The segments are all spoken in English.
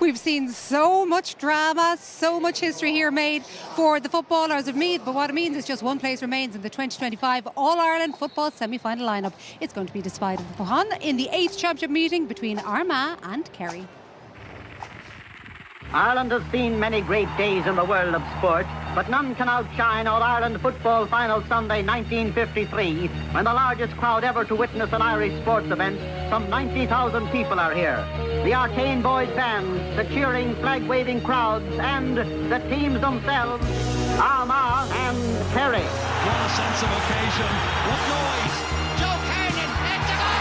We've seen so much drama, so much history here made for the footballers of Meath, but what it means is just one place remains in the 2025 All-Ireland football semi-final lineup. It's going to be decided upon in the 8th championship meeting between Armagh and Kerry. Ireland has seen many great days in the world of sport, but none can outshine All-Ireland Football Final Sunday 1953, when the largest crowd ever to witness an Irish sports event, some 90,000 people are here. The Arcane Boys bands, the cheering, flag-waving crowds, and the teams themselves, Armagh and Kerry. What a sense of occasion, what noise! Joe Kernan, it's a goal!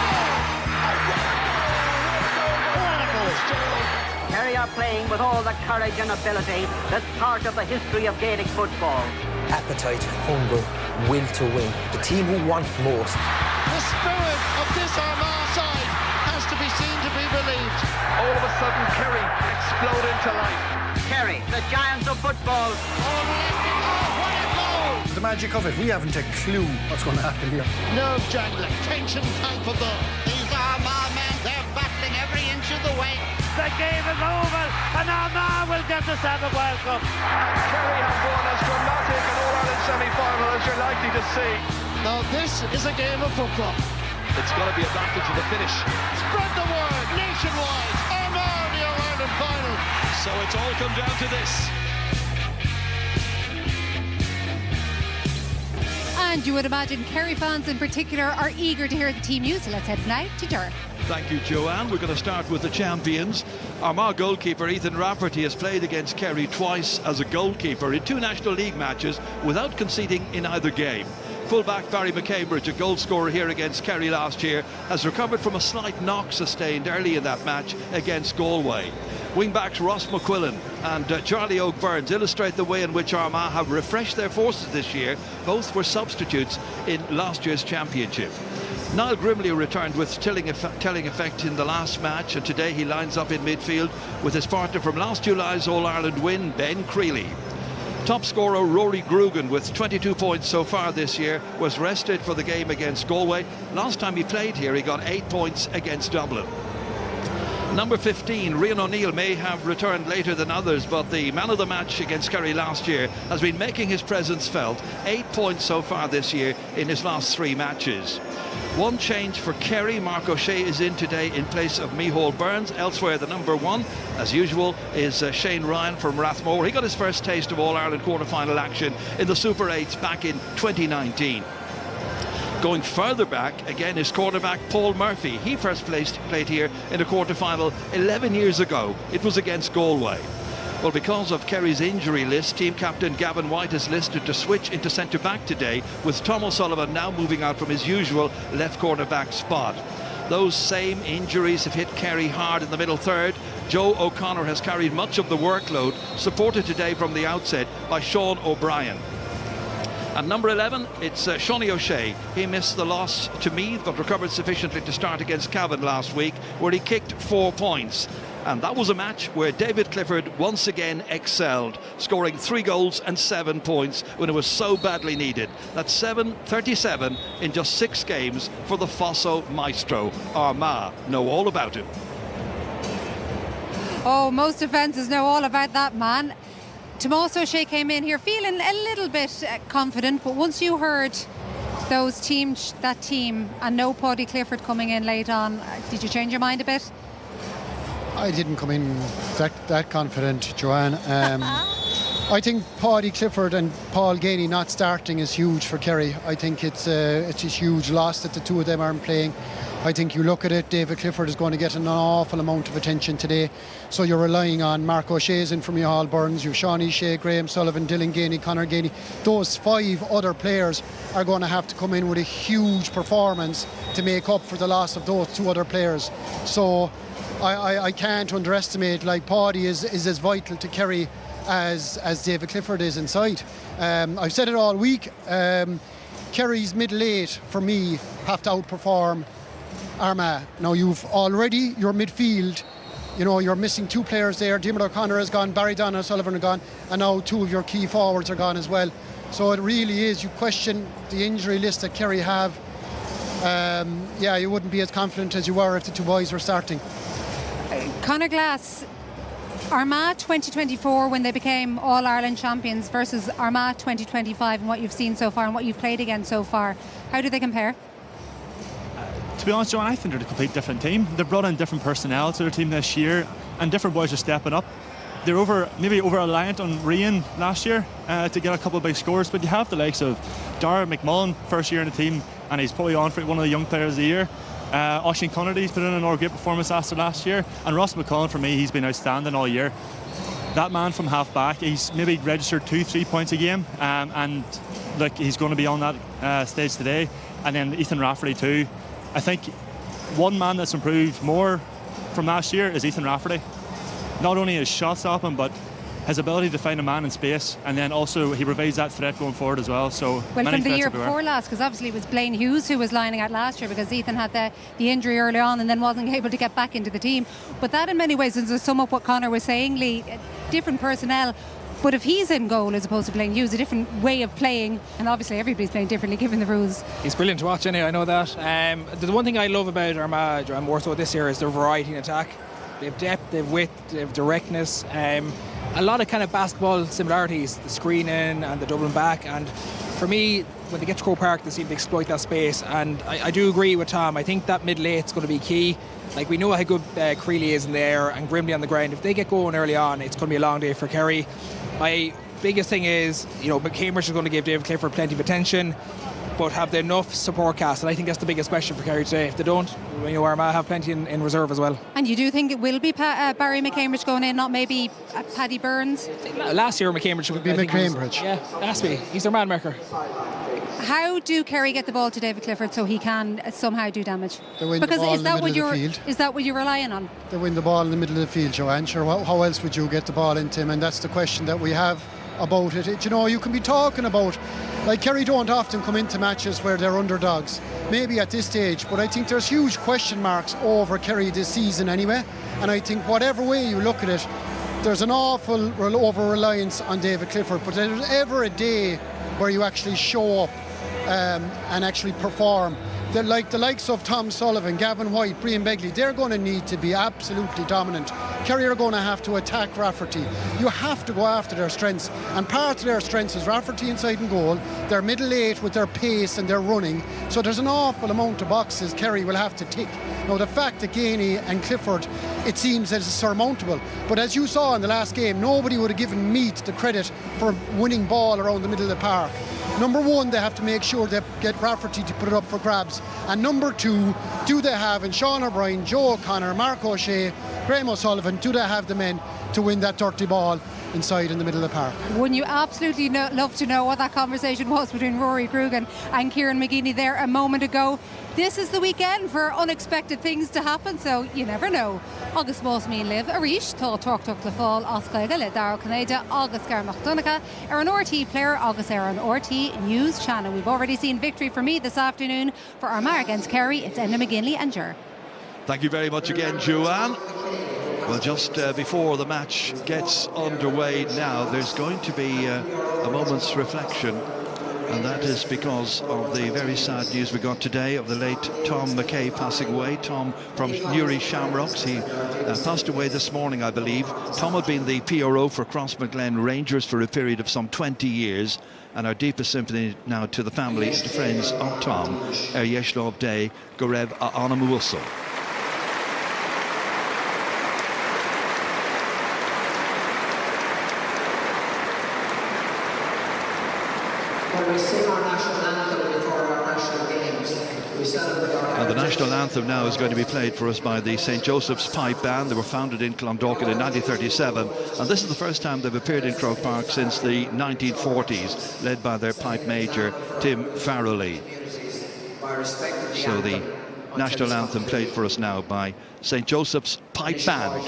Kerry are playing with all the courage and ability that's part of the history of Gaelic football. Appetite, hunger, will to win. The team who want most. The spirit of this Armagh side has to be seen to be believed. All of a sudden, Kerry explode into life. Kerry, the giants of football. What a goal! The magic of it, we haven't a clue what's going to happen here. Nerve jangling, tension palpable. These Armagh men, they're battling every inch of the way. The game is over and Armagh will get the 7th World Cup. And Kerry have won as dramatic an All-Ireland semi-final as you're likely to see. Now this is a game of football. It's got to be a battle to the finish. Spread the word nationwide. Armagh, the All-Ireland final. So it's all come down to this. And you would imagine Kerry fans in particular are eager to hear the team news, so let's head now to Dur. Thank you, Joanne. We're going to start with the champions. Armagh goalkeeper Ethan Rafferty has played against Kerry twice as a goalkeeper in 2 National League matches without conceding in either game. Fullback Barry McCambridge, a goal scorer here against Kerry last year, has recovered from a slight knock sustained early in that match against Galway. Wingbacks Ross McQuillan and Charlie Oak Burns illustrate the way in which Armagh have refreshed their forces this year. Both were substitutes in last year's championship. Niall Grimley returned with telling effect in the last match, and today he lines up in midfield with his partner from last July's All-Ireland win, Ben Creeley. Top scorer Rory Grugan, with 22 points so far this year, was rested for the game against Galway. Last time he played here, he got 8 points against Dublin. Number 15, Rian O'Neill, may have returned later than others, but the man of the match against Kerry last year has been making his presence felt. 8 points so far this year in his last 3 matches. One change for Kerry. Mark O'Shea is in today in place of Micheál Burns. Elsewhere, the number 1, as usual, is Shane Ryan from Rathmore. He got his first taste of All-Ireland quarter-final action in the Super 8s back in 2019. Going further back, again, is cornerback Paul Murphy. He first played here in a quarter-final 11 years ago. It was against Galway. Well, because of Kerry's injury list, team captain Gavin White is listed to switch into centre-back today, with Tom O'Sullivan now moving out from his usual left cornerback spot. Those same injuries have hit Kerry hard in the middle third. Joe O'Connor has carried much of the workload, supported today from the outset by Sean O'Brien. At number 11, it's Shawnee O'Shea. He missed the loss to Meath, but recovered sufficiently to start against Cavan last week, where he kicked 4 points. And that was a match where David Clifford once again excelled, scoring 3 goals and 7 points when it was so badly needed. That's 7-37 in just 6 games for the Fosso maestro. Armagh know all about him. Oh, most defences know all about that man. Tomas O'Shea came in here feeling a little bit confident, but once you heard that team and no Paddy Clifford coming in late on, did you change your mind a bit? I didn't come in that confident, Joanne. I think Paddy Clifford and Paul Ganey not starting is huge for Kerry. I think it's a huge loss that the two of them aren't playing. I think you look at it, David Clifford is going to get an awful amount of attention today. So you're relying on Mark O'Shea's in from Micheál Burns, you've Sean O'Shea, Graham Sullivan, Dylan Ganey, Conor Ganey. Those 5 other players are going to have to come in with a huge performance to make up for the loss of those 2 other players. So I can't underestimate, like, Paddy is as vital to Kerry as David Clifford is inside. I've said it all week, Kerry's middle 8 for me have to outperform Armagh. Now your midfield, you know, you're missing 2 players there. Diarmuid O'Connor has gone, Barry Donagh Sullivan are gone, and now 2 of your key forwards are gone as well. So it really is, you question the injury list that Kerry have. You wouldn't be as confident as you were if the 2 boys were starting. Conor Glass Armagh 2024, when they became All-Ireland champions, versus Armagh 2025 and what you've seen so far and what you've played against so far, how do they compare? To be honest, Joanne, I think they're a complete different team. They've brought in different personnel to their team this year, and different boys are stepping up. They're maybe over-reliant on Rian last year to get a couple of big scores, but you have the likes of Dara McMullen, first year in the team, and he's probably on for one of the young players of the year. Oisín Connerty's put in another great performance after last year, and Ross McCullen, for me, he's been outstanding all year. That man from half-back, he's maybe registered 2-3 points a game, and look, he's going to be on that stage today. And then Ethan Rafferty too. I think one man that's improved more from last year is Ethan Rafferty. Not only his shot stopping, but his ability to find a man in space, and then also he provides that threat going forward as well. So well, from the year before last, because obviously it was Blaine Hughes who was lining out last year because Ethan had the injury early on and then wasn't able to get back into the team. But that in many ways is to sum up what Conor was saying, Lee, different personnel. But if he's in goal as opposed to Blaine Hughes, a different way of playing, and obviously everybody's playing differently given the rules. He's brilliant to watch anyway, I know that. The one thing I love about Armagh, and more so this year, is their variety in attack. They have depth, they have width, they have directness. A lot of kind of basketball similarities, the screening and the doubling back. And for me, when they get to Croke Park, they seem to exploit that space. And I do agree with Tom. I think that middle eight's going to be key. Like, we know how good Creeley is in there and Grimley on the ground. If they get going early on, it's going to be a long day for Kerry. My biggest thing is, Cambridge is going to give David Clifford plenty of attention, but have they enough support cast? And I think that's the biggest question for Kerry today. If they don't, Armagh have plenty in reserve as well. And you do think it will be Barry McCambridge going in, not maybe Paddy Burns? Last year McCambridge would be McCambridge. Yeah, it has to be. He's their man maker. How do Kerry get the ball to David Clifford so he can somehow do damage? They win because the ball in the middle of the field. Is that what you're relying on? They win the ball in the middle of the field, Joanne. Sure, how else would you get the ball into him? And that's the question that we have about it. You can be talking about, like, Kerry don't often come into matches where they're underdogs, maybe at this stage, but I think there's huge question marks over Kerry this season anyway. And I think whatever way you look at it, there's an awful over-reliance on David Clifford, but there's ever a day where you actually show up and actually perform. Like the likes of Tom Sullivan, Gavin White, Brian Begley, they're going to need to be absolutely dominant. Kerry are going to have to attack Rafferty. You have to go after their strengths, and part of their strengths is Rafferty inside in goal, their middle eight with their pace and their running. So there's an awful amount of boxes Kerry will have to tick. Now, the fact that Gainey and Clifford, it seems as surmountable, but as you saw in the last game, nobody would have given Meath the credit for winning ball around the middle of the park. Number one, they have to make sure they get Rafferty to put it up for grabs. And number two, do they have, and Sean O'Brien, Joe O'Connor, Mark O'Shea, Graham O'Sullivan, do they have the men to win that dirty ball inside in the middle of the park? Wouldn't you absolutely love to know what that conversation was between Rory Crugan and Kieran McGeeney there a moment ago? This is the weekend for unexpected things to happen, so you never know. Agus Mós Mín Liv, Arish, Tá Tortuch Le Fall, Oscaige, Le Darrow Canada, August Garmach Donica, an RT player, August an RT News Channel. We've already seen victory for me this afternoon for Armagh against Kerry. It's Enda McGinley and Ger. Thank you very much again, Joanne. Well, just before the match gets underway now, there's going to be a moment's reflection, and that is because of the very sad news we got today of the late Tom McKay passing away. Tom from Newry Shamrocks. He passed away this morning, I believe. Tom had been the PRO for Crossmaglen Rangers for a period of some 20 years, and our deepest sympathy now to the family and to friends of Tom. Yeshlov Day, Gorev Anamuuso. We sing our national anthem before our national games. We celebrate our and the national anthem now is going to be played for us by the St. Joseph's Pipe Band. They were founded in Clondalkin in 1937, and this is the first time they've appeared in Croke Park since the 1940s, led by their pipe major Tim Farrelly. So the national anthem played for us now by St. Joseph's Pipe Band.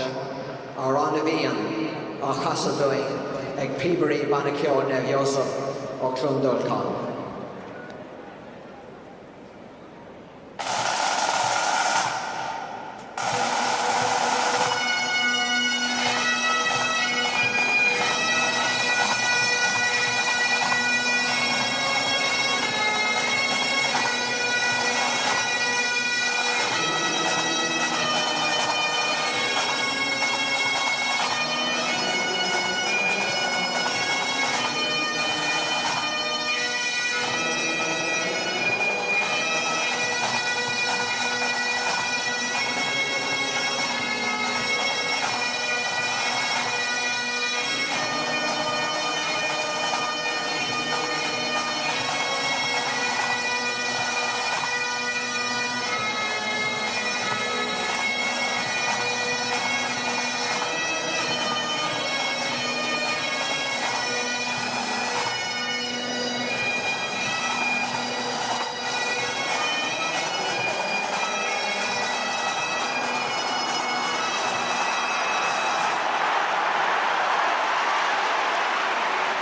Our Anavian, our Chassadoy, Eg Peabody, Banakio, Nev Joseph, or Clondalkin.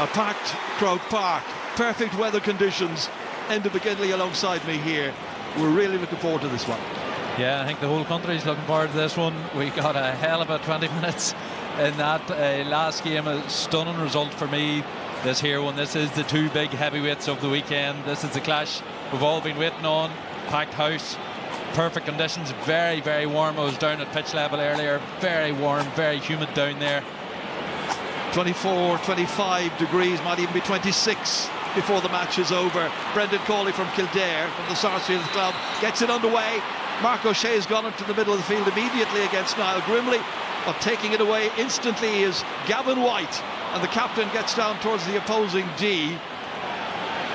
A packed Croke Park, perfect weather conditions. Enda McGinley alongside me here. We're really looking forward to this one. Yeah, I think the whole country is looking forward to this one. We got a hell of a 20 minutes in that last game. A stunning result for me. This here one. This is the two big heavyweights of the weekend. This is the clash we've all been waiting on. Packed house, perfect conditions, very, very warm. I was down at pitch level earlier. Very warm, very humid down there. 24, 25 degrees, might even be 26 before the match is over. Brendan Cawley from Kildare, from the Sarsfields Club, gets it underway. Mark O'Shea has gone into the middle of the field immediately against Niall Grimley, but taking it away instantly is Gavin White, and the captain gets down towards the opposing D.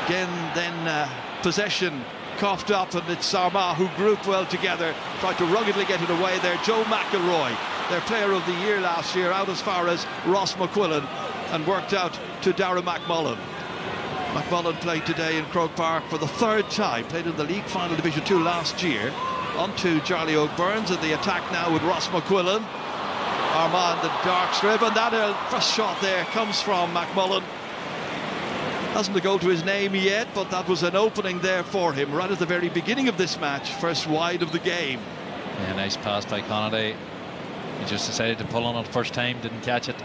Again, then possession coughed up, and it's Armagh who group well together, tried to ruggedly get it away there. Joe McElroy, their player of the year last year, out as far as Ross McQuillan, and worked out to Darragh McMullen. McMullen played today in Croke Park for the third time, played in the League Final Division 2 last year. On to Charlie O'Byrne, and the attack now with Ross McQuillan. Armagh in the dark strip, and that first shot there comes from McMullen. Hasn't a goal to his name yet, but that was an opening there for him right at the very beginning of this match, first wide of the game. Yeah, nice pass by Conady. He just decided to pull on it first time, didn't catch it.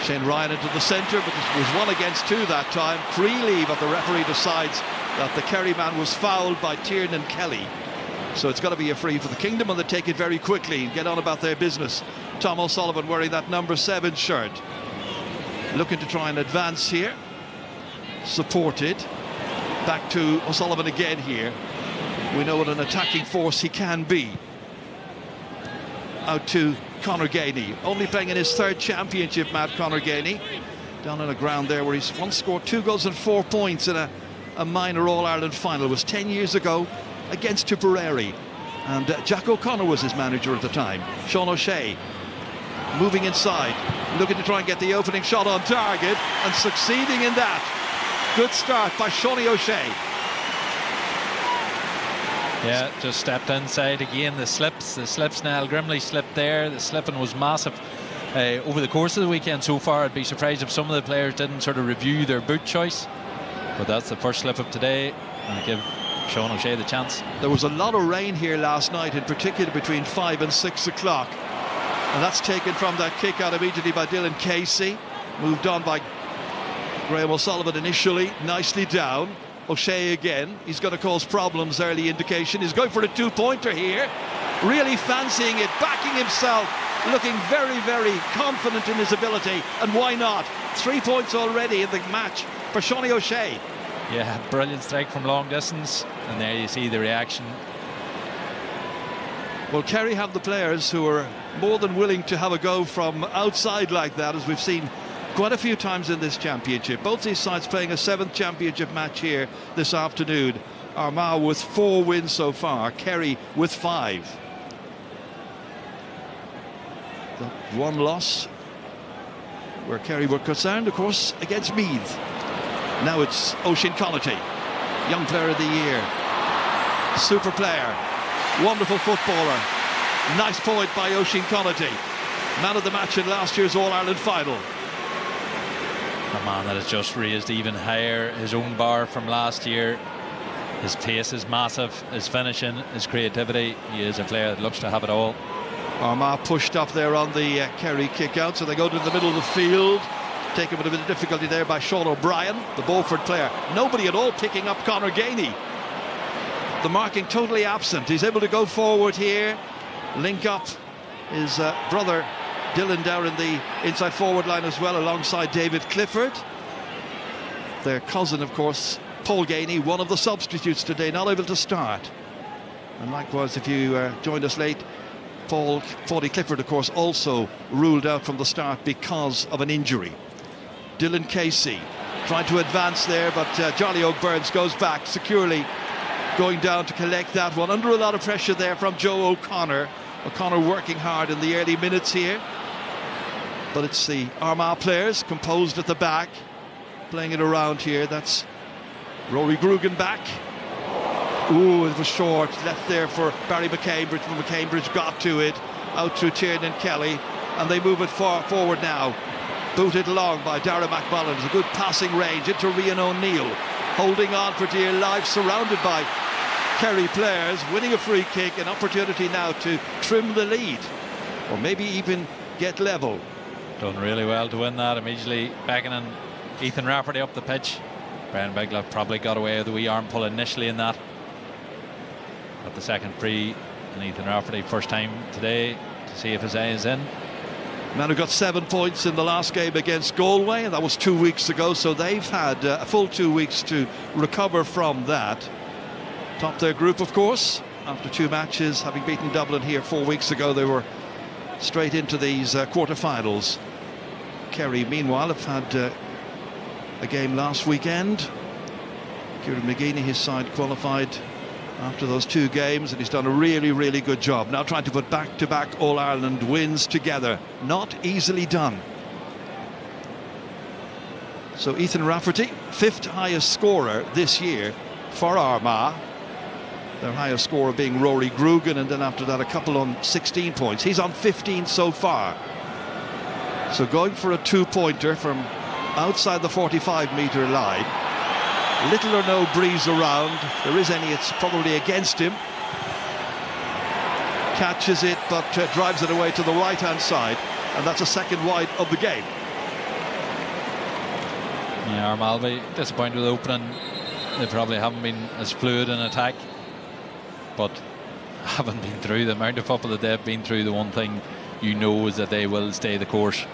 Shane Ryan into the centre, but it was 1 against 2 that time. Free leave, but the referee decides that the Kerry man was fouled by Tiernan Kelly. So it's got to be a free for the Kingdom, and they take it very quickly and get on about their business. Tom O'Sullivan wearing that number 7 shirt, looking to try and advance here. Supported. Back to O'Sullivan again here. We know what an attacking force he can be. Out to Conor Gainey, only playing in his third championship, Matt Conor Gainey. Down on the ground there where he's once scored 2 goals and 4 points in a minor All-Ireland final. It was 10 years ago against Tipperary, and Jack O'Connor was his manager at the time. Sean O'Shea moving inside, looking to try and get the opening shot on target, and succeeding in that. Good start by Shawnee O'Shea. Yeah, just stepped inside again. The slips Niall Grimley slipped there. The slipping was massive over the course of the weekend so far. I'd be surprised if some of the players didn't sort of review their boot choice, but that's the first slip of today, and I give Sean O'Shea the chance. There was a lot of rain here last night, in particular between 5 and 6 o'clock, and that's taken from that kick out immediately by Dylan Casey, moved on by Graham O'Sullivan initially, nicely down. O'Shea again, he's going to cause problems, early indication. He's going for a 2-pointer here, really fancying it, backing himself, looking very, very confident in his ability, and why not? 3 points already in the match for Shawnee O'Shea. Yeah, brilliant strike from long distance, and there you see the reaction. Well, Kerry have the players who are more than willing to have a go from outside like that, as we've seen quite a few times in this championship. Both these sides playing a 7th championship match here this afternoon. Armagh with 4 wins so far, Kerry with 5. The 1 loss where Kerry were concerned, of course, against Meath. Now it's Oisin Connaughton, young player of the year, super player, wonderful footballer. Nice point by Oisin Connaughton, man of the match in last year's All-Ireland final. A man that has just raised even higher his own bar from last year. His pace is massive, his finishing, his creativity. He is a player that looks to have it all. Armagh pushed up there on the Kerry kick out, so they go to the middle of the field. Taken with a bit of difficulty there by Sean O'Brien, the Beaufort player. Nobody at all picking up Conor Gainey. The marking totally absent. He's able to go forward here, link up his brother Dylan down in the inside forward line as well, alongside David Clifford. Their cousin, of course, Paul Gainey, one of the substitutes today, not able to start. And likewise, if you joined us late, Paul Clifford, of course, also ruled out from the start because of an injury. Dylan Casey trying to advance there, but Charlie O'Byrne goes back securely, going down to collect that one under a lot of pressure there from Joe O'Connor. O'Connor working hard in the early minutes here, but it's the Armagh players composed at the back playing it around here. That's Rory Grugan back. Ooh, it was short, left there for Barry McCambridge, and McCambridge got to it, out to Tiernan Kelly, and they move it forward now. Booted long by Darragh McMullen. It's a good passing range into Rian O'Neill. Holding on for dear life, surrounded by Kerry players, winning a free kick, an opportunity now to trim the lead, or maybe even get level. Done really well to win that, immediately beckoning Ethan Rafferty up the pitch. Brian Begla probably got away with a wee arm pull initially in that. Got the second free, and Ethan Rafferty first time today to see if his eye is in. Man who got 7 points in the last game against Galway, and that was 2 weeks ago, so they've had a full 2 weeks to recover from that. Top their group, of course, after 2 matches, having beaten Dublin here 4 weeks ago. They were straight into these quarter-finals. Kerry, meanwhile, have had a game last weekend. Kieran McGeeney, his side, qualified after those 2 games, and he's done a really good job. Now trying to put back-to-back All-Ireland wins together. Not easily done. So Ethan Rafferty, 5th highest scorer this year for Armagh. Their highest scorer being Rory Grugan, and then after that a couple on 16 points. He's on 15 so far. So going for a 2-pointer from outside the 45-metre line. Little or no breeze around. If there is any, it's probably against him. Catches it, but drives it away to the right-hand side, and that's a second wide of the game. Yeah, Armagh will be disappointed with opening. They probably haven't been as fluid in attack, but haven't been through the amount of football that they've been through. The one thing you know is that they will stay the course.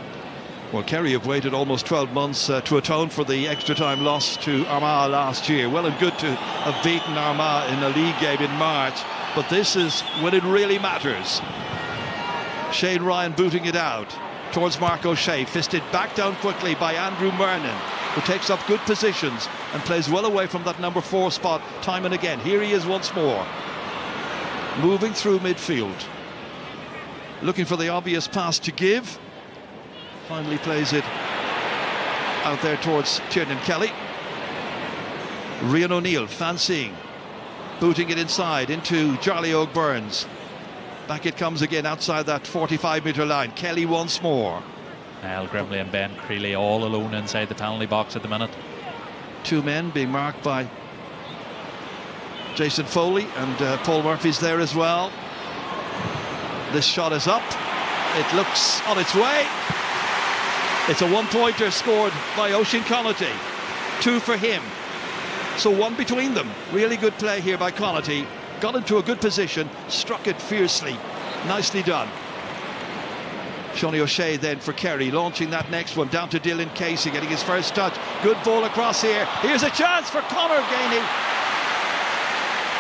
Well, Kerry have waited almost 12 months to atone for the extra time loss to Armagh last year. Well and good to have beaten Armagh in a league game in March, but this is when it really matters. Shane Ryan booting it out towards Mark O'Shea, fisted back down quickly by Andrew Mernon, who takes up good positions and plays well away from that number 4 spot time and again. Here he is once more, moving through midfield, looking for the obvious pass to give. Finally plays it out there towards Tiernan Kelly. Rian O'Neill fancying, booting it inside into Charlie O'Byrne. Back it comes again outside that 45-metre line. Kelly once more. Al Grimley and Ben Creeley all alone inside the penalty box at the minute. 2 men being marked by Jason Foley, and Paul Murphy's there as well. This shot is up. It looks on its way. It's a 1-pointer scored by Oisin Connaughty. 2 for him. So 1 between them. Really good play here by Connaughty. Got into a good position, struck it fiercely. Nicely done. Seanie O'Shea then for Kerry, launching that next one down to Dylan Casey, getting his first touch. Good ball across here. Here's a chance for Conor Gainey.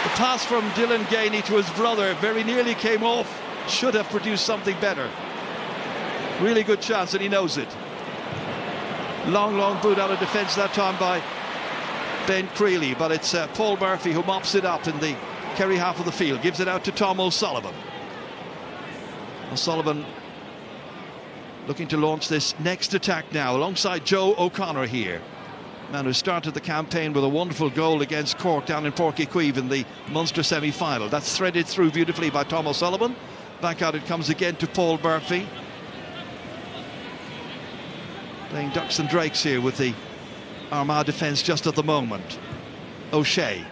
The pass from Dylan Gainey to his brother very nearly came off. Should have produced something better. Really good chance, and he knows it. Long boot out of defence that time by Ben Creeley, but it's Paul Murphy who mops it up in the Kerry half of the field, gives it out to Tom O'Sullivan. O'Sullivan looking to launch this next attack now alongside Joe O'Connor here, man who started the campaign with a wonderful goal against Cork down in Páirc Uí Chaoimh in the Munster semi-final. That's threaded through beautifully by Tom O'Sullivan. Back out it comes again to Paul Murphy. Playing ducks and drakes here with the Armagh defence just at the moment. O'Shea.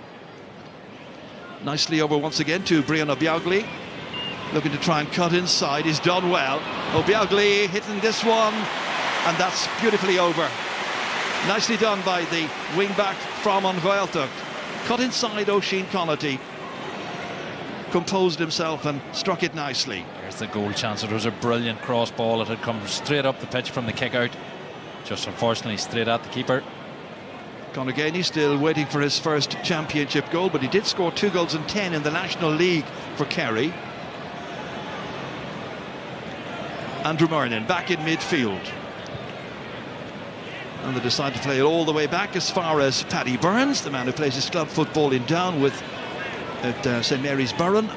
Nicely over once again to Brian Obiagli. Looking to try and cut inside. He's done well. Obiagli hitting this one, and that's beautifully over. Nicely done by the wing-back from Gaeltacht. Cut inside Oisin Connaughty. Composed himself and struck it nicely. There's the goal chance. It was a brilliant cross ball. It had come straight up the pitch from the kick-out. Just unfortunately straight at the keeper. Conor Gainey still waiting for his first championship goal, but he did score 2 goals and 10 in the National League for Kerry. Andrew Mernon back in midfield. And they decide to play it all the way back as far as Paddy Burns, the man who plays his club football in Down with at St Mary's Burren.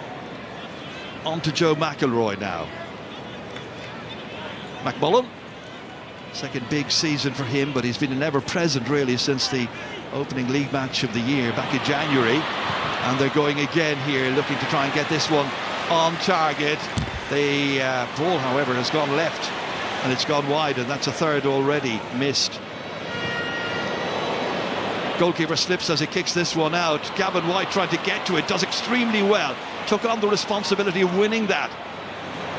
On to Joe McElroy now. McMullen. Second big season for him, but he's been an ever-present really since the opening league match of the year back in January. And they're going again here, looking to try and get this one on target. The ball, however, has gone left And it's gone wide, and that's a third already missed. Goalkeeper slips as he kicks this one out. Gavin White trying to get to it, does extremely well. Took on the responsibility of winning that.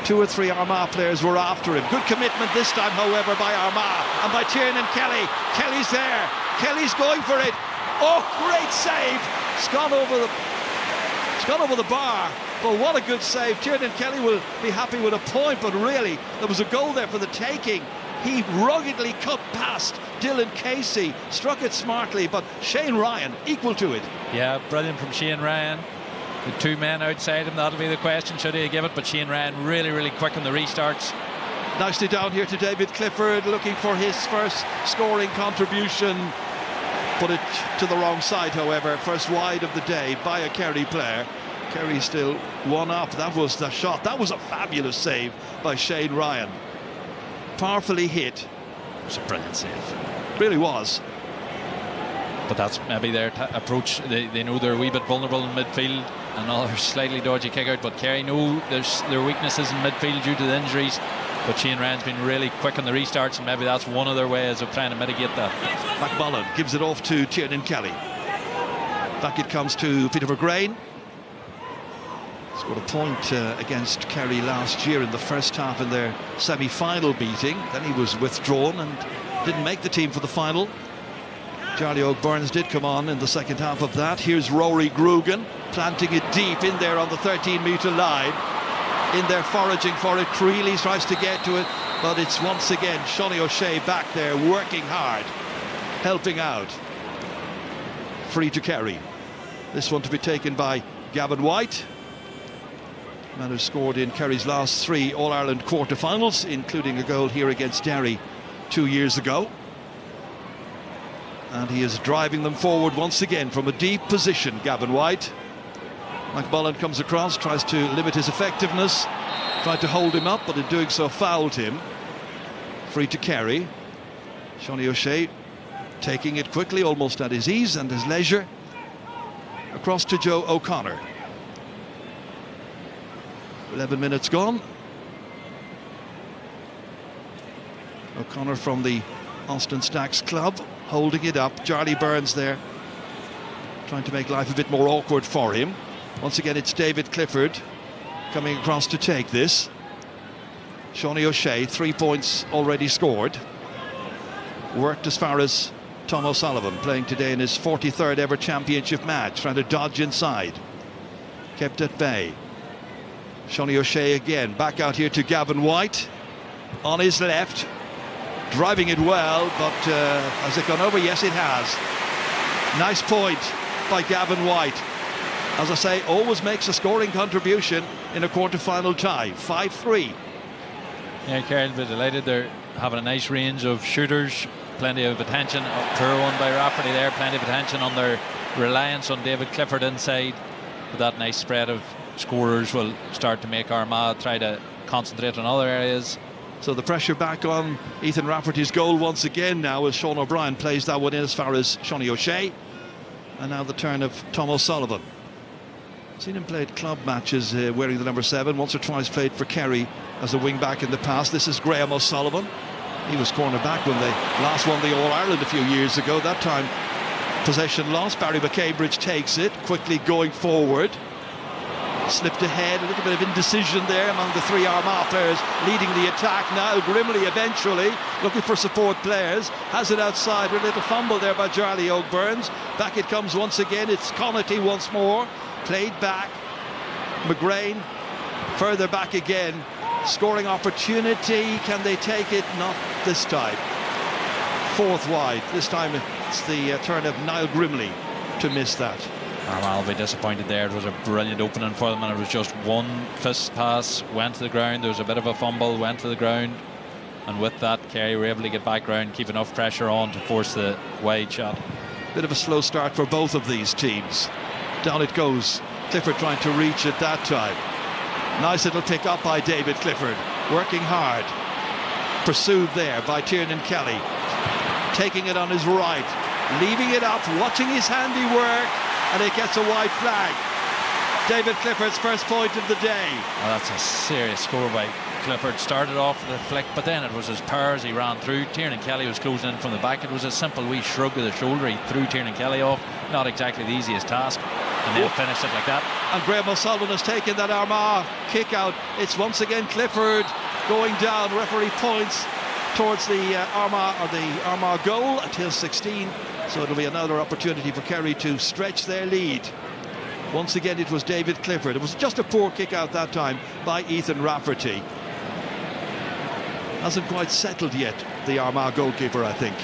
2 or 3 Armagh players were after him. Good commitment this time, however, by Armagh and by Tiernan Kelly. Kelly's there. Kelly's going for it. Oh, great save. It's gone over the bar. But what a good save. Tiernan Kelly will be happy with a point, but really, there was a goal there for the taking. He ruggedly cut past Dylan Casey, struck it smartly, but Shane Ryan equal to it. Yeah, brilliant from Shane Ryan. The 2 men outside him, that'll be the question, should he give it? But Shane Ryan really quick on the restarts. Nicely down here to David Clifford, looking for his first scoring contribution. Put it to the wrong side, however. First wide of the day by a Kerry player. Kerry still 1 up. That was the shot. That was a fabulous save by Shane Ryan. Powerfully hit. It was a brilliant save. Really was. But that's maybe their approach. They know they're a wee bit vulnerable in midfield. Another slightly dodgy kick out, but Kerry know their weaknesses in midfield due to the injuries. But Shane Ryan's been really quick on the restarts, and maybe that's one of their ways of trying to mitigate that. McMullen gives it off to Tiernan Kelly. Back it comes to Peter McGrain. Scored a point against Kerry last year in the first half in their semi-final beating. Then he was withdrawn and didn't make the team for the final. Charlie O'Byrne did come on in the second half of that. Here's Rory Grugan planting it deep in there on the 13-metre line. In there foraging for it. Creeley tries to get to it, but it's once again Shawnee O'Shea back there working hard, helping out. Free to Kerry. This one to be taken by Gavin White. Man who scored in Kerry's last 3 All-Ireland quarter-finals, including a goal here against Derry 2 years ago. And he is driving them forward once again from a deep position, Gavin White. McMullen comes across, tries to limit his effectiveness, tried to hold him up, but in doing so fouled him. Free to Kerry. Shawnee O'Shea taking it quickly, almost at his ease and his leisure. Across to Joe O'Connor. 11 minutes gone. O'Connor from the Austin Stacks club holding it up. Charlie Burns there trying to make life a bit more awkward for him. Once again it's David Clifford coming across to take this. Shawnee O'Shea, 3 points already scored. Worked as far as Tom O'Sullivan, playing today in his 43rd ever championship match, trying to dodge inside. Kept at bay. Shawnee O'Shea again, back out here to Gavin White. On his left, driving it well, but has it gone over? Yes, it has. Nice point by Gavin White. As I say, always makes a scoring contribution in a quarter-final tie. 5-3. Yeah, Kerry will be delighted. They're having a nice range of shooters. Plenty of attention. Poor one by Rafferty there. Plenty of attention on their reliance on David Clifford inside. But that nice spread of scorers will start to make Armagh try to concentrate on other areas. So the pressure back on Ethan Rafferty's goal once again now as Sean O'Brien plays that one in as far as Shawnee O'Shea. And now the turn of Tom O'Sullivan. Seen him played club matches wearing the number 7. Once or twice played for Kerry as a wing-back in the past. This is Graham O'Sullivan. He was corner-back when they last won the All-Ireland a few years ago. That time possession lost. Barry McCambridge takes it, quickly going forward. Slipped ahead, a little bit of indecision there among the 3 Armagh players leading the attack. Niall Grimley eventually looking for support players, has it outside. A little fumble there by Charlie O'Byrne. Back it comes once again. It's Connaughty once more, played back. McGrain further back again. Scoring opportunity, can they take it? Not this time. 4th wide. This time it's the turn of Niall Grimley to miss that. Armagh will be disappointed there. It was a brilliant opening for them, and it was just one fist pass, went to the ground. There was a bit of a fumble, went to the ground, and with that Kerry were able to get back ground, keep enough pressure on to force the wide shot. Bit of a slow start for both of these teams. Down it goes. Clifford trying to reach it that time. Nice little pick up by David Clifford, working hard. Pursued there by Tiernan Kelly, taking it on his right, leaving it up, watching his handiwork, and it gets a white flag. David Clifford's first point of the day. Well, that's a serious score by Clifford. Started off with a flick, but then it was his power as he ran through. Tiernan Kelly was closing in from the back. It was a simple wee shrug of the shoulder. He threw Tiernan Kelly off. Not exactly the easiest task. And then finished it like that. And Graham O'Sullivan has taken that Armagh kick out. It's once again Clifford going down. Referee points towards the Armagh goal at his 16. So it'll be another opportunity for Kerry to stretch their lead. Once again, it was David Clifford. It was just a poor kick out that time by Ethan Rafferty. Hasn't quite settled yet, the Armagh goalkeeper, I think.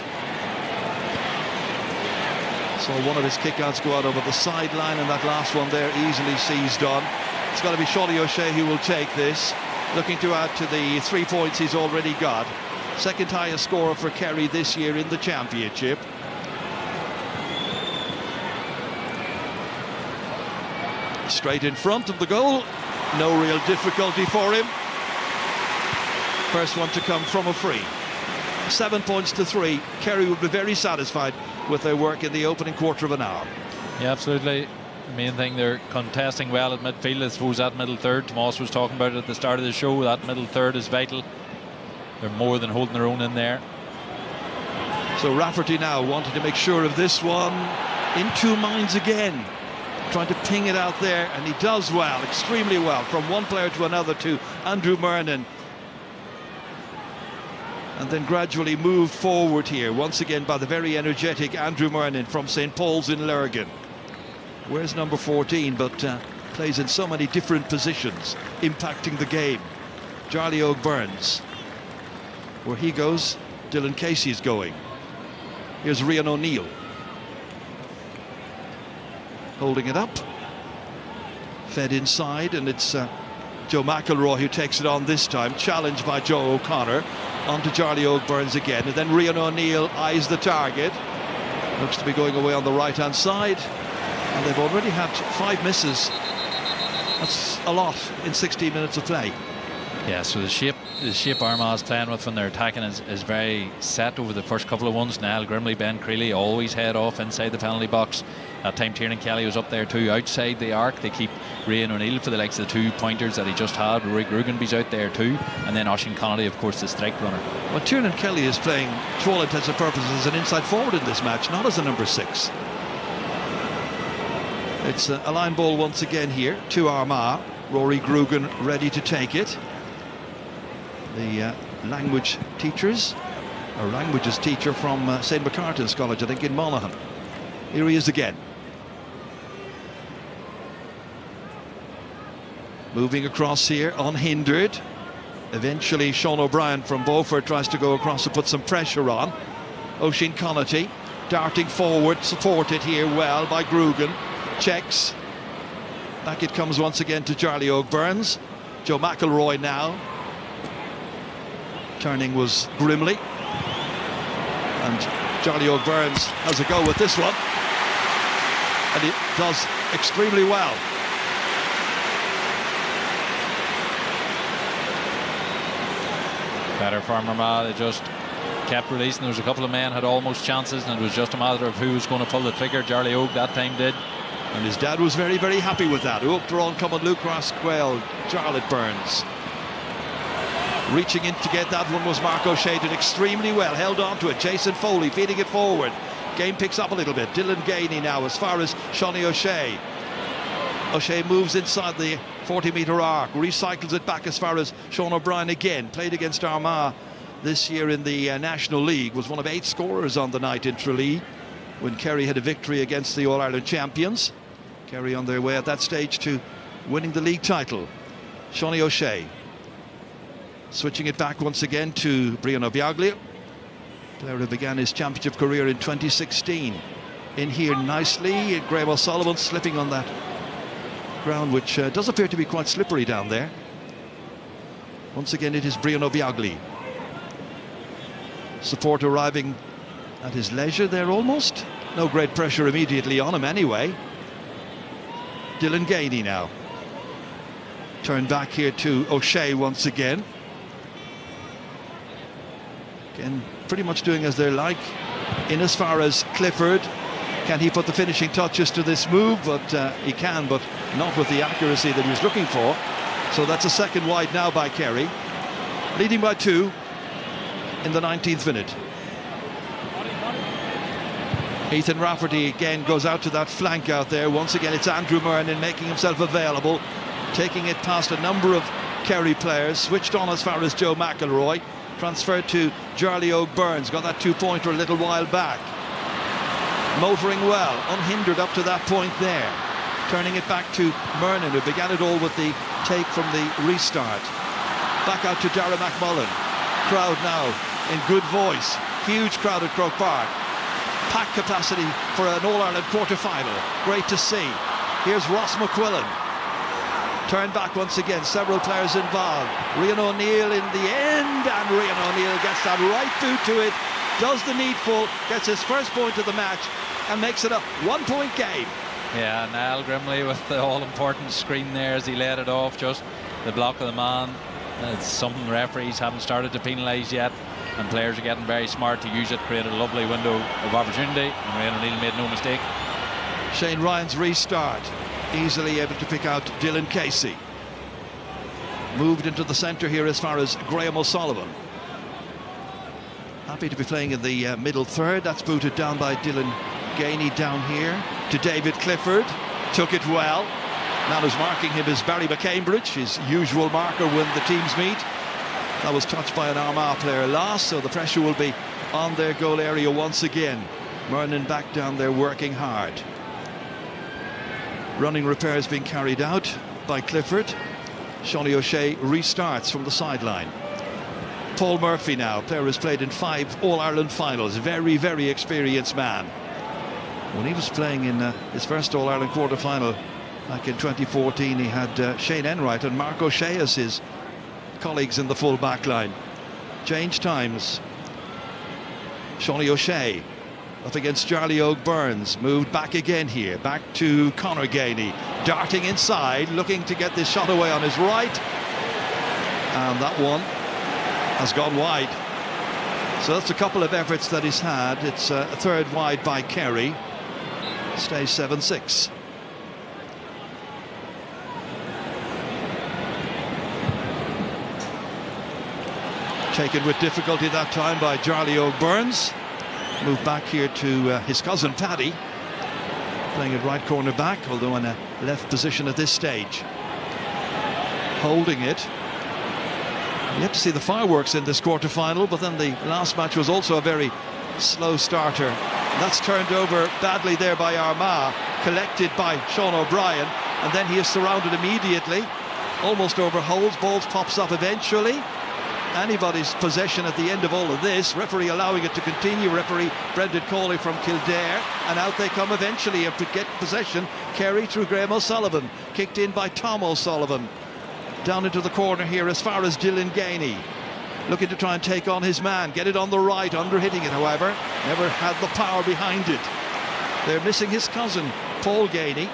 So one of his kickouts go out over the sideline, and that last one there easily seized on. It's got to be Shawnee O'Shea who will take this, looking to add to the 3 points he's already got. Second highest scorer for Kerry this year in the championship. Straight in front of the goal, no real difficulty for him. First one to come from a free. 7 points to 3. Kerry would be very satisfied with their work in the opening quarter of an hour. Yeah, absolutely. The main thing, they're contesting well at midfield. I suppose that middle third, Tomas was talking about it at the start of the show, that middle third is vital. They're more than holding their own in there. So Rafferty now wanting to make sure of this one. In two minds again, trying to ping it out there, and he does well, extremely well, from one player to another to Andrew Murnan. And then gradually moved forward here, once again by the very energetic Andrew Murnan from St. Paul's in Lurgan. Where's number 14, but plays in so many different positions, impacting the game. Charlie O'Byrnes. Where he goes, Dylan Casey's going. Here's Rian O'Neill. Holding it up. Fed inside, and it's Joe McElroy who takes it on this time, challenged by Joe O'Connor. On to Charlie O'Byrnes again, and then Rian O'Neill eyes the target. Looks to be going away on the right-hand side. And they've already had 5 misses. That's a lot in 16 minutes of play. Yeah, so the shape Armagh's playing with when they're attacking is very set over the first couple of ones. Niall Grimley, Ben Creeley always head off inside the penalty box. That time Tiernan Kelly was up there too, outside the arc. They keep Rian O'Neill for the likes of the 2 pointers that he just had. Rick Rugenby's out there too, and then Oisin Connolly, of course, the strike runner. Well, Tiernan Kelly is playing, to all intents and purposes, as an inside forward in this match, not as a number 6. It's a line ball once again here to Armagh. Rory Grugan ready to take it. The language teachers, or languages teacher from St. McCartan's College, I think, in Monaghan. Here he is again. Moving across here, unhindered. Eventually, Sean O'Brien from Beaufort tries to go across to put some pressure on. Oisin Connaughty darting forward, supported here well by Grugan. Checks. Back it comes once again to Charlie O'Byrnes. Joe McElroy now. Turning was Grimley. And Charlie O'Byrnes has a go with this one. And he does extremely well. Better for Armagh, they just kept releasing. There was a couple of men had almost chances, and it was just a matter of who was going to pull the trigger. Charlie Oak that time did. And his dad was very, very happy with that. Oak drawn coming Lucas Quayle, Charlotte Burns. Reaching in to get that one was Mark O'Shea, did extremely well, held on to it. Jason Foley feeding it forward. Game picks up a little bit. Dylan Gainey now as far as Shawnee O'Shea. O'Shea moves inside the 40-metre arc, recycles it back as far as Sean O'Brien again. Played against Armagh this year in the National League, was one of 8 scorers on the night in Tralee when Kerry had a victory against the All-Ireland champions. Kerry on their way at that stage to winning the league title. Shawnee O'Shea. Switching it back once again to Brian Obiaglio, player who began his championship career in 2016. In here nicely, Graham O'Sullivan slipping on that ground, which does appear to be quite slippery down there. Once again, it is Brian Obiagli. Support arriving at his leisure there almost. No great pressure immediately on him anyway. Dylan Gainey now. Turn back here to O'Shea once again. Again, pretty much doing as they like. In as far as Clifford. Can he put the finishing touches to this move? But he can, but not with the accuracy that he was looking for. So that's a second wide now by Kerry, leading by 2 in the 19th minute. Ethan Rafferty again goes out to that flank out there. Once again, it's Andrew Murnin making himself available, taking it past a number of Kerry players, switched on as far as Joe McElroy, transferred to Jarly O'Byrne, got that 2-pointer a little while back. Motoring well, unhindered up to that point there. Turning it back to Murnin, who began it all with the take from the restart. Back out to Darragh McMullen. Crowd now in good voice. Huge crowd at Croke Park. Packed capacity for an All-Ireland quarter-final. Great to see. Here's Ross McQuillan. Turned back once again, several players involved. Rian O'Neill in the end, and Rian O'Neill gets that right boot to it, does the needful, gets his first point of the match, and makes it a 1-point game. Yeah, Niall Grimley with the all-important screen there as he laid it off, just the block of the man. It's something referees haven't started to penalise yet, and players are getting very smart to use it, created a lovely window of opportunity, and Rian O'Neill made no mistake. Shane Ryan's restart, easily able to pick out Dylan Casey. Moved into the centre here as far as Graham O'Sullivan. Happy to be playing in the middle third. That's booted down by Dylan Gainey down here to David Clifford. Took it well. Man who's marking him is Barry McCambridge, his usual marker when the teams meet. That was touched by an Armagh player last, so the pressure will be on their goal area once again. Murnin back down there working hard. Running repairs being carried out by Clifford. Shawnee O'Shea restarts from the sideline. Paul Murphy now, player has played in 5 All-Ireland finals, very, very experienced man. When he was playing in his first All-Ireland quarter-final back in 2014, he had Shane Enright and Mark O'Shea as his colleagues in the full back line. Change times. Shawnee O'Shea up against Jarly O'Byrne, moved back again here, back to Conor Gainey, darting inside, looking to get this shot away on his right, and that one has gone wide. So that's a couple of efforts that he's had. It's a third wide by Kerry. Stays 7-6. Taken with difficulty that time by Jarly O'Byrne. Moved back here to his cousin Paddy, playing at right corner back, although in a left position at this stage. Holding it. You have to see the fireworks in this quarter-final, but then the last match was also a very slow starter. That's turned over badly there by Armagh, collected by Sean O'Brien, and then he is surrounded immediately. Almost overholds, balls pops up eventually. Anybody's possession at the end of all of this. Referee allowing it to continue. Referee Brendan Cawley from Kildare, and out they come eventually and get possession. Kerry through Graham O'Sullivan, kicked in by Tom O'Sullivan. Down into the corner here as far as Dylan Gainey, looking to try and take on his man, get it on the right, under-hitting it however, never had the power behind it. They're missing his cousin Paul Gainey,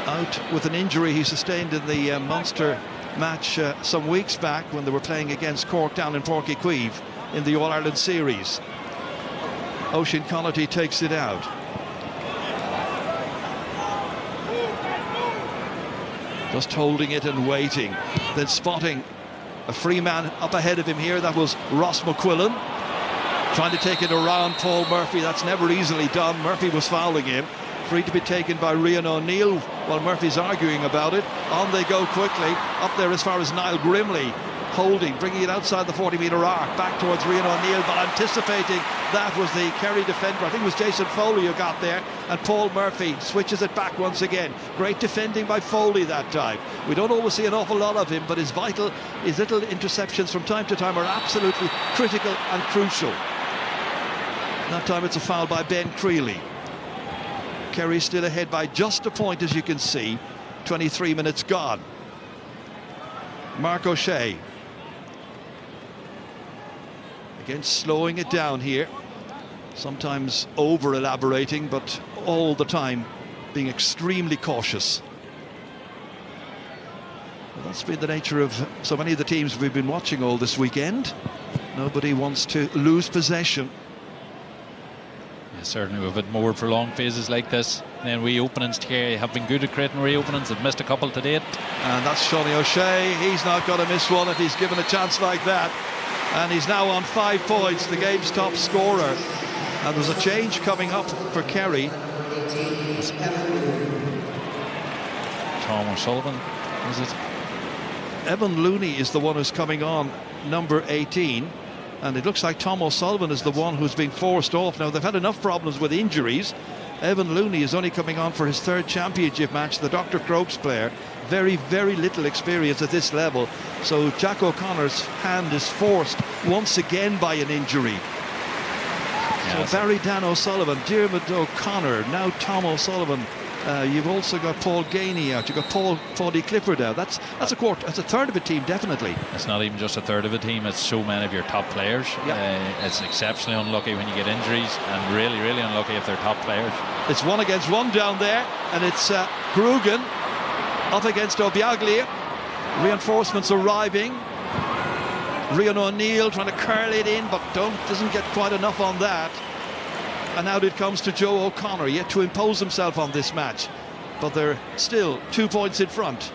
out with an injury he sustained in the Munster match some weeks back when they were playing against Cork down in Porky Queeve in the All-Ireland series. Oisin Connaughty takes it out. Just holding it and waiting, then spotting a free man up ahead of him here. That was Ross McQuillan, trying to take it around Paul Murphy. That's never easily done. Murphy was fouling him. Free to be taken by Rian O'Neill while Murphy's arguing about it. On they go quickly, up there as far as Niall Grimley, holding, bringing it outside the 40-metre arc, back towards Rian O'Neill, but anticipating that was the Kerry defender. I think it was Jason Foley who got there, and Paul Murphy switches it back once again. Great defending by Foley that time. We don't always see an awful lot of him, but his little interceptions from time to time are absolutely critical and crucial. That time it's a foul by Ben Creeley. Kerry still ahead by just a point, as you can see. 23 minutes gone. Mark O'Shea. Again, slowing it down here. Sometimes over-elaborating, but all the time being extremely cautious. Well, that's been the nature of so many of the teams we've been watching all this weekend. Nobody wants to lose possession. Yeah, certainly we've had more prolonged phases like this. And then reopenings, Kerry have been good at creating reopenings. They've missed a couple to date. And that's Shawnee O'Shea. He's not going to miss one if he's given a chance like that. And he's now on 5 points, the game's top scorer. And there's a change coming up for Kerry. Tom O'Sullivan, is it? Evan Looney is the one who's coming on, number 18. And it looks like Tom O'Sullivan is the one who's being forced off. Now, they've had enough problems with injuries. Evan Looney is only coming on for his 3rd championship match, the Dr. Crokes player. Very, very little experience at this level. So Jack O'Connor's hand is forced once again by an injury. Yes. So Barry Dan O'Sullivan, Diarmuid O'Connor, now Tom O'Sullivan. You've also got Paul Gainey out. You've got Paudie Clifford out. That's a quarter. That's a third of a team, definitely. It's not even just a third of a team. It's so many of your top players. It's exceptionally unlucky when you get injuries, and really, really unlucky if they're top players. It's 1 against 1 down there, and it's Grugan up against Obiaglia. Reinforcements arriving. Rian O'Neill trying to curl it in, but doesn't get quite enough on that. And now it comes to Joe O'Connor, yet to impose himself on this match. But they're still 2 points in front.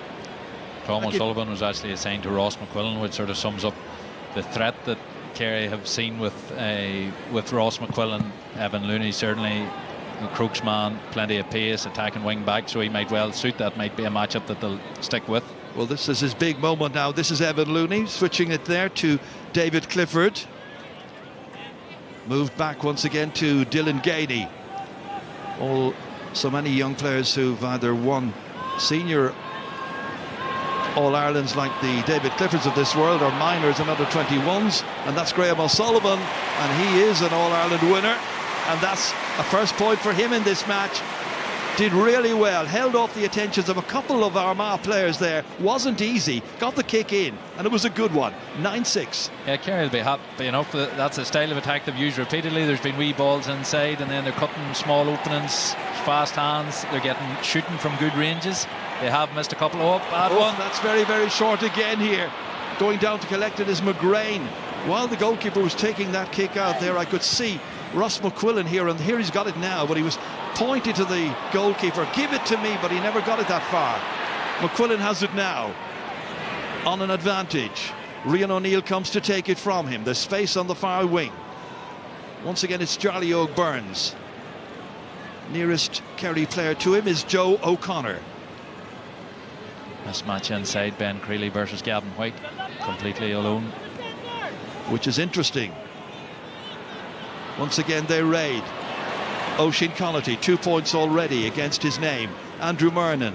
Tom O'Sullivan was actually assigned to Ross McQuillan, which sort of sums up the threat that Kerry have seen with Ross McQuillan. Evan Looney, certainly a Crokes man, plenty of pace, attacking wing back, so he might well suit. That might be a matchup that they'll stick with. Well, this is his big moment now. This is Evan Looney switching it there to David Clifford. Moved back once again to Dylan Gainey. So many young players who've either won senior All-Irelands like the David Cliffords of this world, or minors and under 21s, and that's Graham O'Sullivan, and he is an All-Ireland winner, and that's a first point for him in this match. Did really well, held off the attentions of a couple of Armagh players there. Wasn't easy, got the kick in, and it was a good one. 9-6. Yeah, Kerry will be happy enough. That's a style of attack they've used repeatedly. There's been wee balls inside, and then they're cutting small openings, fast hands. They're shooting from good ranges. They have missed a couple. Bad one. That's very, very short again here. Going down to collect it is McGrain. While the goalkeeper was taking that kick out there, I could see Ross McQuillan here, and here he's got it now, but he was pointing to the goalkeeper, give it to me, but he never got it that far. McQuillan has it now on an advantage. Rian O'Neill comes to take it from him. There's space on the far wing. Once again, it's Charlie O'Burns. Nearest Kerry player to him is Joe O'Connor. This match inside, Ben Creeley versus Gavin White, completely alone, which is interesting. Once again they raid. Oisin Connaughty, 2 points already against his name. Andrew Murnan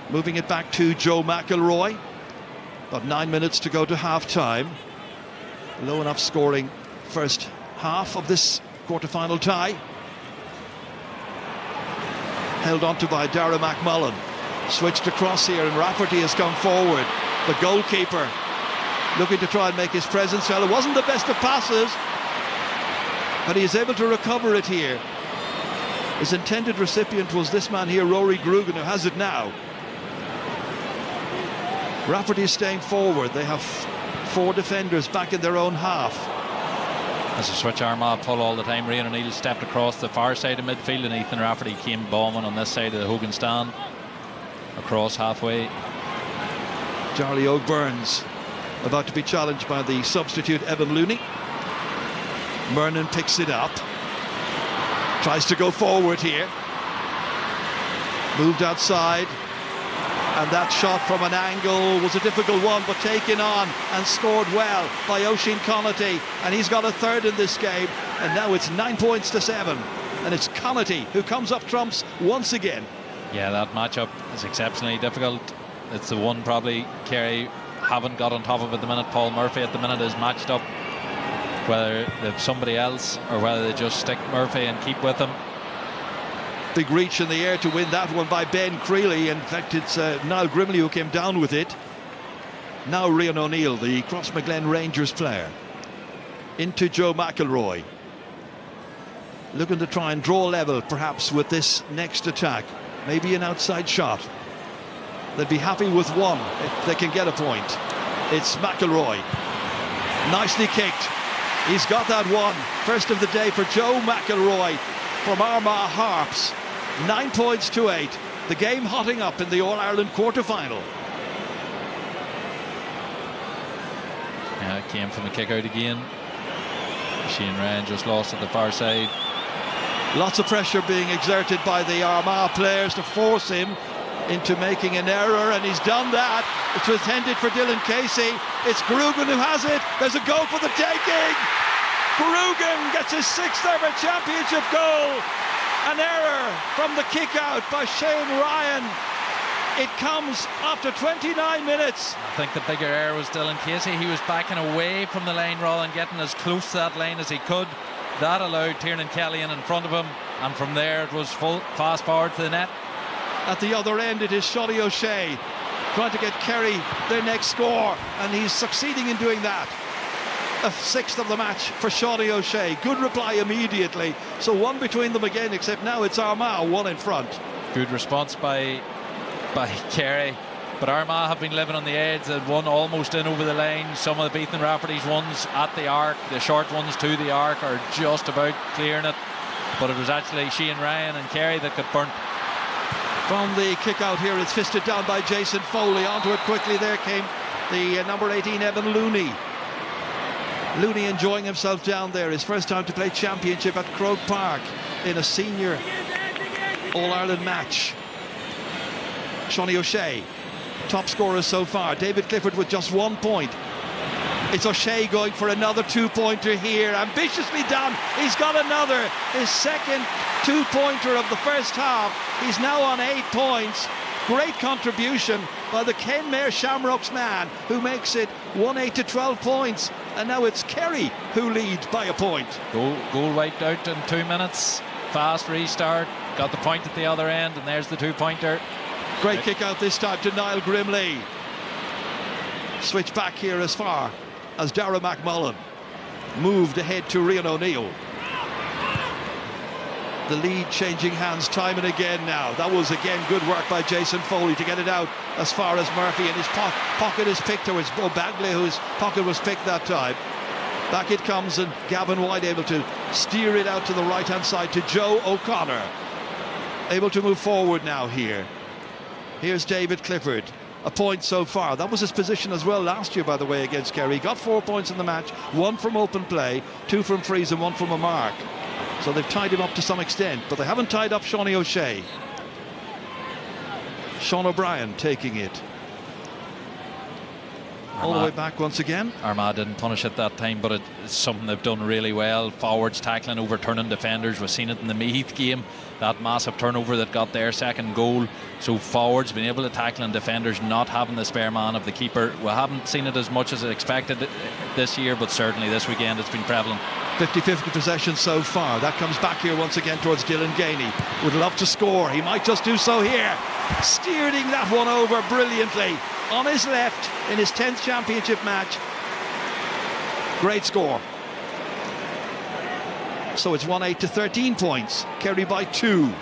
moving it back to Joe McElroy. About 9 minutes to go to half-time. Low enough scoring first half of this quarter-final tie. Held onto by Dara McMullen. Switched across here, and Rafferty has come forward. The goalkeeper looking to try and make his presence felt. It wasn't the best of passes, but he is able to recover it here. His intended recipient was this man here, Rory Grugan, who has it now. Rafferty is staying forward. They have 4 defenders back in their own half. As a switch Armagh pull all the time, Rian O'Neill stepped across the far side of midfield, and Ethan Rafferty came bombing on this side of the Hogan stand, across halfway. Charlie O'Burns about to be challenged by the substitute Evan Looney. Murnan picks it up, tries to go forward here, moved outside, and that shot from an angle was a difficult one, but taken on and scored well by Oisin Connaughty, and he's got a third in this game, and now it's 9 points to 7, and it's Connaughty who comes up trumps once again. Yeah, that matchup is exceptionally difficult. It's the one probably Kerry haven't got on top of at the minute. Paul Murphy at the minute is matched up, whether they've somebody else or whether they just stick Murphy and keep with him. Big reach in the air to win that one by Ben Creeley. In fact, it's Niall Grimley who came down with it. Now Rian O'Neill, the Crossmaglen Rangers player, into Joe McElroy, looking to try and draw level perhaps with this next attack. Maybe an outside shot. They'd be happy with one if they can get a point. It's McElroy, nicely kicked, He's got that one. First of the day for Joe McElroy from Armagh Harps. 9 points to 8. The game hotting up in the All-Ireland quarter-final. Yeah, it came from a kick out again. Shane Ryan just lost at the far side. Lots of pressure being exerted by the Armagh players to force him into making an error, and he's done that. It was intended for Dylan Casey. It's Grugan who has it. There's a goal for the taking. Grugan gets his 6th ever championship goal. An error from the kick out by Shane Ryan. It comes after 29 minutes. I think the bigger error was Dylan Casey. He was backing away from the lane rather than getting as close to that lane as he could. That allowed Tiernan Kelly in front of him, and from there it was fast forward to the net. At the other end it is Shawty O'Shea trying to get Kerry their next score, and he's succeeding in doing that. A 6th of the match for Shawty O'Shea. Good reply immediately. So one between them again, except now it's Armagh, one in front. Good response by Kerry. But Armagh have been living on the edge. They'd one almost in over the line. Some of the Ethan Rafferty's ones at the arc, the short ones to the arc, are just about clearing it. But it was actually Shane Ryan and Kerry that got burnt. From the kick out here, it's fisted down by Jason Foley. Onto it quickly. There came the number 18, Evan Looney. Looney enjoying himself down there. His first time to play championship at Croke Park in a senior All-Ireland match. Shawty O'Shea, top scorer so far. David Clifford with just 1 point. It's O'Shea going for another 2-pointer here. Ambitiously done. He's got another. His second 2-pointer of the first half. He's now on 8 points. Great contribution by the Kenmare Shamrocks man, who makes it 1-8 to 12 points. And now it's Kerry who leads by a point. Goal wiped out in 2 minutes. Fast restart. Got the point at the other end, and there's the 2-pointer. Great kick out this time to Niall Grimley. Switch back here as far as Darragh McMullen moved ahead to Rian O'Neill. The lead changing hands time and again now. That was again good work by Jason Foley to get it out as far as Murphy, and his pocket is picked, or it's Bagley whose pocket was picked that time. Back it comes, and Gavin White able to steer it out to the right hand side to Joe O'Connor. Able to move forward now here. Here's David Clifford. A point so far. That was his position as well last year, by the way, against Kerry. Got 4 points in the match, 1 from open play, 2 from frees and 1 from a mark. So they've tied him up to some extent, but they haven't tied up Shawty O'Shea. Sean O'Brien taking it. All the way back once again. Armagh didn't punish it that time, but it's something they've done really well. Forwards tackling, overturning defenders. We've seen it in the Meath game, that massive turnover that got their second goal. So forwards being able to tackle, and defenders not having the spare man of the keeper. We haven't seen it as much as expected this year, but certainly this weekend it's been prevalent. 50-50 possession so far. That comes back here once again towards Dylan Gainey. Would love to score. He might just do so here. Steering that one over brilliantly. On his left in his 10th championship match. Great score. So it's 1-8 to 13 points. Kerry by 2.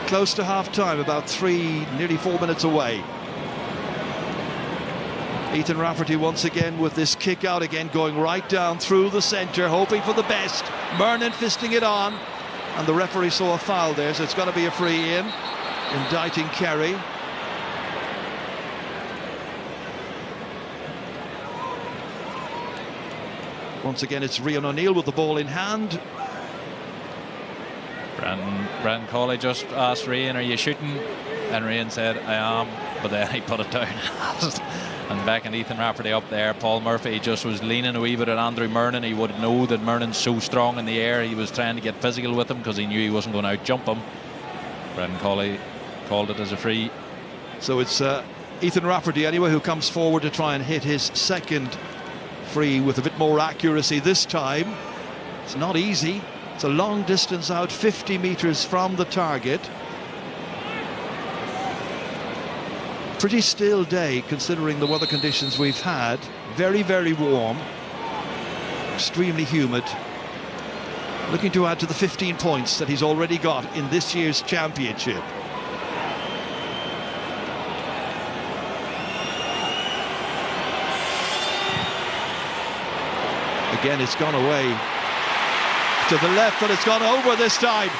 Close to half time, about 3, nearly 4 minutes away. Ethan Rafferty once again with this kick out again, going right down through the centre, hoping for the best. Murnan fisting it on, and the referee saw a foul there, so it's got to be a free in, indicting Kerry. Once again, it's Rian O'Neill with the ball in hand. Brendan Cawley just asked Rian, are you shooting? And Rian said, I am, but then he put it down. And back and Ethan Rafferty up there. Paul Murphy just was leaning a wee bit at Andrew Murnan. He would know that Murnan's so strong in the air. He was trying to get physical with him because he knew he wasn't going to out-jump him. Brendan Cawley called it as a free. So it's Ethan Rafferty anyway who comes forward to try and hit his second free with a bit more accuracy this time. It's not easy. It's a long distance out, 50 metres from the target. Pretty still day considering the weather conditions we've had. Very, very warm. Extremely humid. Looking to add to the 15 points that he's already got in this year's championship. Again, it's gone away to the left, but it's gone over this time.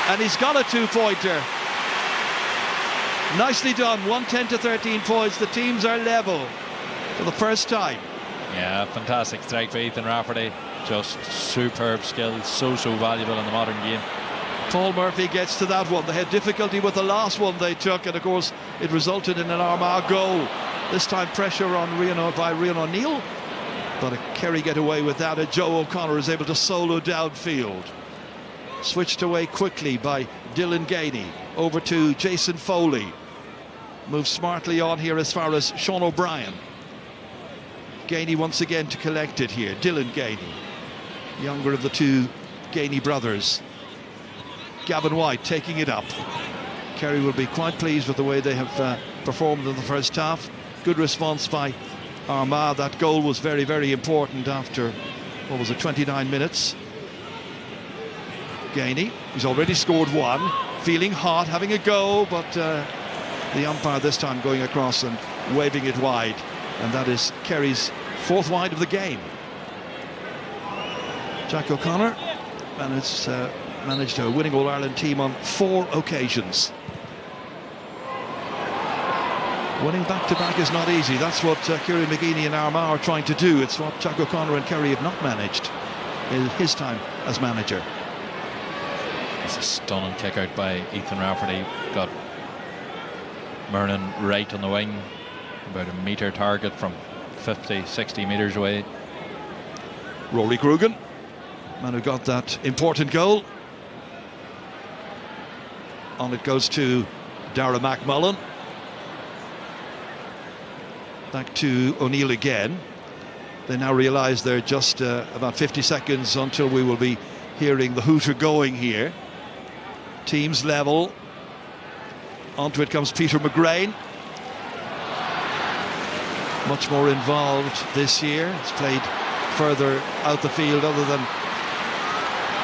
And he's got a two-pointer. Nicely done, 110 to 13 points. The teams are level for the first time. Yeah, fantastic strike by Ethan Rafferty. Just superb skill, so valuable in the modern game. Paul Murphy gets to that one. They had difficulty with the last one they took, and of course it resulted in an Armagh goal. This time pressure on by Rian O'Neill, but a Kerry get away with that, and Joe O'Connor is able to solo downfield. Switched away quickly by Dylan Gainey. Over to Jason Foley. Moves smartly on here as far as Sean O'Brien. Gainey once again to collect it here. Dylan Gainey, younger of the two Gainey brothers. Gavin White taking it up. Kerry will be quite pleased with the way they have performed in the first half. Good response by Armagh. That goal was very important after, 29 minutes. Gainey, he's already scored one, feeling hot, having a go, but the umpire this time going across and waving it wide, and that is Kerry's fourth wide of the game. Jack O'Connor managed a winning All-Ireland team on 4 occasions. Winning back-to-back is not easy. That's what Kieran McGeeney and Armagh are trying to do. It's what Jack O'Connor and Kerry have not managed in his time as manager. It's a stunning kick out by Ethan Rafferty. Got Mernon right on the wing, about a metre target from 50-60 metres away. Rory Grugan, man who got that important goal. On it goes to Dara McMullen. Back to O'Neill again. They now realise they're just about 50 seconds until we will be hearing the hooter going here. Teams level. Onto it comes Peter McGrain. Much more involved this year. It's played further out the field other than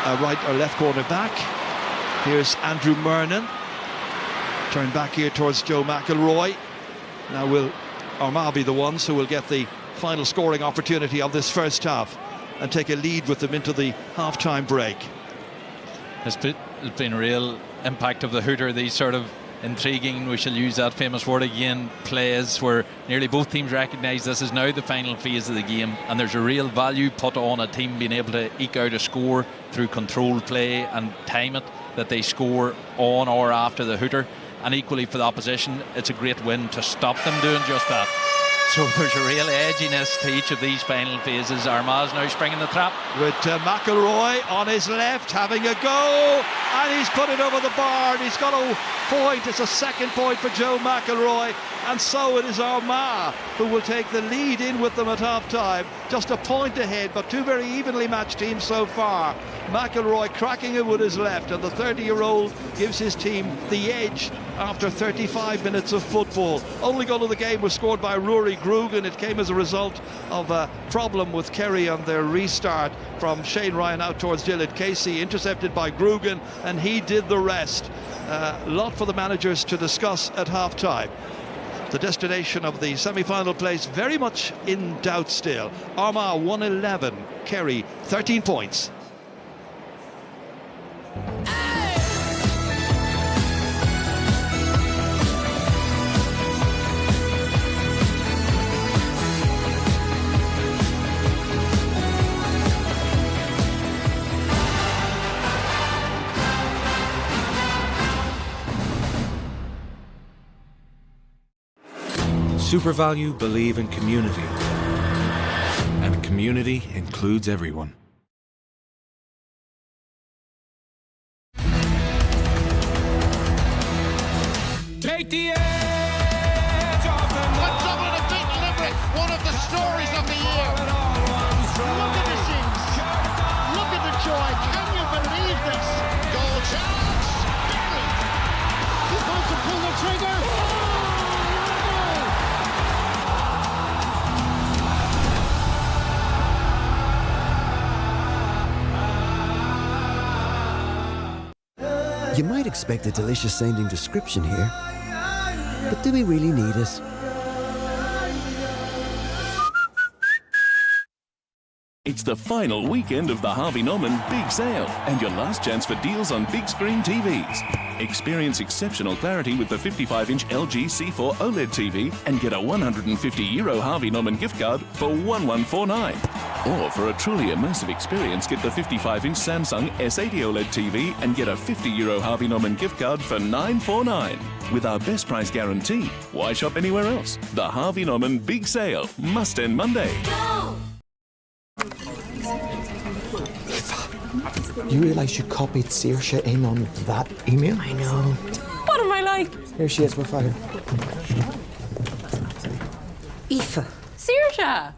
a right or left corner back. Here's Andrew Mernon. Turn back here towards Joe McElroy. Now will Armagh be the ones who will get the final scoring opportunity of this first half and take a lead with them into the half-time break. There's been a real impact of the hooter, these sort of intriguing, we shall use that famous word again, plays where nearly both teams recognise this is now the final phase of the game, and there's a real value put on a team being able to eke out a score through controlled play and time it, that they score on or after the hooter. And equally for the opposition, it's a great win to stop them doing just that. So there's a real edginess to each of these final phases. Armagh's now springing the trap. With McElroy on his left, having a go, and he's put it over the bar, and he's got a point. It's a second point for Joe McElroy, and so it is Armagh who will take the lead in with them at half-time. Just a point ahead, but two very evenly matched teams so far. McElroy cracking it with his left, and the 30-year-old gives his team the edge after 35 minutes of football. Only goal of the game was scored by Rory Grugan. It came as a result of a problem with Kerry on their restart from Shane Ryan out towards Dylan Casey, intercepted by Grugan, and he did the rest. A lot for the managers to discuss at half-time. The destination of the semi-final place very much in doubt still. Armagh 111, Kerry 13 points. SuperValu believe in community, and community includes everyone. Take the edge off the mark. Dublin have beaten Limerick, one of the stories of the year. Look at the scenes. Look at the joy. Can you believe this? Goal chance. Buried. He's going to pull the trigger. You might expect a delicious sounding description here, but do we really need it? It's the final weekend of the Harvey Norman Big Sale and your last chance for deals on big screen TVs. Experience exceptional clarity with the 55-inch LG C4 OLED TV and get a €150 Harvey Norman gift card for $1149. Or for a truly immersive experience, get the 55-inch Samsung S80 OLED TV and get a €50 Harvey Norman gift card for $949. With our best price guarantee, why shop anywhere else? The Harvey Norman Big Sale must end Monday. You realise you copied Saoirse in on that email? I know. What am I like? Here she is, we're fired. Aoife. Saoirse.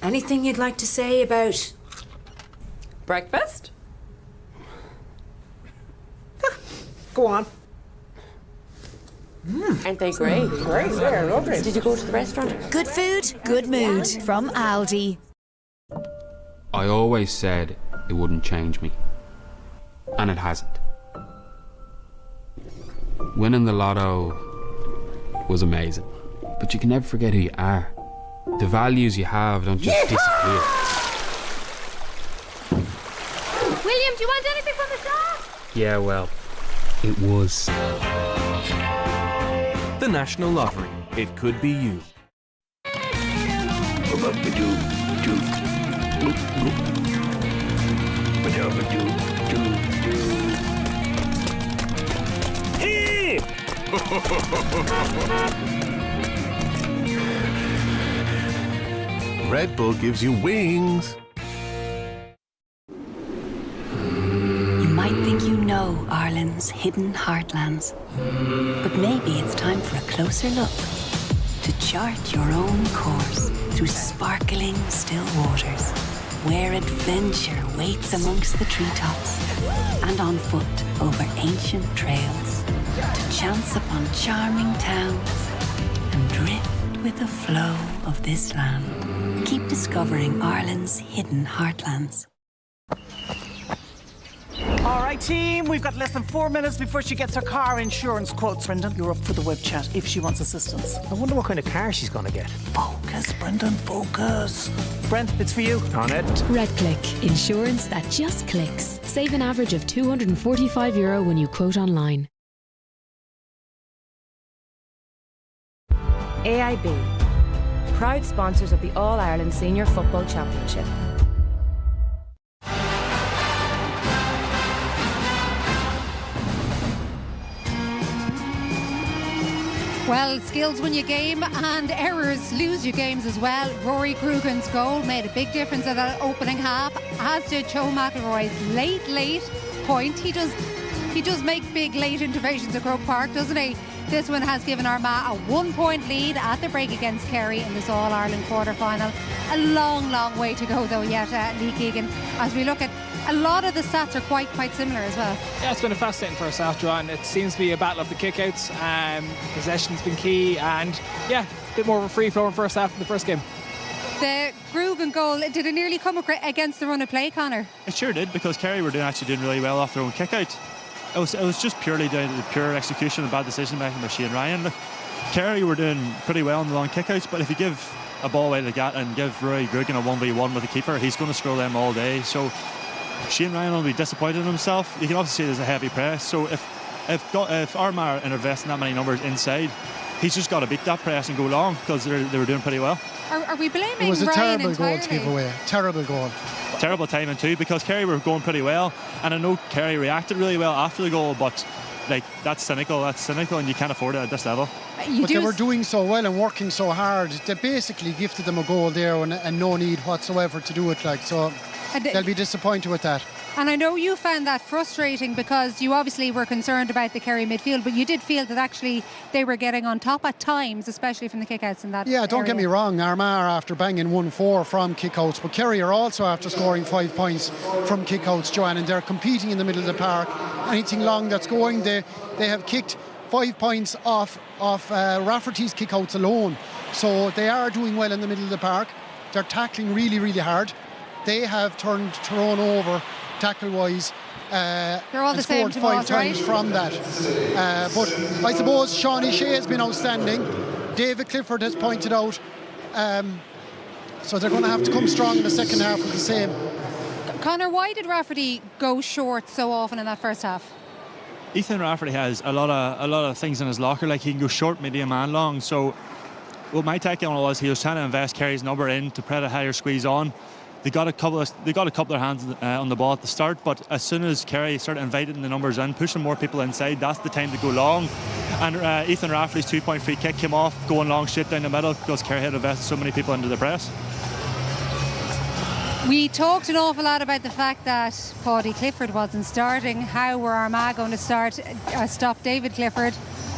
Anything you'd like to say about breakfast? Go on. Aren't they great? Great, they're lovely. Did you go to the restaurant? Good food, good mood from Aldi. I always said it wouldn't change me. And it hasn't. Winning the lotto was amazing. But you can never forget who you are. The values you have don't just disappear. William, do you want anything from the shop? Yeah, well, it was. The National Lottery. It could be you. Red Bull gives you wings. You might think you know Ireland's hidden heartlands, but maybe it's time for a closer look to chart your own course through sparkling still waters, where adventure waits amongst the treetops and on foot over ancient trails, to chance upon charming towns and drift with the flow of this land. Keep discovering Ireland's hidden heartlands. All right, team, we've got less than 4 minutes before she gets her car insurance quotes. Brendan, you're up for the web chat if she wants assistance. I wonder what kind of car she's going to get. Focus, Brendan, focus. Brent, it's for you. On it. RedClick, insurance that just clicks. Save an average of €245 when you quote online. AIB, proud sponsors of the All-Ireland Senior Football Championship. Well, skills win you game and errors lose you games as well. Rory Crugan's goal made a big difference in that opening half, as did Joe McIlroy's late point. He does make big late interventions at Croke Park, doesn't he? This one has given Armagh a 1-point lead at the break against Kerry in this All-Ireland quarter-final. A long way to go though yet, Lee Keegan, as we look at a lot of the stats are quite similar as well. Yeah, it's been a fascinating first half, Joanne. It seems to be a battle of the kickouts. Possession's been key, and yeah, a bit more of a free-flowing first half than the first game. The Crugan goal, did it nearly come against the run of play, Conor? It sure did, because Kerry were actually doing really well off their own kick-out. It was just purely down to the pure execution and bad decision making by Shane Ryan. Look, Kerry were doing pretty well on the long kickouts, but if you give a ball away to the gut and give Rory Crugan a 1v1 with the keeper, he's going to scroll them all day. So Shane Ryan will be disappointed in himself. You can obviously see there's a heavy press. So if Armagh are investing that many numbers inside, he's just got to beat that press and go long, because they were doing pretty well. Are we blaming Ryan? It was a terrible entirely? goal to give away. Terrible goal. Terrible timing too, because Kerry were going pretty well, and I know Kerry reacted really well after the goal, but that's cynical, and you can't afford it at this level. But they were doing so well and working so hard. They basically gifted them a goal there and no need whatsoever to do it, so they'll be disappointed with that. And I know you found that frustrating, because you obviously were concerned about the Kerry midfield, but you did feel that actually they were getting on top at times, especially from the kickouts in that Yeah, don't area. get me wrong, Armagh are after banging 1-4 from kickouts, but Kerry are also after scoring 5 points from kickouts, Joanne, and they're competing in the middle of the park. Anything long that's going, they have kicked 5 points off Rafferty's kickouts alone. So they are doing well in the middle of the park. They're tackling really hard. They have turned Tyrone over tackle-wise, they're all the same scored 5 times from that. But I suppose Sean Shea has been outstanding. David Clifford has pointed out So they're going to have to come strong in the second half with the same. Conor, why did Rafferty go short so often in that first half? Ethan Rafferty has a lot of things in his locker, like he can go short, medium and long. So what my take on it was, he was trying to invest Kerry's number in to put a higher squeeze on. They got a couple of hands on the ball at the start, but as soon as Kerry started inviting the numbers in, pushing more people inside, that's the time to go long. And Ethan Rafferty's 2-point free kick came off going long straight down the middle because Kerry had invested so many people into the press. We talked an awful lot about the fact that Paudie Clifford wasn't starting. How were Armagh going to stop David Clifford?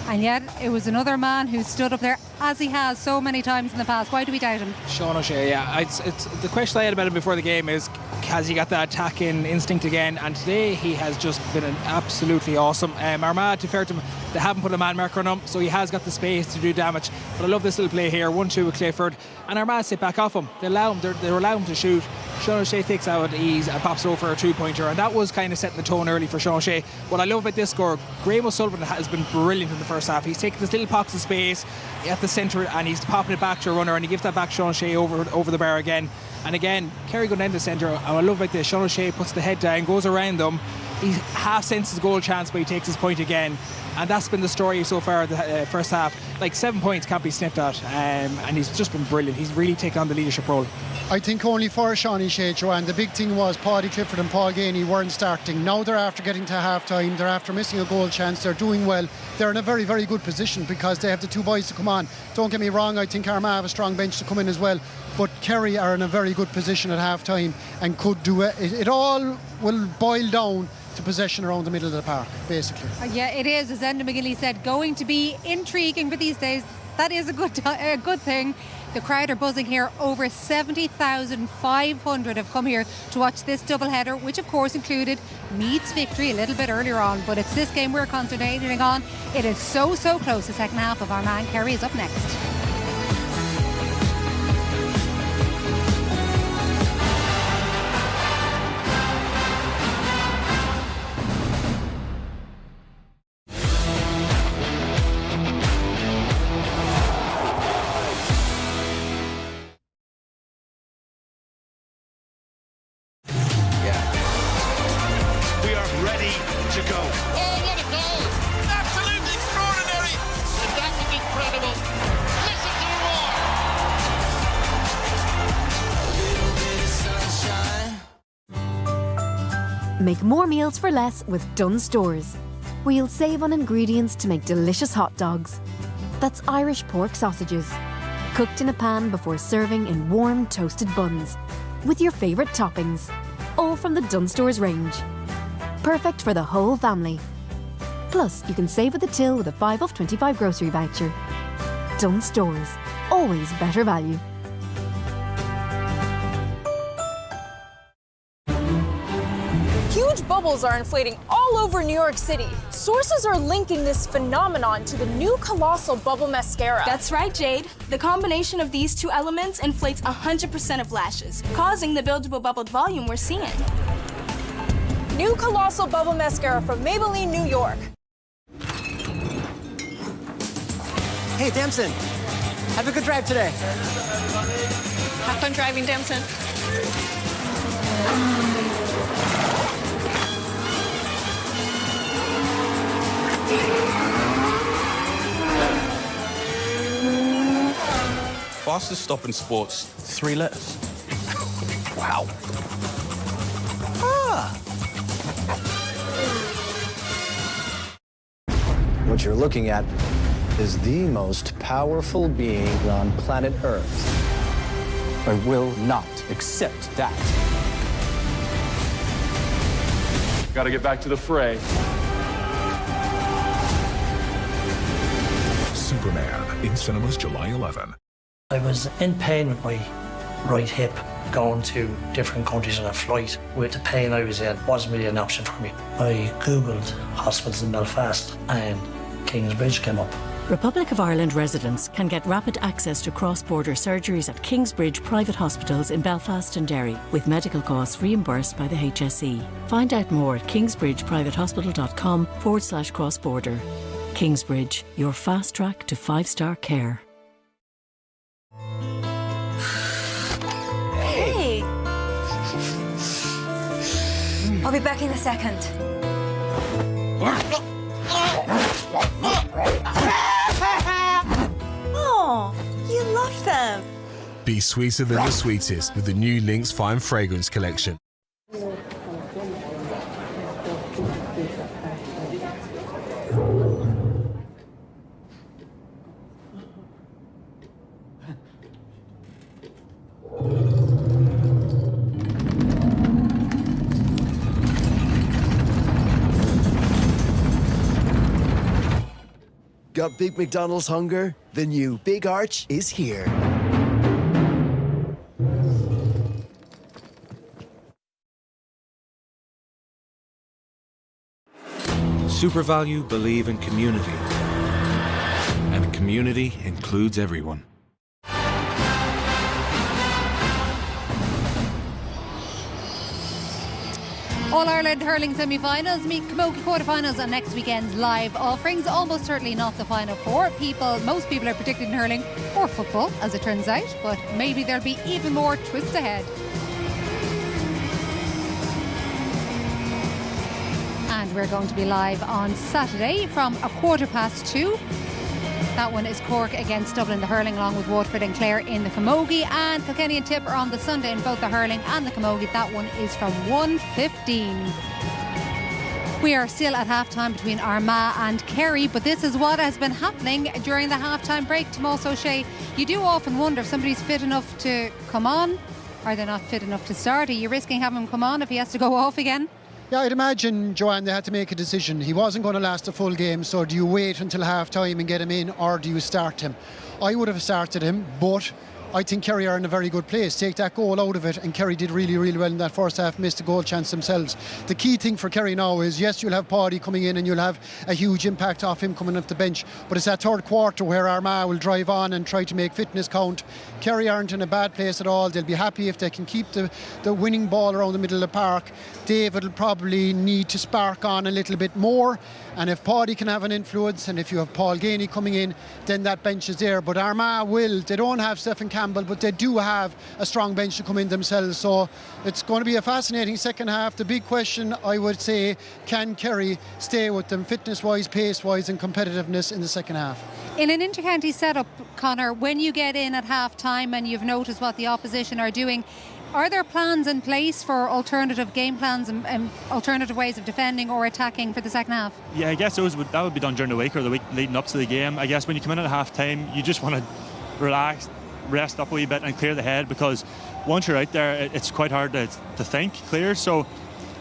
And yet it was another man who stood up there, as he has so many times in the past. Why do we doubt him? Sean O'Shea, yeah. It's the question I had about him before the game is, has he got that attacking instinct again? And today he has just been absolutely awesome. Armagh, to fair to him, they haven't put a man marker on him, so he has got the space to do damage. But I love this little play here, 1-2 with Clifford, and Armagh sit back off him. They allow him to shoot. Sean O'Shea takes out at ease and pops over a 2-pointer, and that was kind of setting the tone early for Sean O'Shea. What I love about this score, Graham O'Sullivan has been brilliant in the first half. He's taken this little pockets of space at the centre and he's popping it back to a runner, and he gives that back to Sean O'Shea over the bar again. And again, Kerry going down the centre, and I love about this, Sean O'Shea puts the head down, goes around them, he half senses goal chance, but he takes his point again. And that's been the story so far the first half. Like 7 points can't be sniffed at, and he's just been brilliant. He's really taken on the leadership role. I think only for Sean O'Shea, Joanne, the big thing was Paudie Clifford and Paul Ganey weren't starting. Now they're after getting to half-time, they're after missing a goal chance, they're doing well. They're in a very, very good position because they have the two boys to come on. Don't get me wrong, I think Armagh have a strong bench to come in as well, but Kerry are in a very good position at half-time and could do it. It all will boil down to possession around the middle of the park, basically. Yeah, it is, as Enda McGinley said, going to be intriguing, but these days that is a good thing. The crowd are buzzing here. Over 70,500 have come here to watch this doubleheader, which of course included Meath's victory a little bit earlier on. But it's this game we're concentrating on. It is so close. The second half of Armagh and Kerry is up next. Make more meals for less with Dunnes Stores, where you'll save on ingredients to make delicious hot dogs. That's Irish pork sausages, cooked in a pan before serving in warm toasted buns, with your favourite toppings, all from the Dunnes Stores range. Perfect for the whole family. Plus, you can save at the till with a 5 off 25 grocery voucher. Dunnes Stores, always better value. Huge bubbles are inflating all over New York City. Sources are linking this phenomenon to the new colossal bubble mascara. That's right, Jade. The combination of these two elements inflates 100% of lashes, causing the buildable bubbled volume we're seeing. New colossal bubble mascara from Maybelline, New York. Hey, Damson. Have a good drive today. Have fun driving, Damson. Fastest stop in sports, 3 letters. Wow. What you're looking at is the most powerful being on planet Earth. I will not accept that. Gotta get back to the fray. Superman in cinemas July 11. I was in pain with my right hip going to different countries on a flight. With the pain I was in, wasn't really an option for me. I googled hospitals in Belfast and Kingsbridge came up. Republic of Ireland residents can get rapid access to cross-border surgeries at Kingsbridge private hospitals in Belfast and Derry, with medical costs reimbursed by the HSE. Find out more at kingsbridgeprivatehospital.com/cross-border. Kingsbridge, your fast track to 5-star care. I'll be back in a second. Oh, you love them. Be sweeter than the sweetest with the new Lynx Fine Fragrance Collection. Got Big McDonald's hunger? The new Big Arch is here. SuperValue believe in community. And community includes everyone. All-Ireland hurling semi-finals meet Camogie quarter-finals on next weekend's live offerings. Almost certainly not the final four. Most people are predicting hurling or football, as it turns out, but maybe there'll be even more twists ahead. And we're going to be live on Saturday from 2:15. That one is Cork against Dublin, the hurling, along with Waterford and Clare in the Camogie. And Kilkenny and Tip are on the Sunday in both the hurling and the Camogie. That one is from 1:15. We are still at half-time between Armagh and Kerry, but this is what has been happening during the half-time break. Tomás O'Shea, you do often wonder if somebody's fit enough to come on. Are they not fit enough to start? Are you risking having him come on if he has to go off again? Yeah, I'd imagine, Joanne, they had to make a decision. He wasn't going to last a full game, so do you wait until half-time and get him in, or do you start him? I would have started him, but I think Kerry are in a very good place. Take that goal out of it, and Kerry did really, really well in that first half, missed a goal chance themselves. The key thing for Kerry now is, yes, you'll have Paddy coming in and you'll have a huge impact off him coming off the bench, but it's that third quarter where Armagh will drive on and try to make fitness count. Kerry aren't in a bad place at all. They'll be happy if they can keep the winning ball around the middle of the park. David will probably need to spark on a little bit more, and if Paddy can have an influence, and if you have Paul Ganey coming in, then that bench is there. But Armagh they don't have Stephen Campbell, but they do have a strong bench to come in themselves, so it's going to be a fascinating second half. The big question, I would say, can Kerry stay with them fitness-wise, pace-wise and competitiveness in the second half? In an inter-county setup, Conor, when you get in at half-time and you've noticed what the opposition are doing, are there plans in place for alternative game plans and alternative ways of defending or attacking for the second half? Yeah, I guess that would be done during the week or the week leading up to the game. I guess when you come in at half-time, you just want to relax, rest up a wee bit and clear the head, because once you're out there, it's quite hard to think clear. So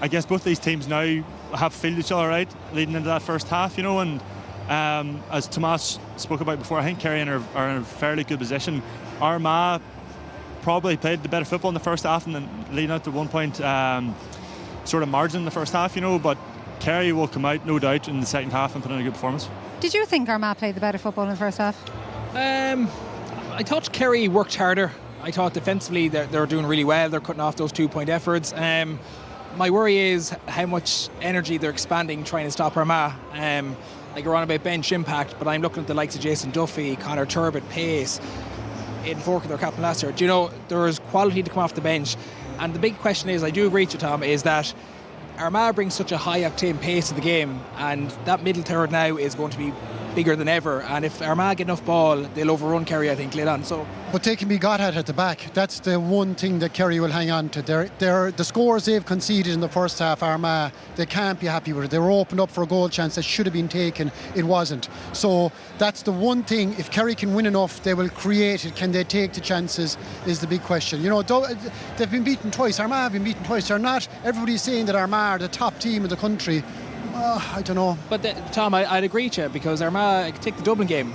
I guess both these teams now have filled each other out leading into that first half, and as Tomás spoke about before, I think Kerry are in a fairly good position. Armagh probably played the better football in the first half and then leading out to 1 point sort of margin in the first half, but Kerry will come out no doubt in the second half and put in a good performance. Did you think Armagh played the better football in the first half? I thought Kerry worked harder. I thought defensively they're doing really well. They're cutting off those 2-point efforts. My worry is how much energy they're expanding trying to stop Armagh. Like you're on about bench impact, but I'm looking at the likes of Jason Duffy, Conor Turbot, Pace, Aidan Forkin, their captain last year. There is quality to come off the bench. And the big question is, I do agree with you, Tom, is that Armagh brings such a high octane pace to the game, and that middle third now is going to be bigger than ever, and if Armagh get enough ball, they'll overrun Kerry, I think, late on. But they can be got at the back. That's the one thing that Kerry will hang on to. The scores they've conceded in the first half, Armagh, they can't be happy with it. They were opened up for a goal chance that should have been taken. It wasn't. So that's the one thing. If Kerry can win enough, they will create it. Can they take the chances is the big question. They've been beaten twice. Armagh have been beaten twice. They're not. Everybody's saying that Armagh are the top team in the country. I don't know. But Tom, I'd agree with you, because Armagh, take the Dublin game.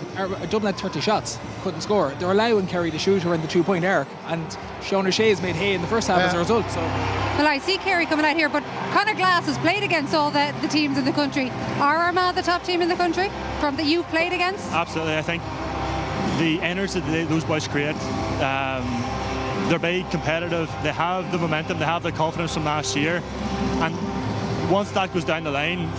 Dublin had 30 shots, couldn't score. They're allowing Kerry to shoot around the 2-point arc, and Sean O'Shea's made hay in the first half as a result. So. Well, I see Kerry coming out here, but Conor Glass has played against all the teams in the country. Are Armagh the top team in the country from that you've played against? Absolutely. I think the energy that those boys create, they're big, competitive, they have the momentum, they have the confidence from last year, and once that goes down the line,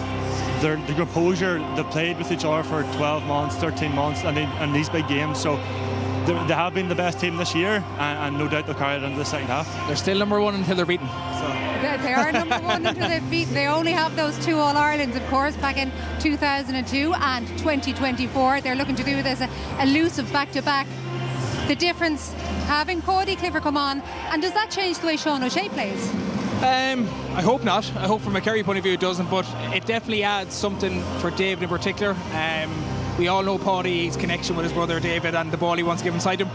the composure, they've played with each other for 12 months, 13 months, and these big games. So they have been the best team this year, and no doubt they'll carry it into the second half. They're still number one until they're beaten. So. They are number one until they've beaten. They only have those 2 All-Irelands, of course, back in 2002 and 2024. They're looking to do this elusive back-to-back. The difference, having Paudie Clifford come on, and does that change the way Sean O'Shea plays? I hope not. I hope from a Kerry point of view it doesn't, but it definitely adds something for David in particular. We all know Paudie's connection with his brother David and the ball he wants to give inside him.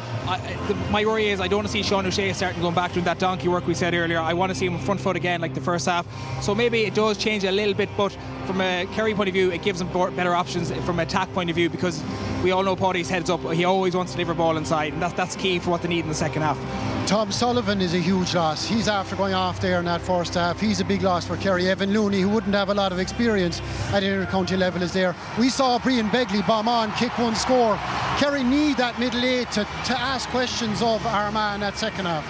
My worry is I don't want to see Sean O'Shea starting going back doing that donkey work we said earlier. I want to see him front foot again like the first half. So maybe it does change a little bit, but from a Kerry point of view it gives him better options from an attack point of view, because we all know Paudie's heads up. He always wants to deliver ball inside, and that's key for what they need in the second half. Tom Sullivan is a huge loss. He's after going off there in that first half. He's a big loss for Kerry. Evan Looney, who wouldn't have a lot of experience at inter-county level, is there. We saw Brian Begley bomb on, kick one, score. Kerry need that middle eight to ask questions of Armagh in that second half.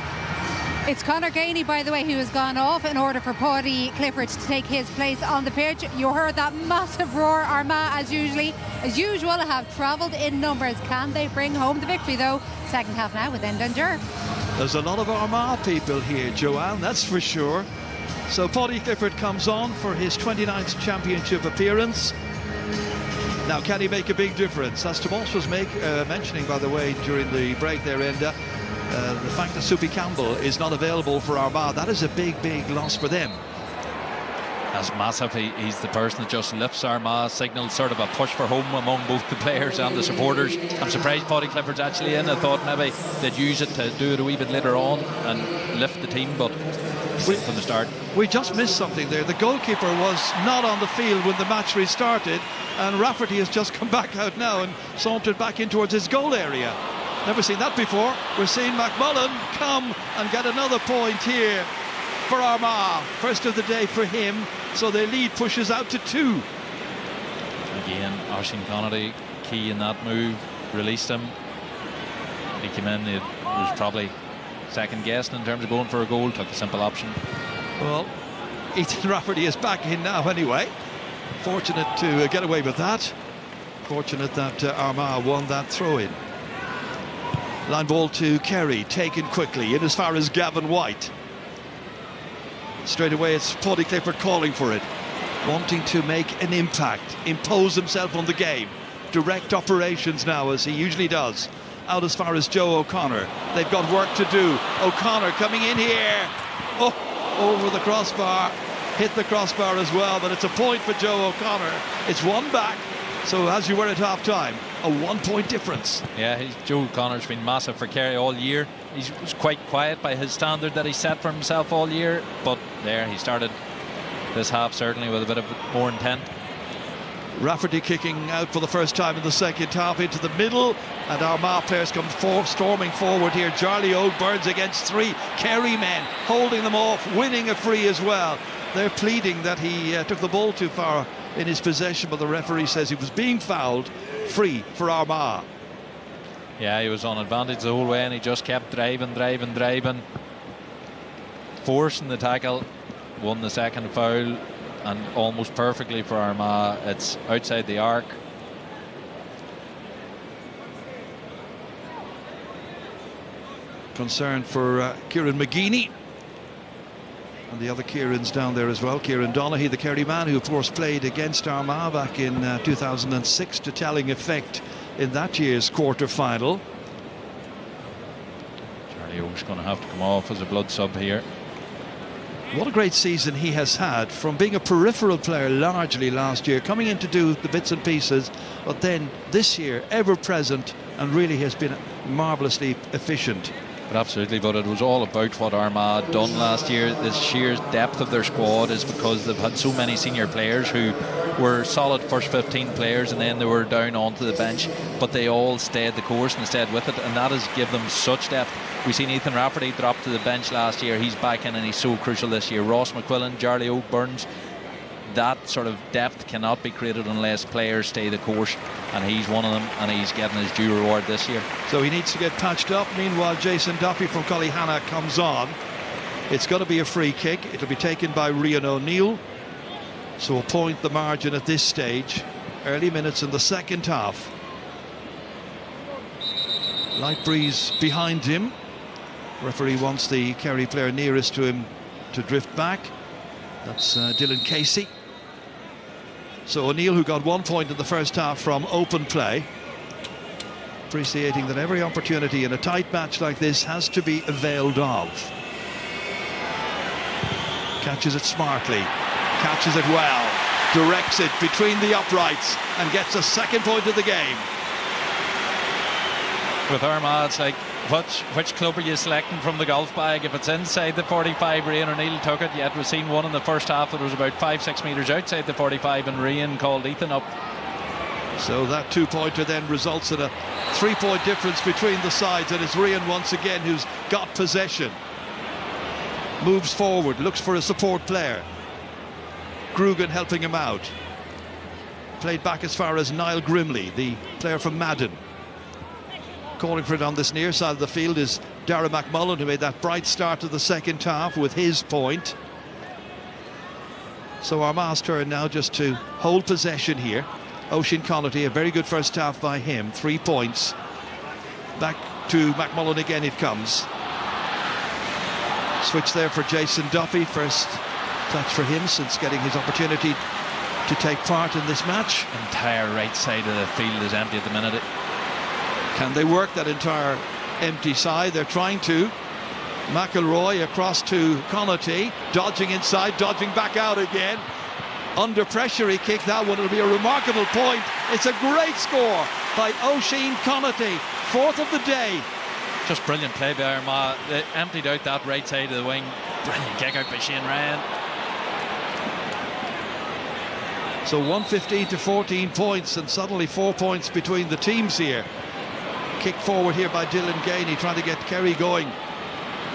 It's Conor Gainey, by the way, who has gone off in order for Paudie Clifford to take his place on the pitch. You heard that massive roar. Armagh, as usual, have travelled in numbers. Can they bring home the victory, though? Second half now with Enda Dur. There's a lot of Armagh people here, Joanne, that's for sure. So Paudie Clifford comes on for his 29th championship appearance. Now, can he make a big difference? As Tomas was mentioning, by the way, during the break there, Enda, the fact that Soupy Campbell is not available for Armagh, that is a big loss for them. That's massive. He's the person that just lifts Armagh, signals sort of a push for home among both the players and the supporters. I'm surprised Paudie Clifford's actually in. I thought maybe they'd use it to do it a wee bit later on and lift the team, but from the start. We just missed something there. The goalkeeper was not on the field when the match restarted, and Rafferty has just come back out now and sauntered back in towards his goal area. Never seen that before. We're seeing McMullen come and get another point here for Armagh. First of the day for him, so their lead pushes out to 2. Again, Oisin Connery, key in that move, released him. He came in, he was probably second guessing in terms of going for a goal, took a simple option. Well, Ethan Rafferty is back in now anyway. Fortunate to get away with that. Fortunate that Armagh won that throw-in. Line ball to Kerry, taken quickly in as far as Gavin White. Straight away it's Paudie Clifford calling for it, wanting to make an impact, impose himself on the game, direct operations now as he usually does. Out as far as Joe O'Connor. They've got work to do. O'Connor coming in here. Oh, over the crossbar. Hit the crossbar as well, but it's a point for Joe O'Connor. It's one back. So as you were at half-time, a 1-point difference. Yeah, Joe O'Connor's been massive for Kerry all year. He was quite quiet by his standard that he set for himself all year, but there he started this half certainly with a bit of more intent. Rafferty kicking out for the first time in the second half into the middle, and Armagh players come storming forward here. Charlie O'Burns against 3 Kerry men, holding them off, winning a free as well. They're pleading that he took the ball too far in his possession, but the referee says he was being fouled. Free for Armagh. Yeah, he was on advantage the whole way, and he just kept driving, forcing the tackle, won the second foul, and almost perfectly for Armagh. It's outside the arc. Concern for Kieran McGeeney. And the other Kieran's down there as well. Kieran Donaghy, the Kerry man, who of course played against Armagh back in 2006 to telling effect in that year's quarter-final. Charlie Oak's going to have to come off as a blood sub here. What a great season he has had, from being a peripheral player largely last year, coming in to do the bits and pieces, but then this year ever present and really has been marvellously efficient. But absolutely, but it was all about what Armagh had done last year. The sheer depth of their squad is because they've had so many senior players who were solid first 15 players, and then they were down onto the bench, but they all stayed the course and stayed with it, and that has given them such depth. We've seen Ethan Rafferty drop to the bench last year. He's back in and he's so crucial this year. Ross McQuillan, Charlie O'Burns. That sort of depth cannot be created unless players stay the course, and he's one of them, and he's getting his due reward this year. So he needs to get patched up. Meanwhile, Jason Duffy from Cullyhanna comes on. It's got to be a free kick. It'll be taken by Rian O'Neill. So a point the margin at this stage. Early minutes in the second half. Light breeze behind him. Referee wants the Kerry player nearest to him to drift back. That's Dylan Casey. So O'Neill, who got 1 point in the first half from open play, appreciating that every opportunity in a tight match like this has to be availed of. Catches it smartly, catches it well, directs it between the uprights and gets a second point of the game. With Armagh, it's like, which club are you selecting from the golf bag? If it's inside the 45, Rian O'Neill took it, yet we've seen one in the first half that was about 5-6 metres outside the 45 and Rian called Ethan up. So that 2-pointer then results in a 3-point difference between the sides, and it's Rian once again who's got possession. Moves forward, looks for a support player. Grugan helping him out. Played back as far as Niall Grimley, the player from Madden. Calling for it on this near side of the field is Darragh McMullen, who made that bright start to the second half with his point. So Armagh's turn now just to hold possession here. Oisin Connaughty, a very good first half by him, 3 points. Back to McMullen again it comes. Switch there for Jason Duffy, first touch for him since getting his opportunity to take part in this match. Entire right side of the field is empty at the minute. Can they work that entire empty side? They're trying to. McElroy across to Connaughty, dodging inside, dodging back out again. Under pressure he kicked that one. It'll be a remarkable point. It's a great score by Oisin Connaughty, fourth of the day. Just brilliant play by Armagh. They emptied out that right side of the wing. Brilliant kick out by Shane Ryan. So 115 to 14 points, and suddenly 4 points between the teams here. Kick forward here by Dylan Gainey, trying to get Kerry going.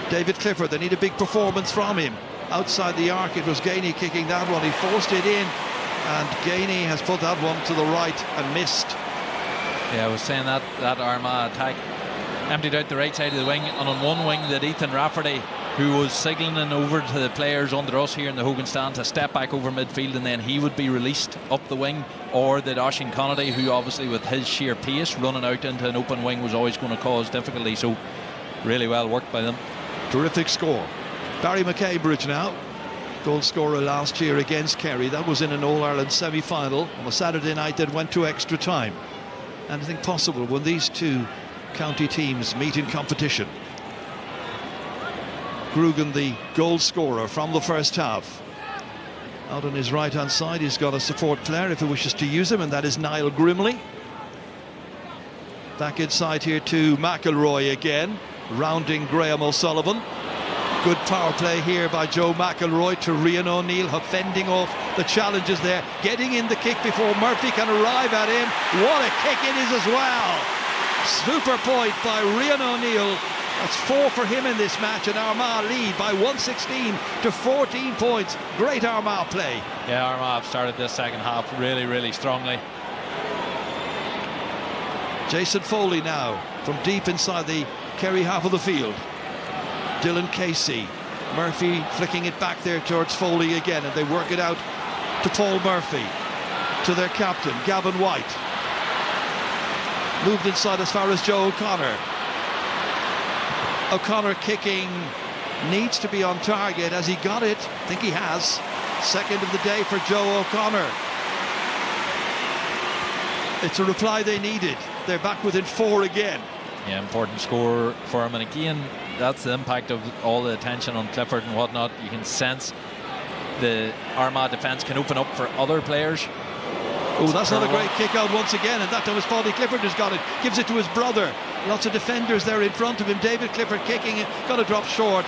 David Clifford, they need a big performance from him. Outside the arc, it was Gainey kicking that one. He forced it in, and Gainey has put that one to the right and missed. Yeah, I was saying that Armagh attack emptied out the right side of the wing, and on one wing that Ethan Rafferty, who was signalling over to the players under us here in the Hogan stand to step back over midfield, and then he would be released up the wing, or that Oisin Connaughty, who obviously with his sheer pace running out into an open wing was always going to cause difficulty. So really well worked by them. Terrific score. Barry McCambridge now, goal scorer last year against Kerry. That was in an All-Ireland semi-final on a Saturday night that went to extra time. Anything possible when these two county teams meet in competition. Grugan, the goal scorer from the first half. Out on his right hand side he's got a support player if he wishes to use him, and that is Niall Grimley. Back inside here to McElroy again, rounding Graham O'Sullivan. Good power play here by Joe McElroy to Rian O'Neill, fending off the challenges there, getting in the kick before Murphy can arrive at him. What a kick it is as well. Super point by Rian O'Neill. That's 4 for him in this match, and Armagh lead by 116 to 14 points. Great Armagh play. Yeah, Armagh have started this second half really strongly. Jason Foley now from deep inside the Kerry half of the field. Dylan Casey, Murphy flicking it back there towards Foley again, and they work it out to Paul Murphy, to their captain Gavin White. Moved inside as far as Joe O'Connor. O'Connor kicking, needs to be on target. Has he got it? I think he has. Second of the day for Joe O'Connor. It's a reply they needed. They're back within 4 again. Yeah, important score for him, and again that's the impact of all the attention on Clifford and whatnot. You can sense the Armagh defence can open up for other players. Oh, that's not a great kick out once again, and that time it's Paudie Clifford who's got it. Gives it to his brother. Lots of defenders there in front of him. David Clifford kicking it, got to drop short,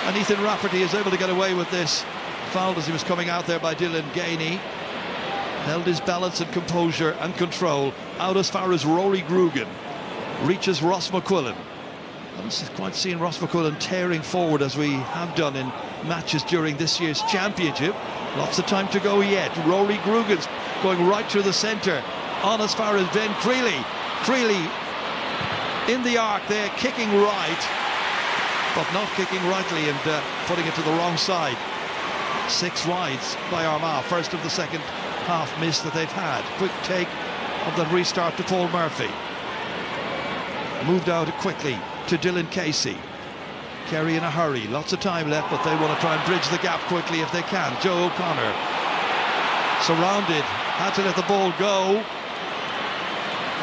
and Ethan Rafferty is able to get away with this. Fouled as he was coming out there by Dylan Gainey. Held his balance and composure and control. Out as far as Rory Grugan. Reaches Ross McQuillan. I haven't quite seen Ross McQuillan tearing forward as we have done in matches during this year's championship. Lots of time to go yet. Rory Grugan's going right through the centre, on as far as Ben Creeley. Creeley in the arc there, kicking right, but not kicking rightly, and putting it to the wrong side. 6 wides by Armagh, first of the second half miss that they've had. Quick take of the restart to Paul Murphy. Moved out quickly to Dylan Casey. Kerry in a hurry, lots of time left, but they want to try and bridge the gap quickly if they can. Joe O'Connor surrounded, had to let the ball go.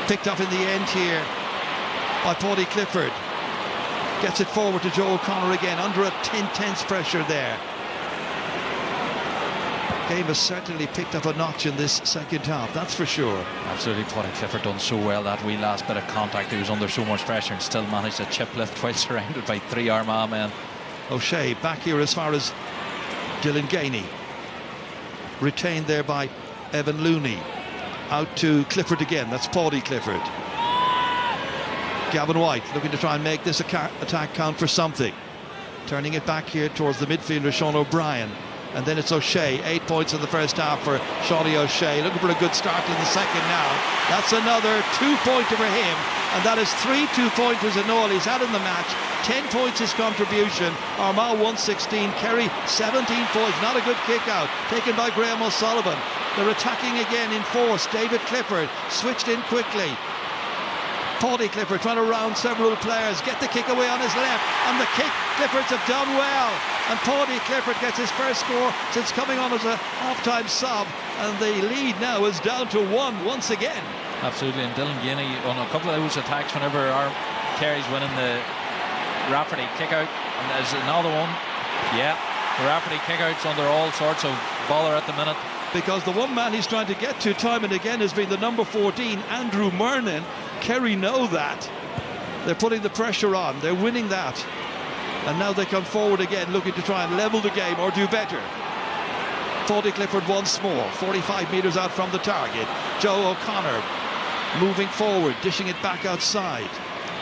Picked up in the end here by Paudie Clifford. Gets it forward to Joe O'Connor again, under a intense pressure there. Game has certainly picked up a notch in this second half, that's for sure. Absolutely, Paudie Clifford done so well that wee last bit of contact. He was under so much pressure and still managed a chip lift while surrounded by 3 Armagh men. O'Shea back here as far as Dylan Gainey. Retained there by Evan Looney. Out to Clifford again, that's Paudie Clifford. Gavin White looking to try and make this attack count for something. Turning it back here towards the midfielder Sean O'Brien. And then it's O'Shea, 8 points in the first half for Shawnee O'Shea. Looking for a good start in the second now. That's another 2-pointer for him. And that is 3 2-pointers in all he's had in the match. 10 points his contribution. Armagh 116, Kerry 17 points. Not a good kick out. Taken by Graham O'Sullivan. They're attacking again in force. David Clifford switched in quickly. Paudie Clifford trying to round several players, get the kick away on his left, and the kick, Cliffords have done well, and Paudie Clifford gets his first score since coming on as a half-time sub, and the lead now is down to 1 once again. Absolutely, and Dylan Gainey on a couple of those attacks whenever our Kerry's winning the Rafferty kick out, and there's another one, yeah, the Rafferty kick outs under all sorts of bother at the minute. Because the one man he's trying to get to time and again has been the number 14, Andrew Murnin. Kerry know that. They're putting the pressure on. They're winning that. And now they come forward again, looking to try and level the game or do better. Paudie Clifford once more, 45 metres out from the target. Joe O'Connor moving forward, dishing it back outside.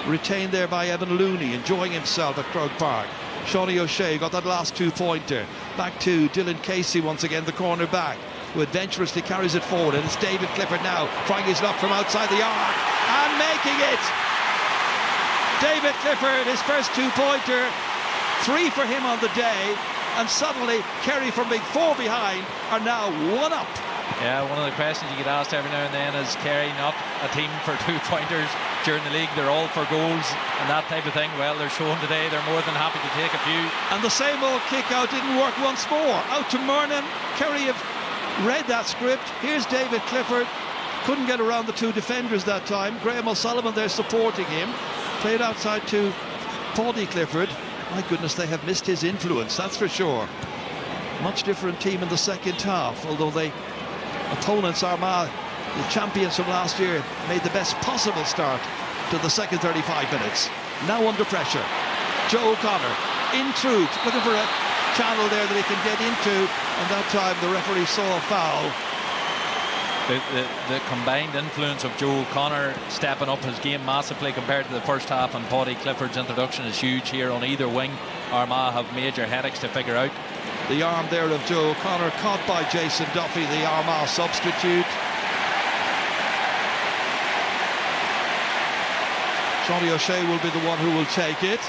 Retained there by Evan Looney, enjoying himself at Croke Park. Shawnee O'Shea got that last 2-pointer. Back to Dylan Casey once again, the corner back, who adventurously carries it forward, and it's David Clifford now trying his luck from outside the arc and making it. David Clifford, his first 2-pointer, 3 for him on the day, and suddenly Kerry, from being 4 behind, are now 1 up. Yeah, one of the questions you get asked every now and then is Kerry not a team for 2-pointers during the league? They're all for goals and that type of thing. Well, they're showing today they're more than happy to take a few. And the same old kick out didn't work once more. Out to Murnin. Kerry have read that script. Here's David Clifford. Couldn't get around the 2 defenders that time. Graham O'Sullivan there supporting him. Played outside to Paudie Clifford. My goodness, they have missed his influence, that's for sure. Much different team in the second half, although they opponents, Armagh, the champions from last year, made the best possible start to the second 35 minutes. Now under pressure. Joe O'Connor in truth, looking for a channel there that he can get into, and that time the referee saw a foul. The combined influence of Joe O'Connor stepping up his game massively compared to the first half, and Paudie Clifford's introduction is huge here on either wing. Armagh have major headaches to figure out. The arm there of Joe O'Connor caught by Jason Duffy, the Armagh substitute. Shawnee O'Shea will be the one who will take it.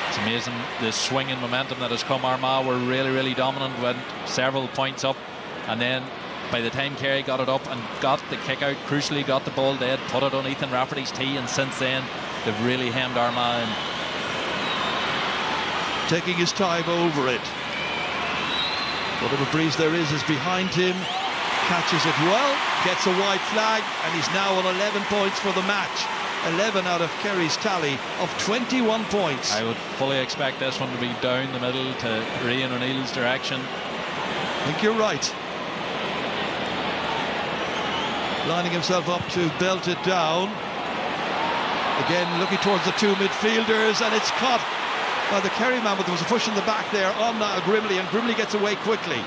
It's amazing the swinging momentum that has come. Armagh were really dominant, went several points up, and then by the time Kerry got it up and got the kick out, crucially got the ball dead, put it on Ethan Rafferty's tee, and since then they've really hemmed Armagh in. Taking his time over it. Whatever breeze there is behind him. Catches it well, gets a white flag, and he's now on 11 points for the match. 11 out of Kerry's tally of 21 points. I would fully expect this one to be down the middle to Rian O'Neill's direction. I think you're right. Lining himself up to belt it down. Again looking towards the 2 midfielders, and it's caught by the Kerry man, but there was a push in the back there on Grimley, and Grimley gets away quickly.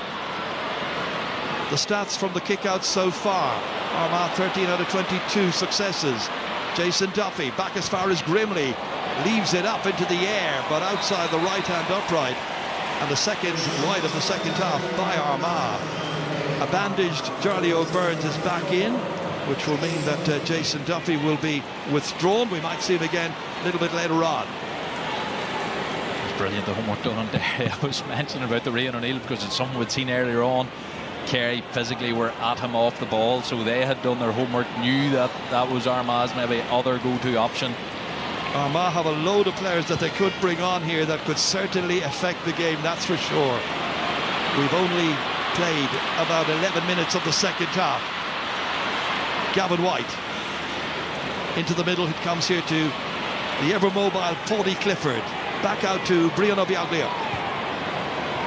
The stats from the kick-out so far: Armagh 13 out of 22 successes. Jason Duffy back as far as Grimley, leaves it up into the air, but outside the right-hand upright, and the second wide of the second half by Armagh. A bandaged Charlie O'Burns is back in, which will mean that Jason Duffy will be withdrawn. We might see him again a little bit later on. Brilliant, the homework done on Derry. I was mentioning about the Rian O'Neill because it's something we'd seen earlier on. Kerry physically were at him off the ball, so they had done their homework, knew that that was Armagh's maybe other go-to option. Armagh have a load of players that they could bring on here that could certainly affect the game, that's for sure. We've only played about 11 minutes of the second half. Gavin White into the middle. It comes here to the ever-mobile Paudie Clifford. Back out to Brian Obiaglia.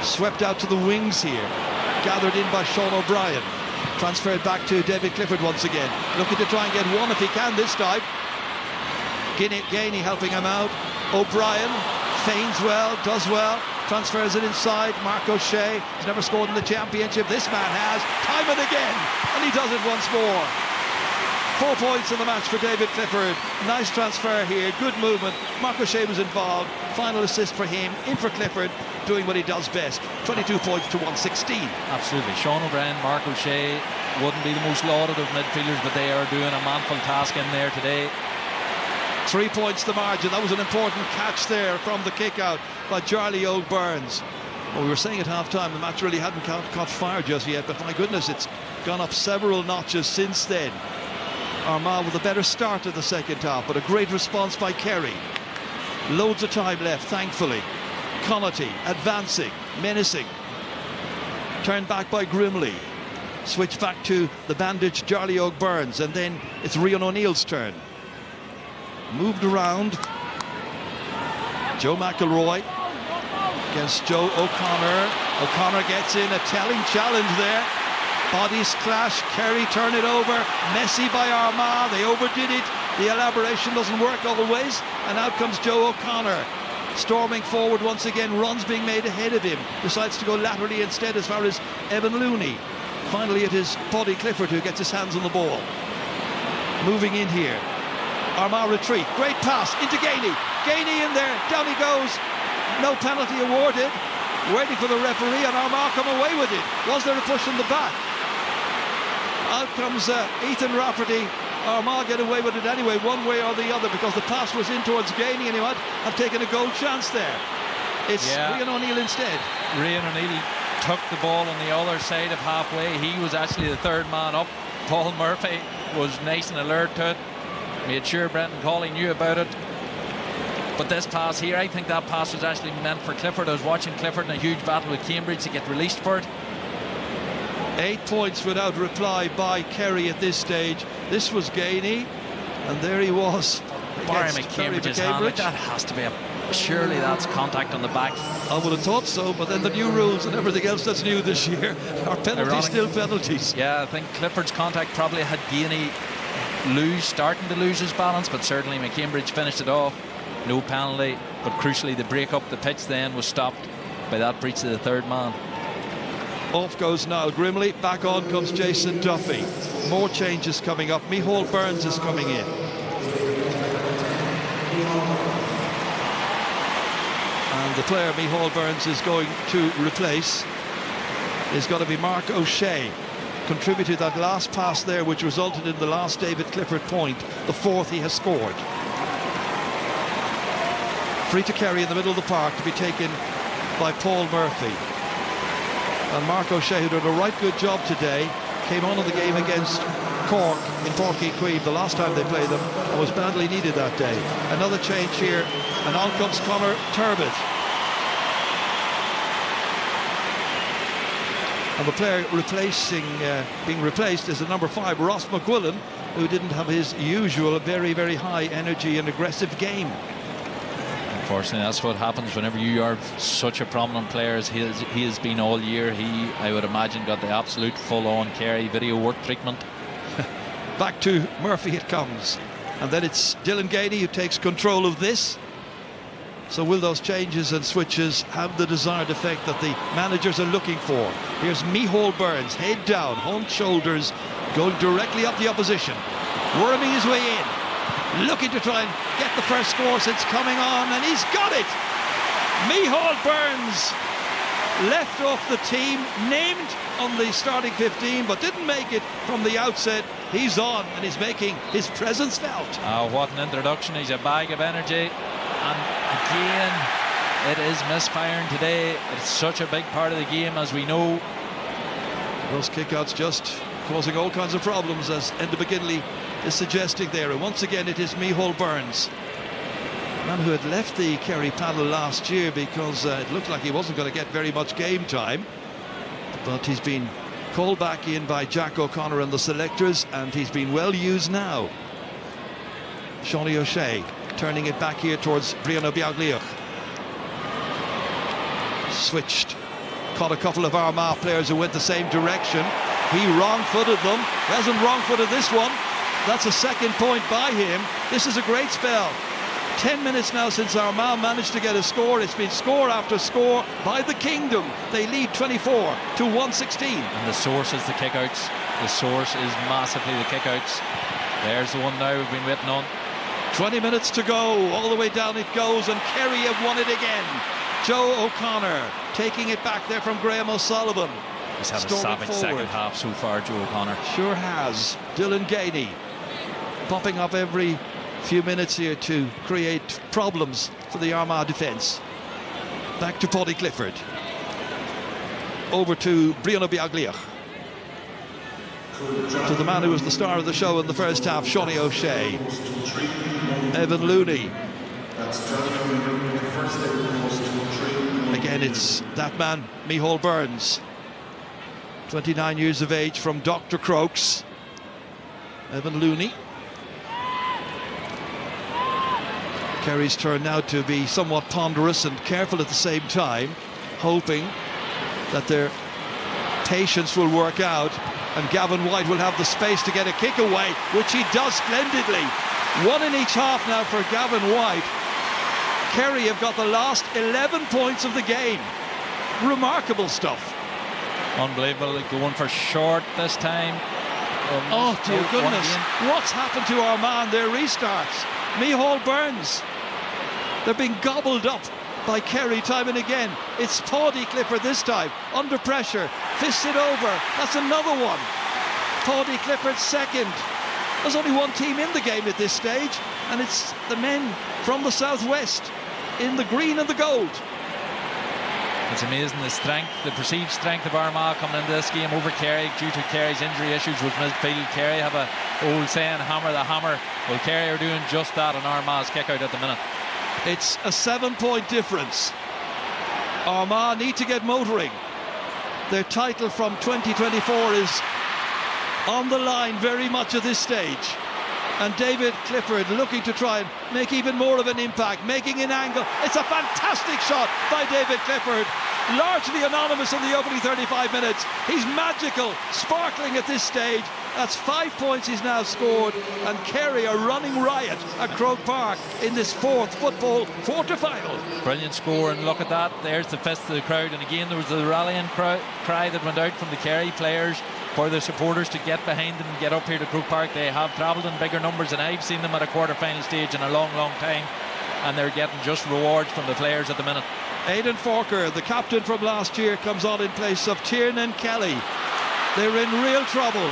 Swept out to the wings here. Gathered in by Sean O'Brien. Transferred back to David Clifford once again. Looking to try and get one if he can this time. Gainey helping him out. O'Brien feigns well, does well. Transfers it inside. Mark O'Shea has never scored in the championship. This man has, time and again, and he does it once more. 4 points in the match for David Clifford. Nice transfer here, good movement. Mark O'Shea was involved. Final assist for him, in for Clifford, doing what he does best. 22 points to 116. Absolutely. Sean O'Brien, Mark O'Shea wouldn't be the most lauded of midfielders, but they are doing a manful task in there today. 3 points the margin. That was an important catch there from the kick out by Charlie O'Burns. Well, we were saying at half-time the match really hadn't caught fire just yet, but my goodness, it's gone up several notches since then. Armagh with a better start of the second half, but a great response by Kerry. Loads of time left, thankfully. Connaughty advancing, menacing. Turned back by Grimley. Switch back to the bandaged Charlie O'Burns, and then it's Rian O'Neill's turn. Moved around. Joe McElroy against Joe O'Connor. O'Connor gets in, a telling challenge there. Bodies clash, Kerry turn it over. Messy by Armagh, they overdid it. The elaboration doesn't work always, and out comes Joe O'Connor. Storming forward once again, runs being made ahead of him. Decides to go laterally instead as far as Evan Looney. Finally it is Paudie Clifford who gets his hands on the ball. Moving in here. Armagh retreat, great pass into Gainey. Gainey in there, down he goes. No penalty awarded. Waiting for the referee, and Armagh come away with it. Was there a push in the back? Out comes Ethan Rafferty. Armagh get away with it anyway, one way or the other, because the pass was in towards Gainey, and he might have taken a goal chance there. It's Rian O'Neill instead. Rian O'Neill took the ball on the other side of halfway. He was actually the third man up. Paul Murphy was nice and alert to it. Made sure Brendan Cawley knew about it. But this pass here, I think that pass was actually meant for Clifford. I was watching Clifford in a huge battle with Cambridge to get released for it. 8 points without reply by Kerry at this stage. This was Gainey, and there he was. Barry McCambridge's hand, like that has to be surely that's contact on the back. I would have thought so, but then the new rules and everything else that's new this year are penalties, still penalties. Yeah, I think Clifford's contact probably had Gainey starting to lose his balance, but certainly McCambridge finished it off. No penalty, but crucially the break up the pitch then was stopped by that breach of the third man. Off goes Niall Grimley, back on comes Jason Duffy. More changes coming up. Micheál Burns is coming in. And the player Micheál Burns is going to replace is going to be Mark O'Shea. Contributed that last pass there, which resulted in the last David Clifford point, the fourth he has scored. Free to Kerry in the middle of the park to be taken by Paul Murphy. And Mark O'Shea, who did a right good job today, came on in the game against Cork in Porky Queen the last time they played them, and was badly needed that day. Another change here, and on comes Conor Turbett. And the player being replaced is the number 5, Ross McQuillan, who didn't have his usual very, very high energy and aggressive game. Unfortunately, that's what happens whenever you are such a prominent player as he has been all year. He, I would imagine, got the absolute full-on Kerry video work treatment. Back to Murphy it comes. And then it's Dylan Gainey who takes control of this. So will those changes and switches have the desired effect that the managers are looking for? Here's Micheál Burns, head down, hunched shoulders, going directly up the opposition. Worming his way in. Looking to try and get the first score since coming on, and he's got it! Micheál Burns left off the team, named on the starting 15, but didn't make it from the outset. He's on, and he's making his presence felt. Oh, what an introduction. He's a bag of energy. And again, it is misfiring today. It's such a big part of the game, as we know. Those kickouts just causing all kinds of problems, as Enda McGinley is suggesting there. And once again, it is Micheál Burns. man who had left the Kerry panel last year because it looked like he wasn't going to get very much game time. But he's been called back in by Jack O'Connor and the selectors, and he's been well used now. Shawnee O'Shea turning it back here towards Brian O'Biaglioch. Switched, caught a couple of Armagh players who went the same direction. He wrong-footed them. He hasn't wrong-footed this one. That's a second point by him. This is a great spell. 10 minutes now since Armagh managed to get a score. It's been score after score by the Kingdom. They lead 24-116. And the source is the kickouts. The source is massively the kickouts. There's the one now we've been waiting on. 20 minutes to go. All the way down it goes, and Kerry have won it again. Joe O'Connor taking it back there from Graham O'Sullivan. He's had a savage second half so far, Joe O'Connor. Sure has. Dylan Gainey popping up every few minutes here to create problems for the Armagh defence. Back to Paddy Clifford. Over to Brian O'Biaglioch. To the man who was the star of the show in the first half, Shawnee O'Shea. Evan Looney. Again, it's that man, Micheál Burns. 29 years of age from Dr. Crokes. Evan Looney. Kerry's turn now to be somewhat ponderous and careful at the same time, hoping that their patience will work out and Gavin White will have the space to get a kick away, which he does splendidly. One in each half now for Gavin White. Kerry have got the last 11 points of the game. Remarkable stuff. Unbelievable, going for short this time. Oh dear goodness, what's happened to Armagh? Their restarts. Micheál Burns. They're being gobbled up by Kerry time and again. It's Paddy Clifford this time, under pressure, fists it over. That's another one. Paddy Clifford's second. There's only one team in the game at this stage, and it's the men from the southwest in the green and the gold. It's amazing the strength, the perceived strength of Armagh coming into this game over Kerry due to Kerry's injury issues with midfield. Kerry have a old saying, hammer the hammer. Well, Kerry are doing just that on Armagh's kick out at the minute. It's a 7-point difference. Armagh need to get motoring. Their title from 2024 is on the line very much at this stage. And David Clifford looking to try and make even more of an impact, making an angle. It's a fantastic shot by David Clifford, largely anonymous in the opening 35 minutes. He's magical, sparkling at this stage. That's 5 points he's now scored, and Kerry are running riot at Croke Park in this fourth football quarter-final. Brilliant score, and look at that. There's the fist of the crowd, and again there was a rallying cry that went out from the Kerry players for the supporters to get behind them and get up here to Croke Park. They have travelled in bigger numbers than I've seen them at a quarter-final stage in a long, long time, and they're getting just rewards from the players at the minute. Aidan Forker, the captain from last year, comes on in place of Tiernan Kelly. They're in real trouble.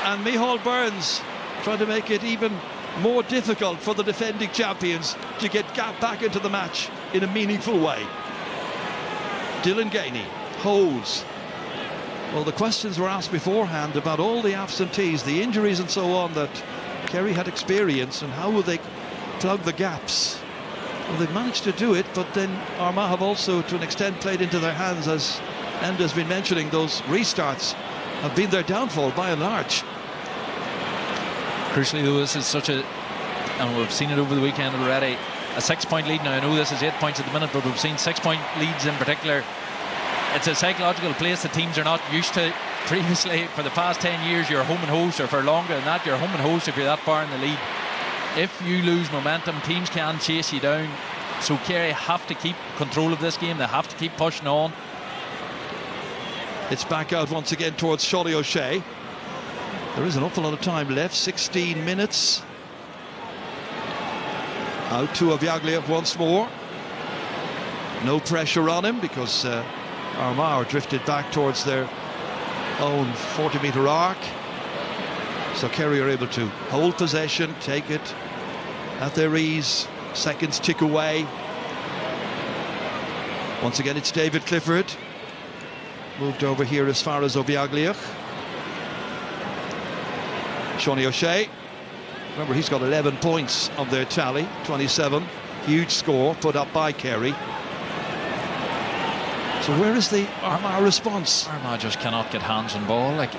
And Micheál Burns trying to make it even more difficult for the defending champions to get back into the match in a meaningful way. Dylan Gainey holds. Well, the questions were asked beforehand about all the absentees, the injuries and so on that Kerry had experienced, and how will they plug the gaps. Well, they've managed to do it, but then Armagh have also to an extent played into their hands, as Enda's been mentioning. Those restarts have been their downfall by and large. Crucially though, this is such a, and we've seen it over the weekend already, a 6-point lead. Now I know this is 8 points at the minute, but we've seen 6-point leads in particular. It's a psychological place that teams are not used to. Previously, for the past 10 years, you're home and host, or for longer than that, you're home and host if you're that far in the lead. If you lose momentum, teams can chase you down. So Kerry have to keep control of this game. They have to keep pushing on. It's back out once again towards Shawnee O'Shea. There is an awful lot of time left, 16 minutes. Out to O'Biaglioch once more. No pressure on him because Armagh are drifted back towards their own 40-metre arc. So Kerry are able to hold possession, take it at their ease. Seconds tick away. Once again, it's David Clifford. Moved over here as far as O'Biaglioch. Shawnee O'Shea. Remember, he's got 11 points on their tally, 27. Huge score put up by Kerry. So where is the Armagh response? Armagh just cannot get hands on ball. Like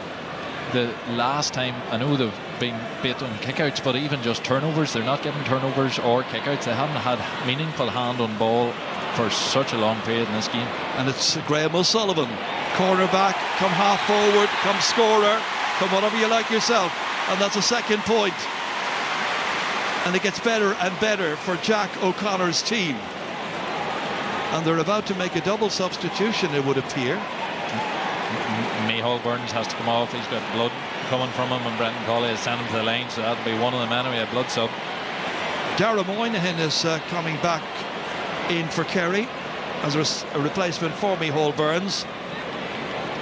the last time, I know they've been bit on kickouts, but even just turnovers, they're not getting turnovers or kickouts. They haven't had meaningful hand on ball for such a long period in this game. And it's Graham O'Sullivan, cornerback, come half forward, come scorer, come whatever you like yourself. And that's a second point. And it gets better and better for Jack O'Connor's team. And they're about to make a double substitution, it would appear. Micheál Burns has to come off. He's got blood coming from him, and Brendan Colley has sent him to the lane, so that'll be one of them anyway, a blood sub. Dara Moynihan is coming back in for Kerry as a replacement for Micheál Burns.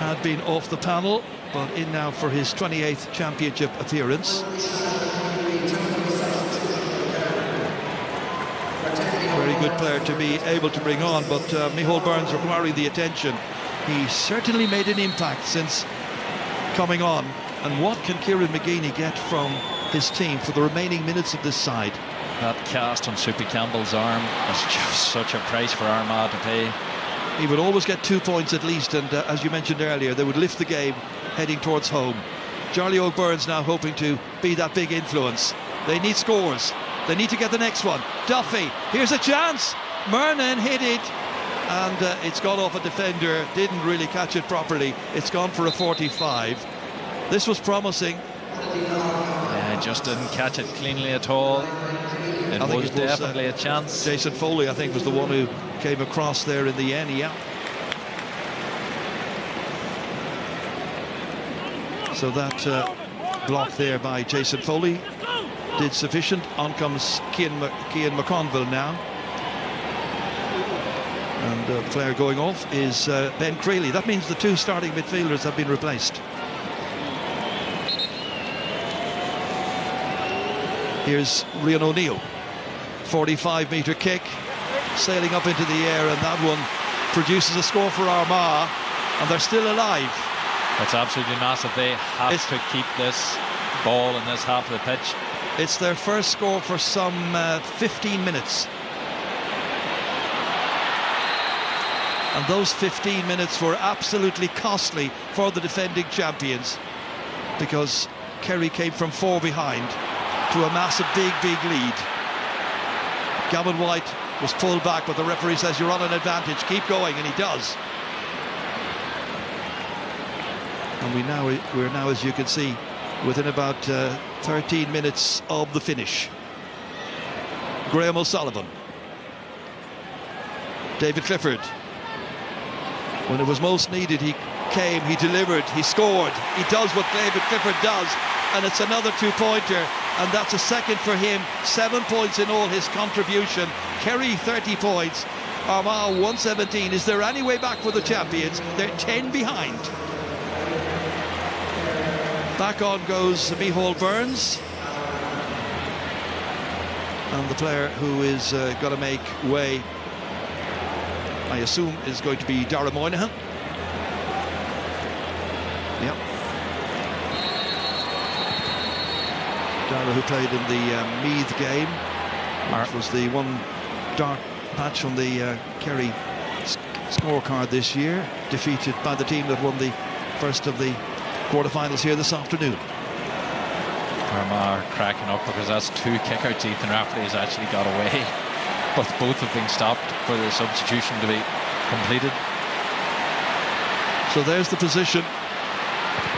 Had been off the panel, but in now for his 28th championship appearance. Very good player to be able to bring on, but Micheál Burns requiring the attention. He certainly made an impact since coming on. And what can Kieran McGeeney get from his team for the remaining minutes of this side? That cast on Soupy Campbell's arm is just such a price for Armagh to pay. He would always get 2 points at least, and as you mentioned earlier, they would lift the game heading towards home. Charlie O'Byrne's now hoping to be that big influence. They need scores. They need to get the next one. Duffy, here's a chance. Murnan hit it, and it's gone off a defender. Didn't really catch it properly. It's gone for a 45. This was promising. Yeah, just didn't catch it cleanly at all. It was definitely a chance. Jason Foley, I think, was the one who came across there in the end. Yeah. So that block there by Jason Foley did sufficient. On comes Cian McConville now. And the player going off is Ben Creeley. That means the two starting midfielders have been replaced. Here's Rian O'Neill. 45-metre kick, sailing up into the air, and that one produces a score for Armagh, and they're still alive. That's absolutely massive. They have to keep this ball in this half of the pitch. It's their first score for some 15 minutes. And those 15 minutes were absolutely costly for the defending champions, because Kerry came from 4 behind to amass a big lead. Gavin White was pulled back, but the referee says you're on an advantage, keep going, and he does. And we're now, as you can see, within about 13 minutes of the finish. Graham O'Sullivan. David Clifford. When it was most needed, he came, he delivered, he scored. He does what David Clifford does, and it's another 2-pointer, and that's a second for him. 7 points in all his contribution. Kerry 30 points, Armagh 117. Is there any way back for the champions? They're 10 behind. Back on goes Micheál Burns, and the player who is going to make way, I assume, is going to be Dara Moynihan. Yep. Dara, who played in the Meath game, which was the one dark patch on the Kerry scorecard this year, defeated by the team that won the first of the quarterfinals here this afternoon. Armagh cracking up because that's 2 kickouts Ethan Rafferty has actually got away, but both have been stopped for the substitution to be completed. So there's the position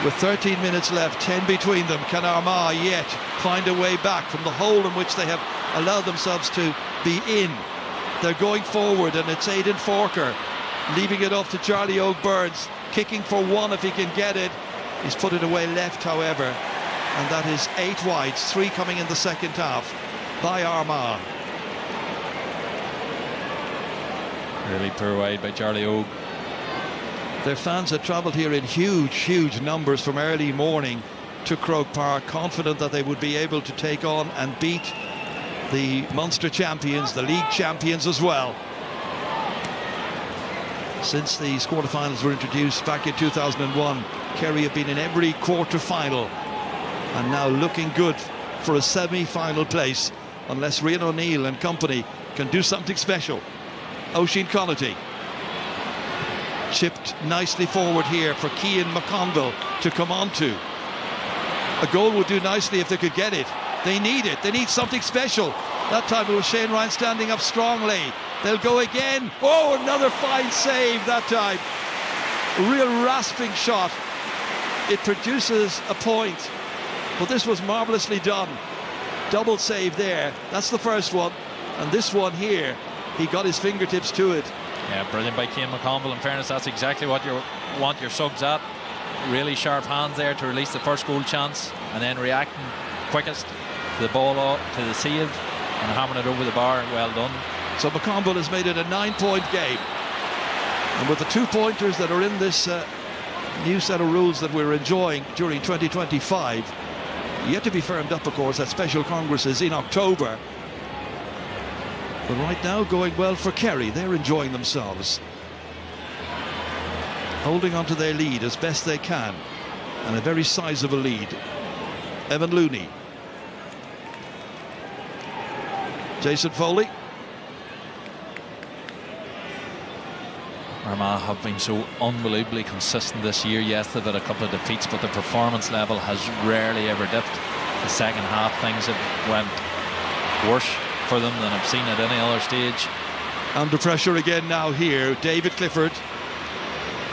with 13 minutes left, 10 between them. Can Armagh yet find a way back from the hole in which they have allowed themselves to be in? They're going forward, and it's Aidan Forker leaving it off to Charlie O'Byrne, kicking for one if he can get it. He's put it away left, however, and that is 8 wides, 3 coming in the second half by Armagh. Really poor wide by Charlie Oak. Their fans had travelled here in huge numbers from early morning to Croke Park, confident that they would be able to take on and beat the Munster champions, the league champions as well. Since these quarterfinals were introduced back in 2001, Kerry have been in every quarter-final, and now looking good for a semi-final place unless Rian O'Neill and company can do something special. Oisin Connaughton chipped nicely forward here for Cian McConville to come on to. A goal would do nicely if they could get it. They need it. They need something special. That time it was Shane Ryan standing up strongly. They'll go again. Oh, another fine save that time. A real rasping shot. It produces a point. But this was marvellously done. Double save there. That's the first one. And this one here, he got his fingertips to it. Yeah, brilliant by Cian McConville. In fairness, that's exactly what you want your subs at. Really sharp hands there to release the first goal chance, and then reacting quickest to the ball to the save and hammering it over the bar. Well done. So McConville has made it a 9-point game. And with the 2-pointers that are in this new set of rules that we're enjoying during 2025, yet to be firmed up, of course, at special congresses in October. But right now, going well for Kerry. They're enjoying themselves, holding on to their lead as best they can, and a very sizable lead. Evan Looney, Jason Foley. Armagh have been so unbelievably consistent this year. Yes, they've had a couple of defeats, but the performance level has rarely ever dipped. The second half, things have went worse for them than I've seen at any other stage. Under pressure again now here. David Clifford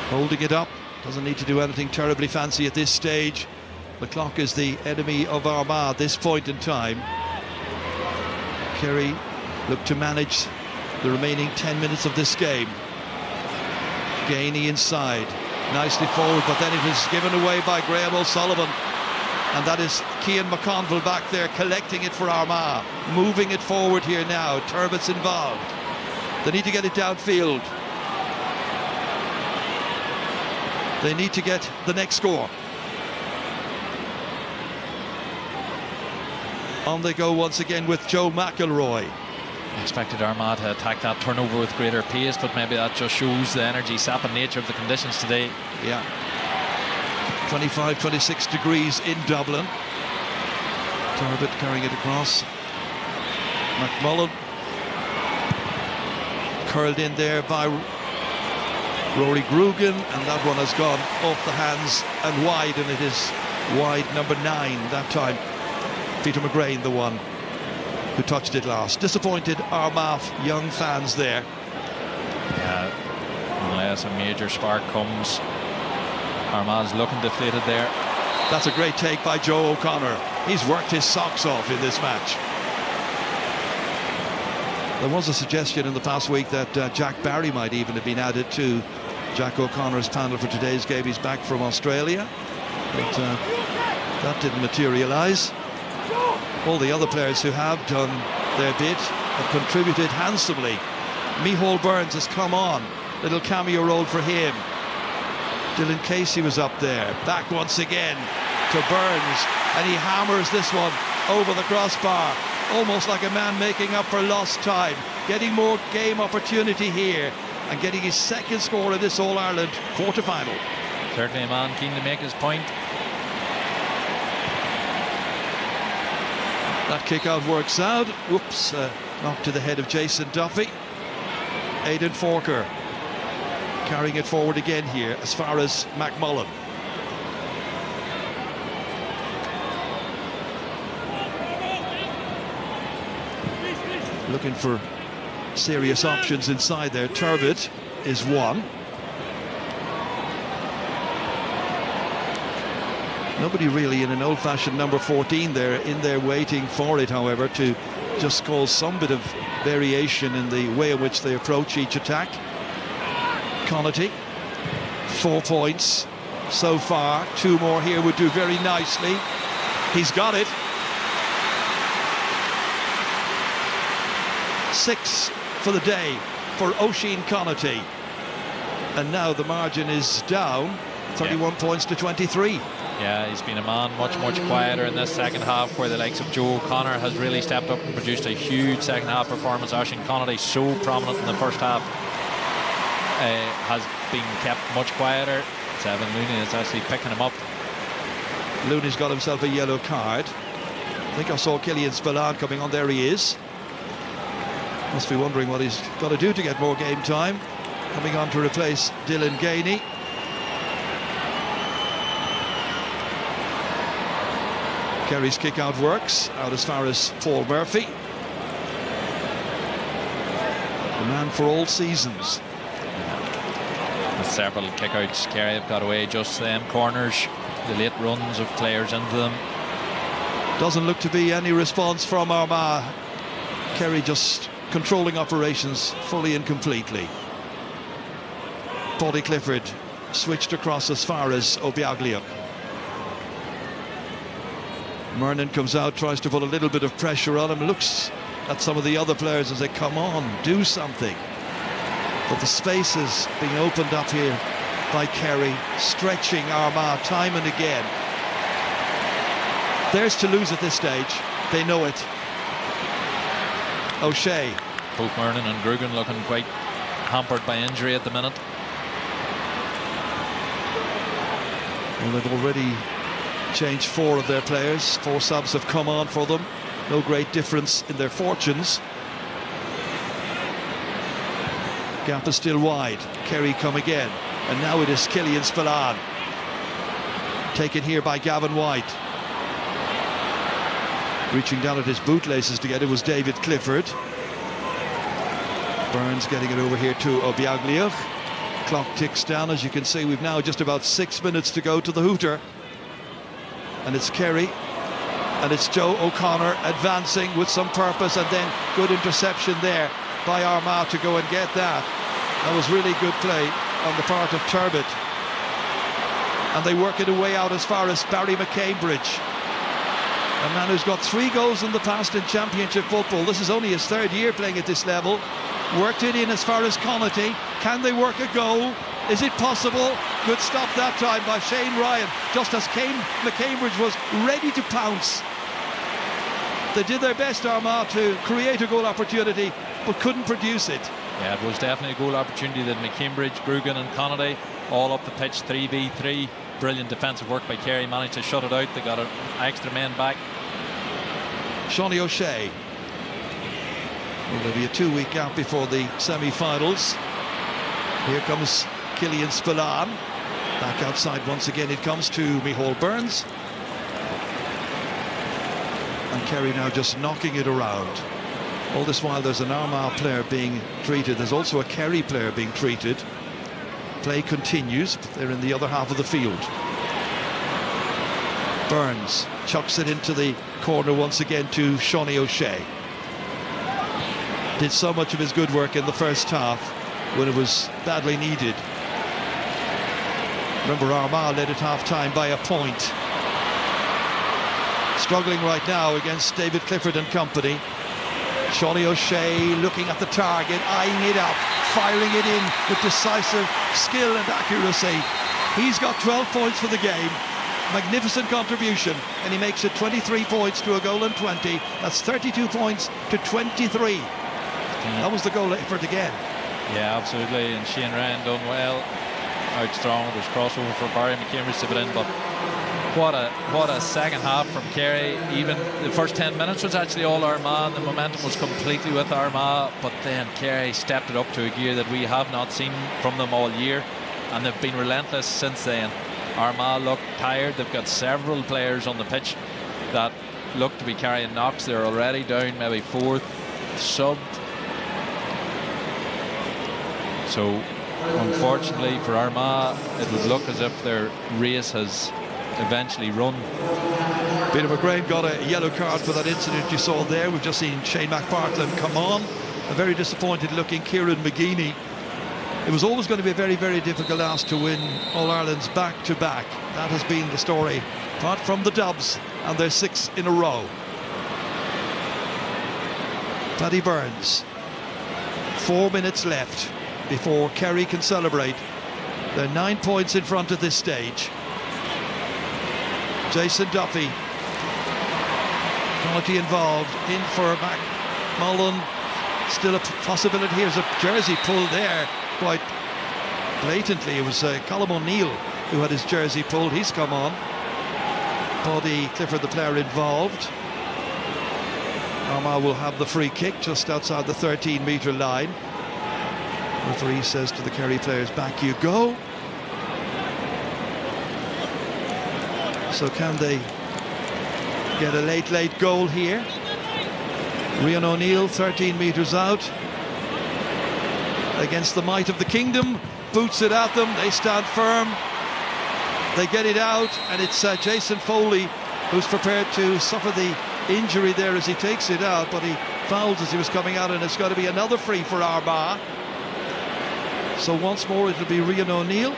holding it up. Doesn't need to do anything terribly fancy at this stage. The clock is the enemy of Armagh at this point in time. Kerry look to manage the remaining 10 minutes of this game. Gainey inside, nicely forward, but then it is given away by Graham O'Sullivan. And that is Cian McConville back there collecting it for Armagh. Moving it forward here now. Turbott's involved. They need to get it downfield. They need to get the next score. On they go once again with Joe McElroy. I expected Armagh to attack that turnover with greater pace, but maybe that just shows the energy sapping nature of the conditions today. Yeah. 25-26 degrees in Dublin. Turbot carrying it across. McMullen curled in there by Rory Grugan, and that one has gone off the hands and wide, and it is wide number 9 that time. Peter McGrain, the one who touched it last. Disappointed Armagh young fans there. Yeah, unless a major spark comes, Armagh's looking deflated there. That's a great take by Joe O'Connor. He's worked his socks off in this match. There was a suggestion in the past week that Jack Barry might even have been added to Jack O'Connor's panel for today's game. He's back from Australia, but that didn't materialise. All the other players who have done their bit have contributed handsomely. Micheál Burns has come on. Little cameo role for him. Dylan Casey was up there. Back once again to Burns, and he hammers this one over the crossbar, almost like a man making up for lost time, getting more game opportunity here and getting his second score in this All-Ireland quarter-final. Certainly a man keen to make his point. That kick-out works out. Whoops, knocked to the head of Jason Duffy. Aidan Forker carrying it forward again here as far as McMullen. Looking for serious options inside there. Turbot is one. Nobody really in an old-fashioned number 14 there, in there waiting for it, however, to just cause some bit of variation in the way in which they approach each attack. Connaughton, 4 points so far. 2 more here would do very nicely. He's got it. 6 for the day for Oisin Connaughton. And now the margin is down, 31 points to 23. Yeah, he's been a man much quieter in this second half, where the likes of Joe O'Connor has really stepped up and produced a huge second half performance. Oisin Connaughton, so prominent in the first half, has been kept much quieter. Evan Looney is actually picking him up. Looney's got himself a yellow card. I think I saw Killian Spillane coming on. There he is. Must be wondering what he's got to do to get more game time. Coming on to replace Dylan Gainey. Kerry's kick out works out as far as Paul Murphy. The man for all seasons. With several kickouts, Kerry have got away just them corners, the late runs of players into them. Doesn't look to be any response from Armagh. Kerry just controlling operations fully and completely. Paddy Clifford switched across as far as Obiaglia. Mernon comes out, tries to put a little bit of pressure on him, looks at some of the other players and say, come on, do something. But the space is being opened up here by Kerry, stretching Armagh time and again. Theirs to lose at this stage, they know it. O'Shea. Both Mernon and Grugan looking quite hampered by injury at the minute. Well, they've already changed 4 of their players. 4 subs have come on for them. No great difference in their fortunes. Gap is still wide. Kerry come again. And now it is Killian Spillane. Taken here by Gavin White. Reaching down at his bootlaces to get it was David Clifford. Burns getting it over here to Obiaglia. Clock ticks down. As you can see, we've now just about 6 minutes to go to the hooter. And it's Kerry. And it's Joe O'Connor advancing with some purpose, and then good interception there by Armagh to go and get that. That was really good play on the part of Turbot. And they work it away out as far as Barry McCambridge. A man who's got 3 goals in the past in championship football. This is only his 3rd year playing at this level. Worked it in as far as Connaughty. Can they work a goal? Is it possible? Good stop that time by Shane Ryan, just as McCambridge was ready to pounce. They did their best, Armagh, to create a goal opportunity, but couldn't produce it. Yeah, it was definitely a goal opportunity that McCambridge, Grugan and Connaughty all up the pitch, 3v3. Brilliant defensive work by Kerry, managed to shut it out. They got extra men back. Shawnee O'Shea. Well, there'll be a 2-week gap before the semi-finals. Here comes Killian Spillane. Back outside once again it comes to Micheál Burns. And Kerry now just knocking it around. All this while there's an Armagh player being treated. There's also a Kerry player being treated. Play continues, but they're in the other half of the field. Burns chucks it into the corner once again to Shawnee O'Shea. Did so much of his good work in the first half when it was badly needed. Remember, Armagh led at half-time by a point. Struggling right now against David Clifford and company. Shawnee O'Shea looking at the target, eyeing it up, firing it in with decisive skill and accuracy. He's got 12 points for the game. Magnificent contribution, and he makes it 23 points to a goal and 20. That's 32 points to 23. That was the goal effort again. Yeah, absolutely, and Shane Ryan done well. Out strong, there's crossover for Barry McCambridge to put in, but what a second half from Kerry. Even the first 10 minutes was actually all Armagh. The momentum was completely with Armagh, but then Kerry stepped it up to a gear that we have not seen from them all year, and they've been relentless since then. Armagh look tired. They've got several players on the pitch that look to be carrying knocks. They're already down maybe 4th sub. So unfortunately for Armagh, it would look as if their race has eventually run. Peter McGrain got a yellow card for that incident you saw there. We've just seen Shane McPartland come on. A very disappointed looking Kieran McGeeney. It was always going to be a very, very difficult ask to win All-Ireland's back-to-back. That has been the story, apart from the Dubs and their 6 in a row. Paddy Burns. 4 minutes left before Kerry can celebrate. They're 9 points in front at this stage. Jason Duffy. Quality involved. In for McMullen. Still a possibility. Here's a jersey pull there. Quite blatantly. It was Colm O'Neill who had his jersey pulled. He's come on. Paddy Clifford, the player involved. Armagh will have the free kick just outside the 13-metre line. Referee says to the Kerry players, back you go. So can they get a late goal here? Rian O'Neill, 13 metres out, against the might of the kingdom, boots it at them, they stand firm, they get it out, and it's Jason Foley who's prepared to suffer the injury there as he takes it out, but he fouls as he was coming out, and it's got to be another free for Armagh. So once more it'll be Rian O'Neill.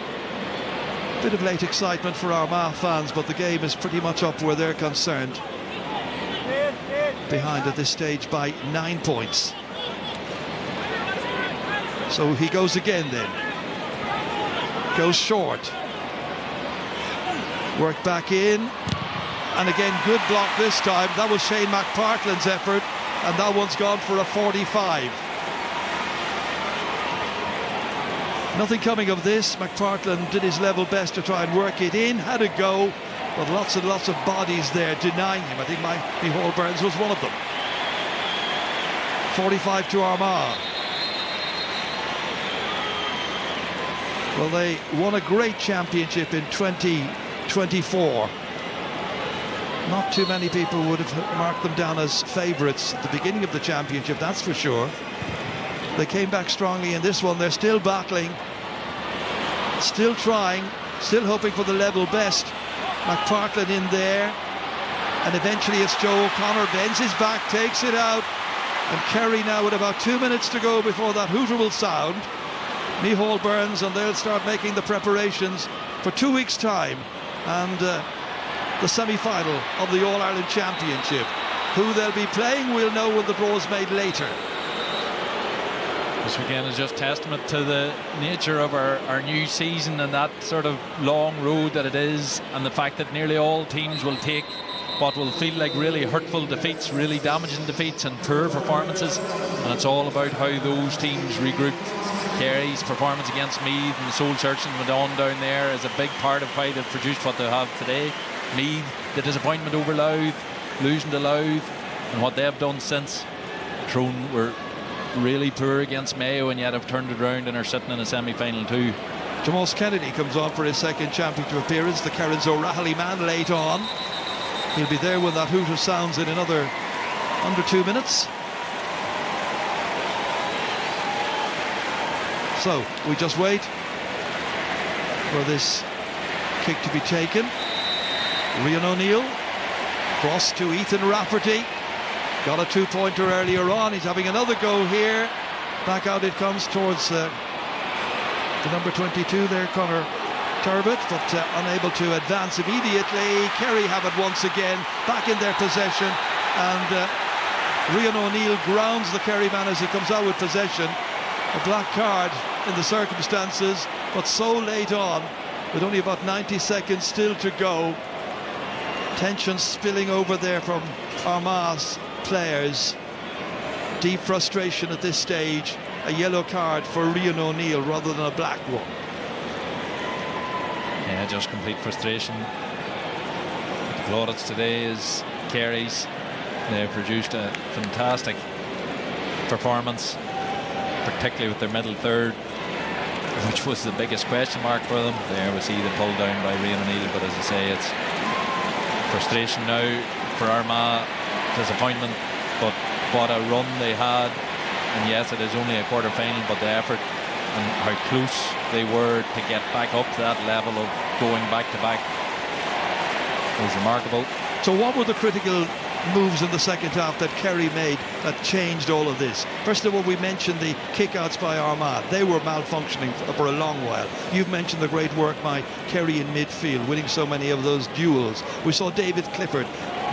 Bit of late excitement for Armagh fans, but the game is pretty much up where they're concerned. Behind at this stage by 9 points. So he goes again then. Goes short. Work back in. And again, good block this time. That was Shane McPartland's effort, and that one's gone for a 45. Nothing coming of this. McPartland did his level best to try and work it in, had a go, but lots and lots of bodies there denying him. I think Micheál Burns was one of them. 45 to Armagh. Well, they won a great championship in 2024. Not too many people would have marked them down as favourites at the beginning of the championship, that's for sure. They came back strongly in this one. They're still battling, still trying, still hoping for the level best. McPartland in there, and eventually it's Joe O'Connor, bends his back, takes it out, and Kerry now with about 2 minutes to go before that hooter will sound. Micheál Burns, and they'll start making the preparations for 2 weeks' time, and the semi-final of the All-Ireland Championship. Who they'll be playing, we'll know when the draw is made later. This weekend is just testament to the nature of our new season and that sort of long road that it is, and the fact that nearly all teams will take what will feel like really hurtful defeats, really damaging defeats and poor performances, and it's all about how those teams regroup. Kerry's performance against Meath and the soul searching went on down there is a big part of why they've produced what they have today. Meath, the disappointment over Louth, losing to Louth, and what they've done since. Tyrone were really poor against Mayo and yet have turned it around and are sitting in a semi-final too. Tomas Kennedy comes on for his second championship appearance, the Kerrins O'Rahilly man late on. He'll be there when that hooter sounds in another under 2 minutes. So we just wait for this kick to be taken. Rian O'Neill, cross to Ethan Rafferty. Got a two-pointer earlier on. He's having another go here. Back out it comes towards the number 22 there, Conor Turbot, but unable to advance immediately. Kerry have it once again, back in their possession, and Rian O'Neill grounds the Kerry man as he comes out with possession. A black card in the circumstances, but so late on, with only about 90 seconds still to go. Tension spilling over there from Armagh's players. Deep frustration at this stage. A yellow card for Rian O'Neill rather than a black one. Yeah, just complete frustration. The plaudits today is Kerry's. They've produced a fantastic performance, particularly with their middle third, which was the biggest question mark for them. There we see the pull down by Rian O'Neill, but as I say, it's frustration now for Armagh, disappointment, but what a run they had. And yes, it is only a quarter-final, but the effort and how close they were to get back up to that level of going back-to-back was remarkable. So what were the critical moves in the second half that Kerry made that changed all of this? First of all, we mentioned the kick-outs by Armagh. They were malfunctioning for a long while. You've mentioned the great work by Kerry in midfield, winning so many of those duels. We saw David Clifford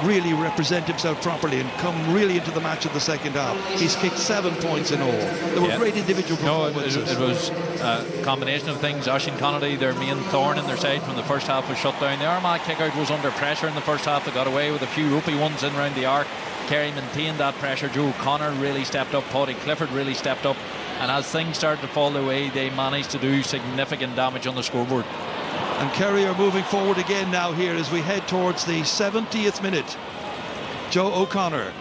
really represent himself properly and come really into the match in the second half. He's kicked 7 points in all. There were great individual performances. It was a combination of things. Oisín Connolly, their main thorn in their side from the first half, was shut down. The Armagh kick-out was under pressure in the first half. They got away with a few ropey ones in around the arc. Kerry maintained that pressure. Joe O'Connor really stepped up. Paddy Clifford really stepped up. And as things started to fall their way, they managed to do significant damage on the scoreboard. And Kerry are moving forward again now here as we head towards the 70th minute. Joe O'Connor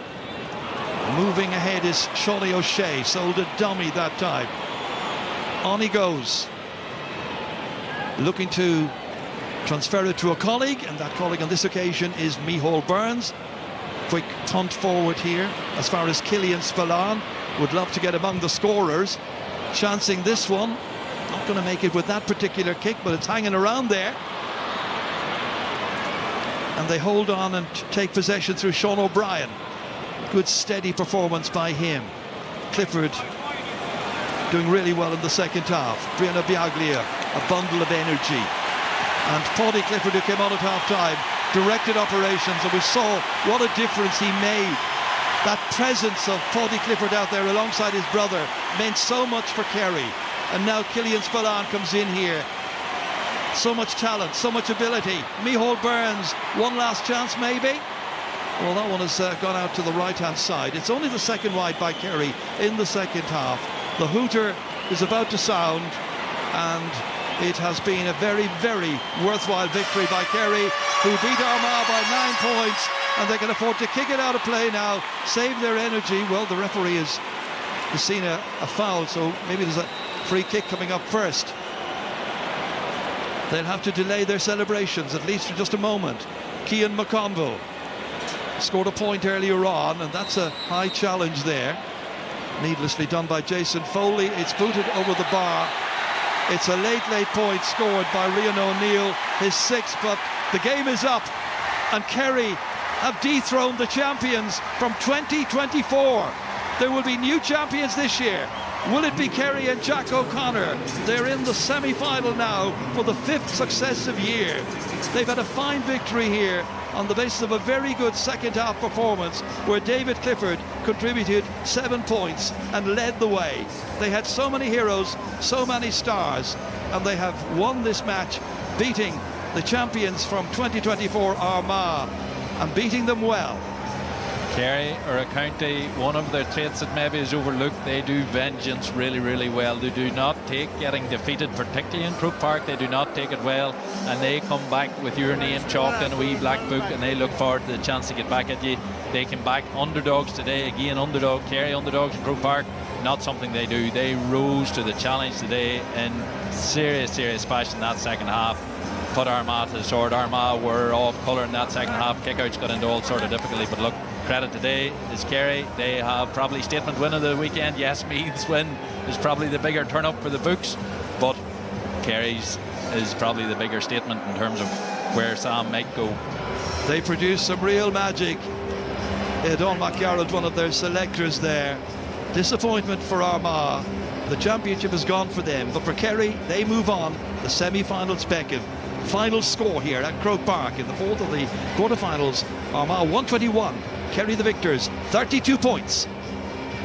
Moving ahead is Shawnee O'Shea, sold a dummy that time. On he goes. Looking to transfer it to a colleague, and that colleague on this occasion is Micheál Burns. Quick punt forward here as far as Killian Spillane. Would love to get among the scorers. Chancing this one. Not going to make it with that particular kick, but it's hanging around there. And they hold on and take possession through Sean O'Brien. Good steady performance by him. Clifford doing really well in the second half. Brianna Biaglia, a bundle of energy. And Paddy Clifford, who came on at half-time, directed operations, and we saw what a difference he made. That presence of Paddy Clifford out there alongside his brother meant so much for Kerry. And now Killian Spillane comes in here. So much talent, so much ability. Micheál Burns, one last chance maybe? Well, that one has gone out to the right-hand side. It's only the second wide by Kerry in the second half. The hooter is about to sound, and it has been a very, very worthwhile victory by Kerry, who beat Armagh by 9 points, and they can afford to kick it out of play now, save their energy. Well, the referee has seen a foul, so maybe there's a free kick coming up first. They'll have to delay their celebrations, at least for just a moment. Cian McConville scored a point earlier on, and that's a high challenge there. Needlessly done by Jason Foley. It's booted over the bar. It's a late point scored by Rian O'Neill, his sixth, but the game is up, and Kerry have dethroned the champions from 2024. There will be new champions this year. Will it be Kerry and Jack O'Connor? They're in the semi-final now for the 5th successive year. They've had a fine victory here on the basis of a very good second half performance where David Clifford contributed 7 points and led the way. They had so many heroes, so many stars, and they have won this match, beating the champions from 2024 Armagh, and beating them well. Kerry are a county, one of their traits that maybe is overlooked. They do vengeance really, really well. They do not take getting defeated, particularly in Croke Park. They do not take it well, and they come back with your name chalked in a wee black book, and they look forward to the chance to get back at you. They came back underdogs today, again underdog. Kerry underdogs in Croke Park, not something they do. They rose to the challenge today in serious fashion in that second half. Put Armagh to the sword. Armagh were off colour in that second half. Kickouts got into all sort of difficulty, but look, credit today is Kerry. They have probably statement win of the weekend. Yes, Meath's win is probably the bigger turn up for the books, but Kerry's is probably the bigger statement in terms of where Sam might go. They produced some real magic. Don McGarrett, one of their selectors there. Disappointment for Armagh. The championship is gone for them, but for Kerry, they move on. The semi-finals beckon. Final score here at Croke Park in the fourth of the quarterfinals. Armagh 121, Kerry the victors, 32 points.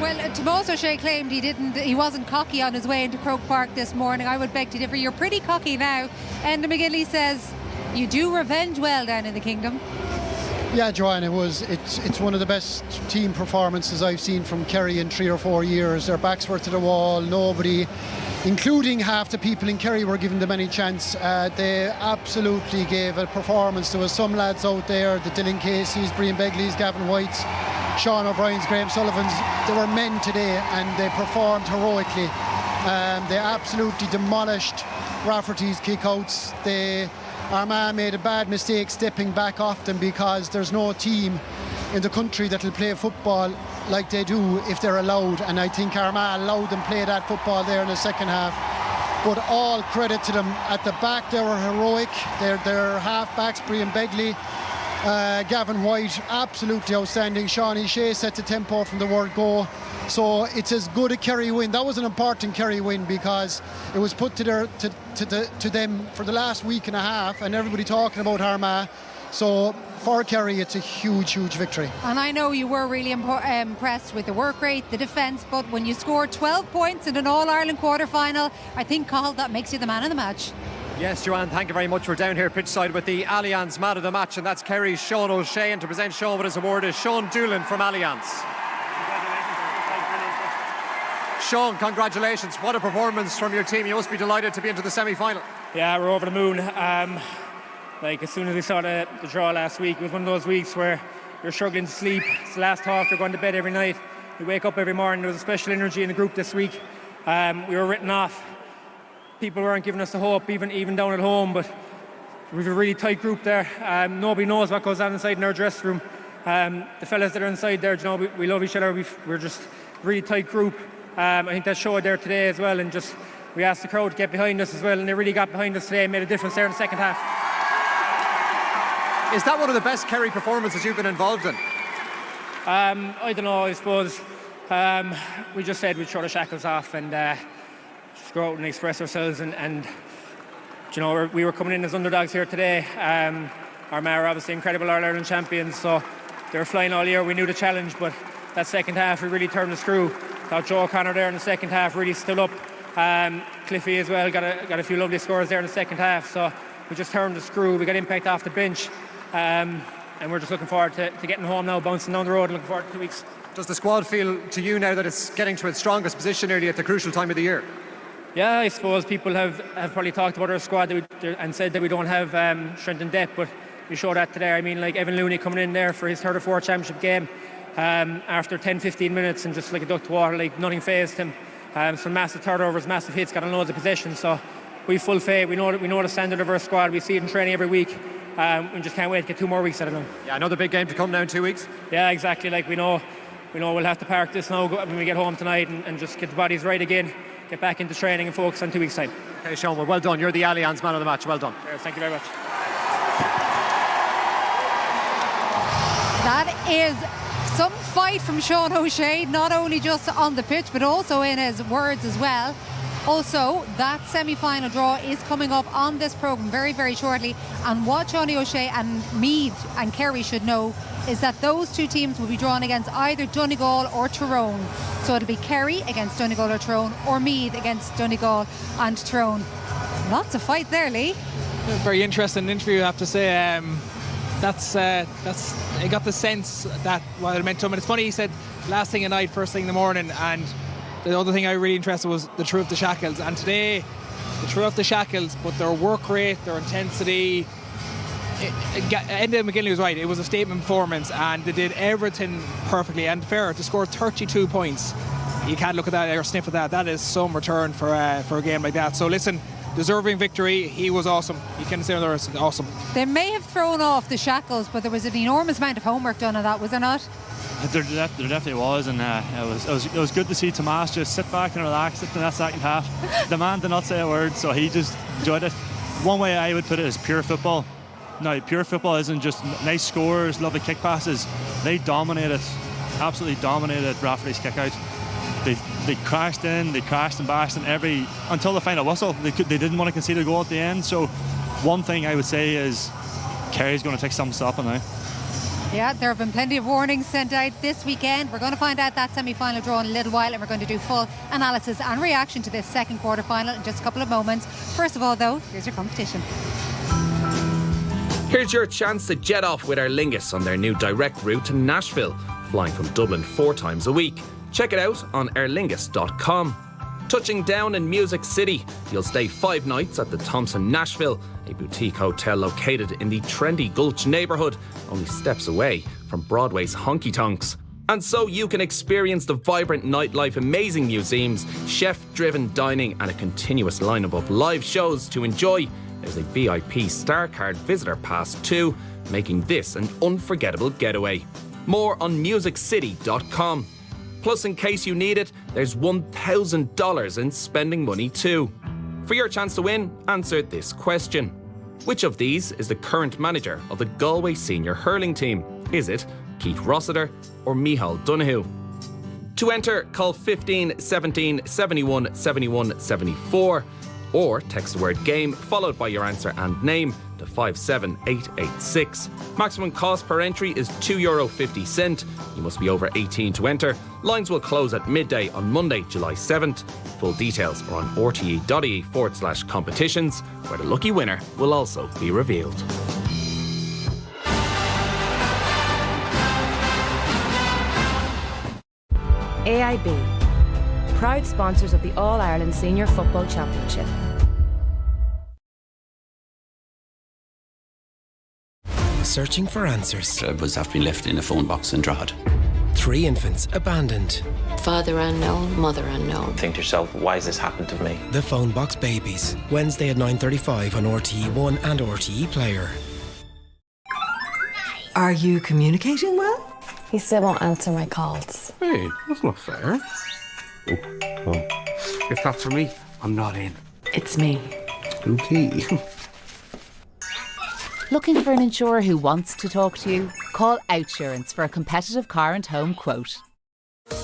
Well, Tomás O'Shea claimed he wasn't cocky on his way into Croke Park this morning. I would beg to differ. You're pretty cocky now. Enda McGinley says you do revenge well down in the Kingdom. Yeah, Joanne, it's one of the best team performances I've seen from Kerry in 3 or 4 years. Their backs were to the wall. Nobody, including half the people in Kerry, were giving them any chance. They absolutely gave a performance. There was some lads out there, the Dylan Casey's, Brian Begley's, Gavin White's, Sean O'Brien's, Graham Sullivan's. They were men today, and they performed heroically. They absolutely demolished Rafferty's kickouts. Armagh made a bad mistake stepping back off them, because there's no team in the country that will play football like they do if they're allowed, and I think Armagh allowed them play that football there in the second half. But all credit to them. At the back they were heroic. Their half-backs, Brian Begley, Gavin White, absolutely outstanding. Sean O'Shea set the tempo from the word go. So it's as good a Kerry win. That was an important Kerry win, because it was put to them for the last week and a half, and everybody talking about Armagh. So for Kerry, it's a huge victory. And I know you were really impressed with the work rate, the defence, but when you score 12 points in an All-Ireland quarter-final, I think, Cathal, that makes you the man of the match. Yes, Joanne, thank you very much. We're down here pitchside with the Allianz man of the match, and that's Kerry's Sean O'Shea. And to present Sean with his award is Sean Doolan from Allianz. Sean, congratulations. What a performance from your team. You must be delighted to be into the semi-final. Yeah, we're over the moon. As soon as we saw the draw last week, it was one of those weeks where you're struggling to sleep. It's the last half, you're going to bed every night. You wake up every morning. There was a special energy in the group this week. We were written off. People weren't giving us the hope, even down at home, but we have a really tight group there. Nobody knows what goes on inside in our dressing room. The fellas that are inside there, you know, we love each other. We're just a really tight group. I think that showed there today as well, and just we asked the crowd to get behind us as well, and they really got behind us today and made a difference there in the second half. Is that one of the best Kerry performances you've been involved in? I don't know, I suppose. We just said we'd throw the shackles off and just go out and express ourselves, and you know, we were coming in as underdogs here today. Armagh are obviously incredible All-Ireland champions, so they were flying all year. We knew the challenge, but that second half we really turned the screw. Thought Joe O'Connor there in the second half really stood up. Cliffy as well got a few lovely scores there in the second half, so we just turned the screw. We got impact off the bench, and we're just looking forward to getting home now, bouncing down the road, and looking forward to 2 weeks. Does the squad feel to you now that it's getting to its strongest position nearly at the crucial time of the year? Yeah, I suppose people have probably talked about our squad and said that we don't have strength and depth, but we showed that today. I mean, like Evan Looney coming in there for his third or fourth championship game after 10-15 minutes and just like a duck to water, like nothing fazed him. Some massive turnovers, massive hits, got on loads of possession, so we full faith. We know the standard of our squad. We see it in training every week. We just can't wait to get 2 more weeks out of them. Yeah, another big game to come now in 2 weeks. Yeah, exactly. Like we know we'll have to park this now when we get home tonight and just get the bodies right again, get back into training and focus on 2 weeks' time. Okay, Sean, well done. You're the Allianz man of the match. Well done. Yeah, thank you very much. That is some fight from Sean O'Shea, not only just on the pitch but also in his words as well. Also, that semi-final draw is coming up on this programme very, very shortly, and what Sean O'Shea and Meath and Kerry should know is that those two teams will be drawn against either Donegal or Tyrone. So it'll be Kerry against Donegal or Tyrone, or Meath against Donegal and Tyrone. Lots of fight there, Lee. Very interesting interview, I have to say. I got the sense that what it meant to him. And it's funny, he said last thing at night, first thing in the morning, and the other thing I really interested was the True of the Shackles. And today, the True of the Shackles, but their work rate, their intensity, Enda McGinley was right. It was a statement performance, and they did everything perfectly. And fair, to score 32 points, you can't look at that or sniff at that. That is some return for a game like that. So listen, deserving victory. He was awesome. You can't say otherwise. Awesome. They may have thrown off the shackles, but there was an enormous amount of homework done on that, was there not? There definitely was, and it was good to see Tomas just sit back and relax in that second half. The man did not say a word, so he just enjoyed it. One way I would put it is pure football. Now, pure football isn't just nice scores, lovely kick passes. They dominated, absolutely dominated Rafferty's kick out. They crashed in, they crashed and bashed in until the final whistle. They didn't want to concede a goal at the end. So one thing I would say is Kerry's going to take some stopping now. Yeah, there have been plenty of warnings sent out this weekend. We're going to find out that semi-final draw in a little while, and we're going to do full analysis and reaction to this second quarter final in just a couple of moments. First of all, though, here's your competition. Here's your chance to jet off with Aer Lingus on their new direct route to Nashville, flying from Dublin 4 times a week. Check it out on airlingus.com. Touching down in Music City, you'll stay 5 nights at the Thompson Nashville, a boutique hotel located in the trendy Gulch neighbourhood, only steps away from Broadway's honky tonks. And so you can experience the vibrant nightlife, amazing museums, chef-driven dining, and a continuous lineup of live shows to enjoy. There's a VIP Star Card Visitor Pass too, making this an unforgettable getaway. More on musiccity.com. Plus, in case you need it, there's $1,000 in spending money too. For your chance to win, answer this question. Which of these is the current manager of the Galway senior hurling team? Is it Keith Rossiter or Micheál Donoghue? To enter, call 15 17 71 71 74 or text the word GAME followed by your answer and name to 57886. Maximum cost per entry is €2.50. You must be over 18 to enter. Lines will close at midday on Monday, July 7th. Full details are on rte.ie/competitions, where the lucky winner will also be revealed. AIB, proud sponsors of the All-Ireland Senior Football Championship. searching for answers. I was after being left in a phone box in Drogheda. 3 infants abandoned. Father unknown, mother unknown. Think to yourself, why has this happened to me? The Phone Box Babies. Wednesday at 9:35 on RTE1 and RTE Player. Are you communicating well? He still won't answer my calls. Hey, that's not fair. Oh. If that's for me, I'm not in. It's me. Okay. Looking for an insurer who wants to talk to you? Call Outsurance for a competitive car and home quote.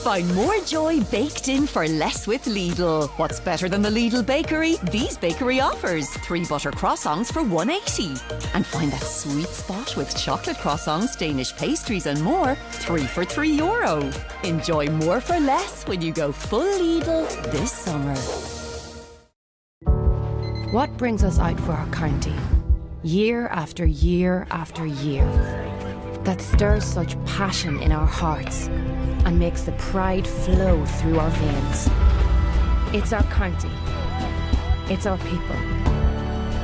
Find more joy baked in for less with Lidl. What's better than the Lidl bakery? These bakery offers. 3 butter croissants for €1.80. And find that sweet spot with chocolate croissants, Danish pastries and more. 3 for €3. Enjoy more for less when you go full Lidl this summer. What brings us out for our county? Year after year after year. That stirs such passion in our hearts and makes the pride flow through our veins. It's our county. It's our people.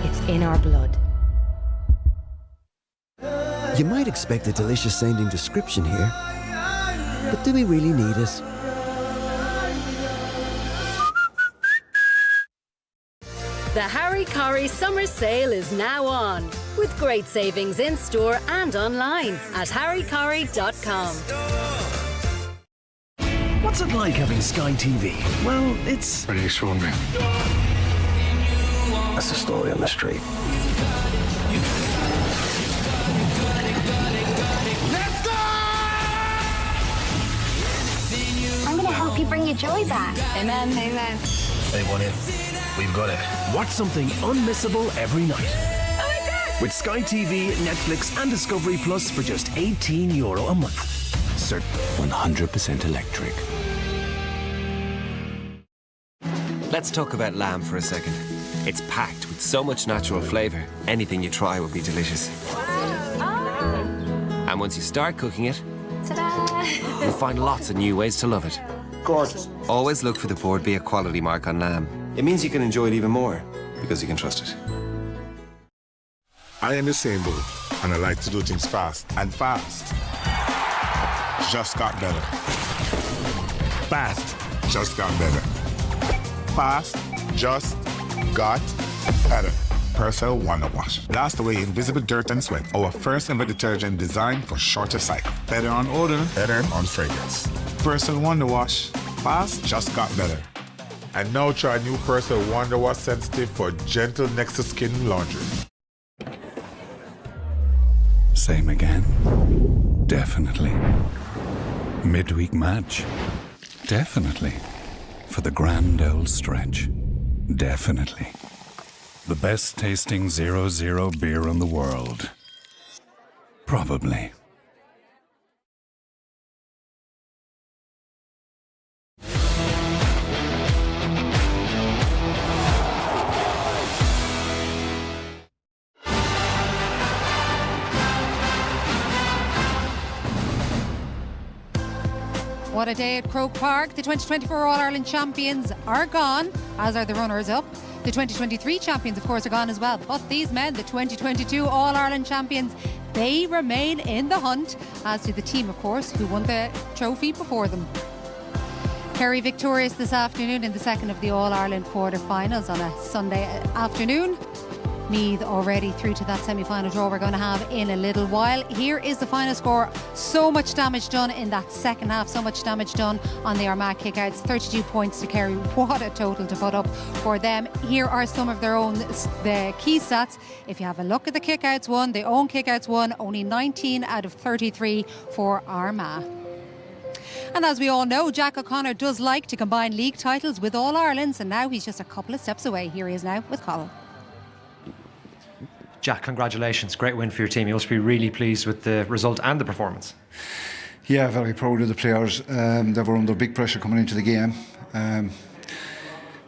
It's in our blood. You might expect a delicious sounding description here, but do we really need it? The Harry Corrie Summer Sale is now on, with great savings in store and online at harrycorrie.com. What's it like having Sky TV? Well, it's pretty extraordinary. That's the story on the street. I'm going to help you bring your joy back. Amen. Amen. Anyone in? We've got it. Watch something unmissable every night. Oh my God! With Sky TV, Netflix and Discovery Plus for just €18 a month. Cert 100% electric. Let's talk about lamb for a second. It's packed with so much natural flavour, anything you try will be delicious. And once you start cooking it, you'll find lots of new ways to love it. Gorgeous. Always look for the Board B quality mark on lamb. It means you can enjoy it even more, because you can trust it. I am the same boat, and I like to do things fast. And fast just got better. Fast just got better. Fast just got better. Persil Wonder Wash. Blast away invisible dirt and sweat. Our first ever detergent designed for shorter cycle. Better on odor, better on fragrance. Persil Wonder Wash. Fast just got better. And now try new Persil Wonder Wash Sensitive for gentle next to skin laundry. Same again? Definitely. Midweek match? Definitely. For the grand old stretch? Definitely. The best tasting 0-0 beer in the world? Probably. What a day at Croke Park. The 2024 All-Ireland champions are gone, as are the runners-up. The 2023 champions, of course, are gone as well. But these men, the 2022 All-Ireland champions, they remain in the hunt, as do the team, of course, who won the trophy before them. Kerry victorious this afternoon in the second of the All-Ireland quarter-finals on a Sunday afternoon. Meath already through to that semi-final draw we're going to have in a little while. Here is the final score. So much damage done in that second half, so much damage done on the Armagh kickouts. 32 points to Kerry. What a total to put up for them. Here are some of their own the key stats. If you have a look at the kickouts won, the own kickouts won, only 19 out of 33 for Armagh. And as we all know, Jack O'Connor does like to combine league titles with All-Irelands, and now he's just a couple of steps away. Here he is now with Colin. Jack, congratulations. Great win for your team. You must be really pleased with the result and the performance. Yeah, very proud of the players. They were under big pressure coming into the game. And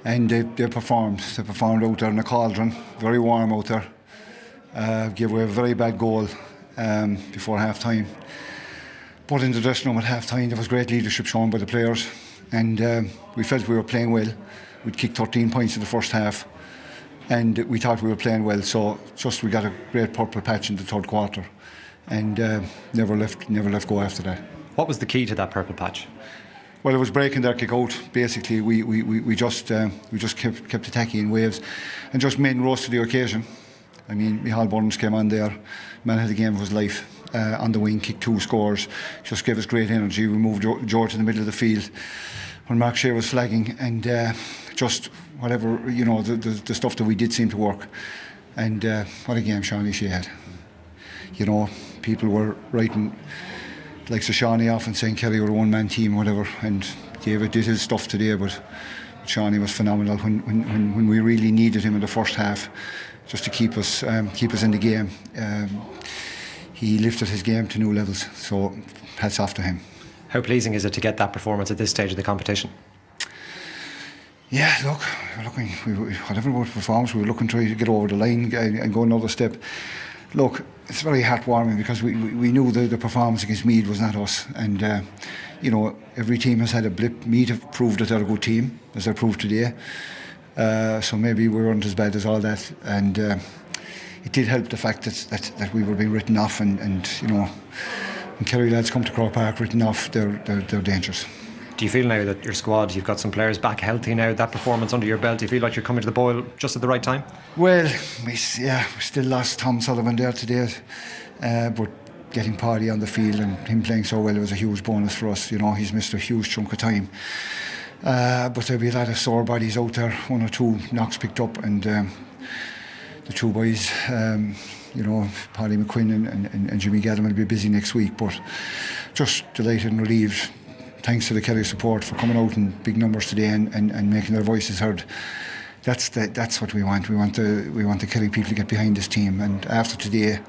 they performed. They performed out there in the cauldron. Very warm out there. Gave away a very bad goal before half-time. But in the dressing room at half-time, there was great leadership shown by the players. And we felt we were playing well. We'd kicked 13 points in the first half. and we thought we were playing well. So just we got a great purple patch in the third quarter, and never left go after that. What was the key to that purple patch? Well, it was breaking their kick out. Basically, we just kept attacking in waves, and just made rose to the occasion. I mean, Michal Burns came on there, man had the game of his life. On the wing, kicked 2 scores, just gave us great energy. We moved George in the middle of the field when Mark Shea was flagging, and just whatever, the stuff that we did seem to work. And what a game Shawnee Shea had. People were writing like Shawnee off and saying Kerry were a one-man team, whatever, and David did his stuff today, but Shawnee was phenomenal when we really needed him in the first half, just to keep us in the game. He lifted his game to new levels, so hats off to him. How pleasing is it to get that performance at this stage of the competition? Yeah, look, whatever about performance, we were looking to try to get over the line and go another step. Look, it's very heartwarming because we knew the performance against Meath was not us, and every team has had a blip. Meath have proved that they're a good team, as they proved today. So maybe we weren't as bad as all that, and it did help the fact that we were being written off, and when Kerry lads come to Croke Park written off, they're dangerous. Do you feel now that your squad, you've got some players back healthy now, that performance under your belt, do you feel like you're coming to the boil just at the right time? Well, we still lost Tom Sullivan there today, but getting Paddy on the field and him playing so well, it was a huge bonus for us. He's missed a huge chunk of time. But there'll be a lot of sore bodies out there, 1 or 2 knocks picked up, and the 2 boys, Paddy McQuinn and Jimmy Gallum will be busy next week, but just delighted and relieved. Thanks to the Kerry support for coming out in big numbers today and making their voices heard. That's what we want. We want the Kerry people to get behind this team, and after today,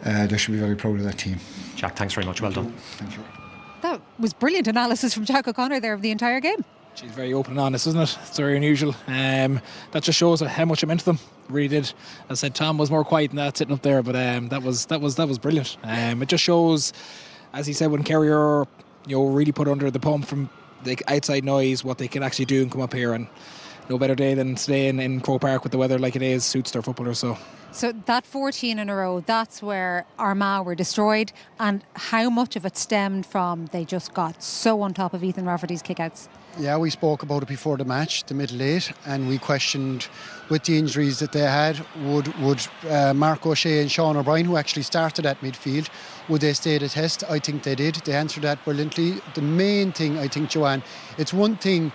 they should be very proud of that team. Jack, thanks very much. Well done. Thank you. That was brilliant analysis from Jack O'Connor there of the entire game. She's very open and honest, isn't it? It's very unusual. That just shows how much it meant to them. Really did. As I said, Tom was more quiet than that sitting up there, but that was brilliant. It just shows, as he said, when Kerry are really put under the pump from the outside noise, what they can actually do and come up here, and no better day than today in Croke Park with the weather like it is suits their footballers. So that 14 in a row, that's where Armagh were destroyed, and how much of it stemmed from they just got so on top of Ethan Rafferty's kickouts. Yeah, we spoke about it before the match, the middle 8, and we questioned, with the injuries that they had, would Mark O'Shea and Sean O'Brien, who actually started at midfield, would they stay the test? I think they did. They answered that brilliantly. The main thing, I think, Joanne, it's one thing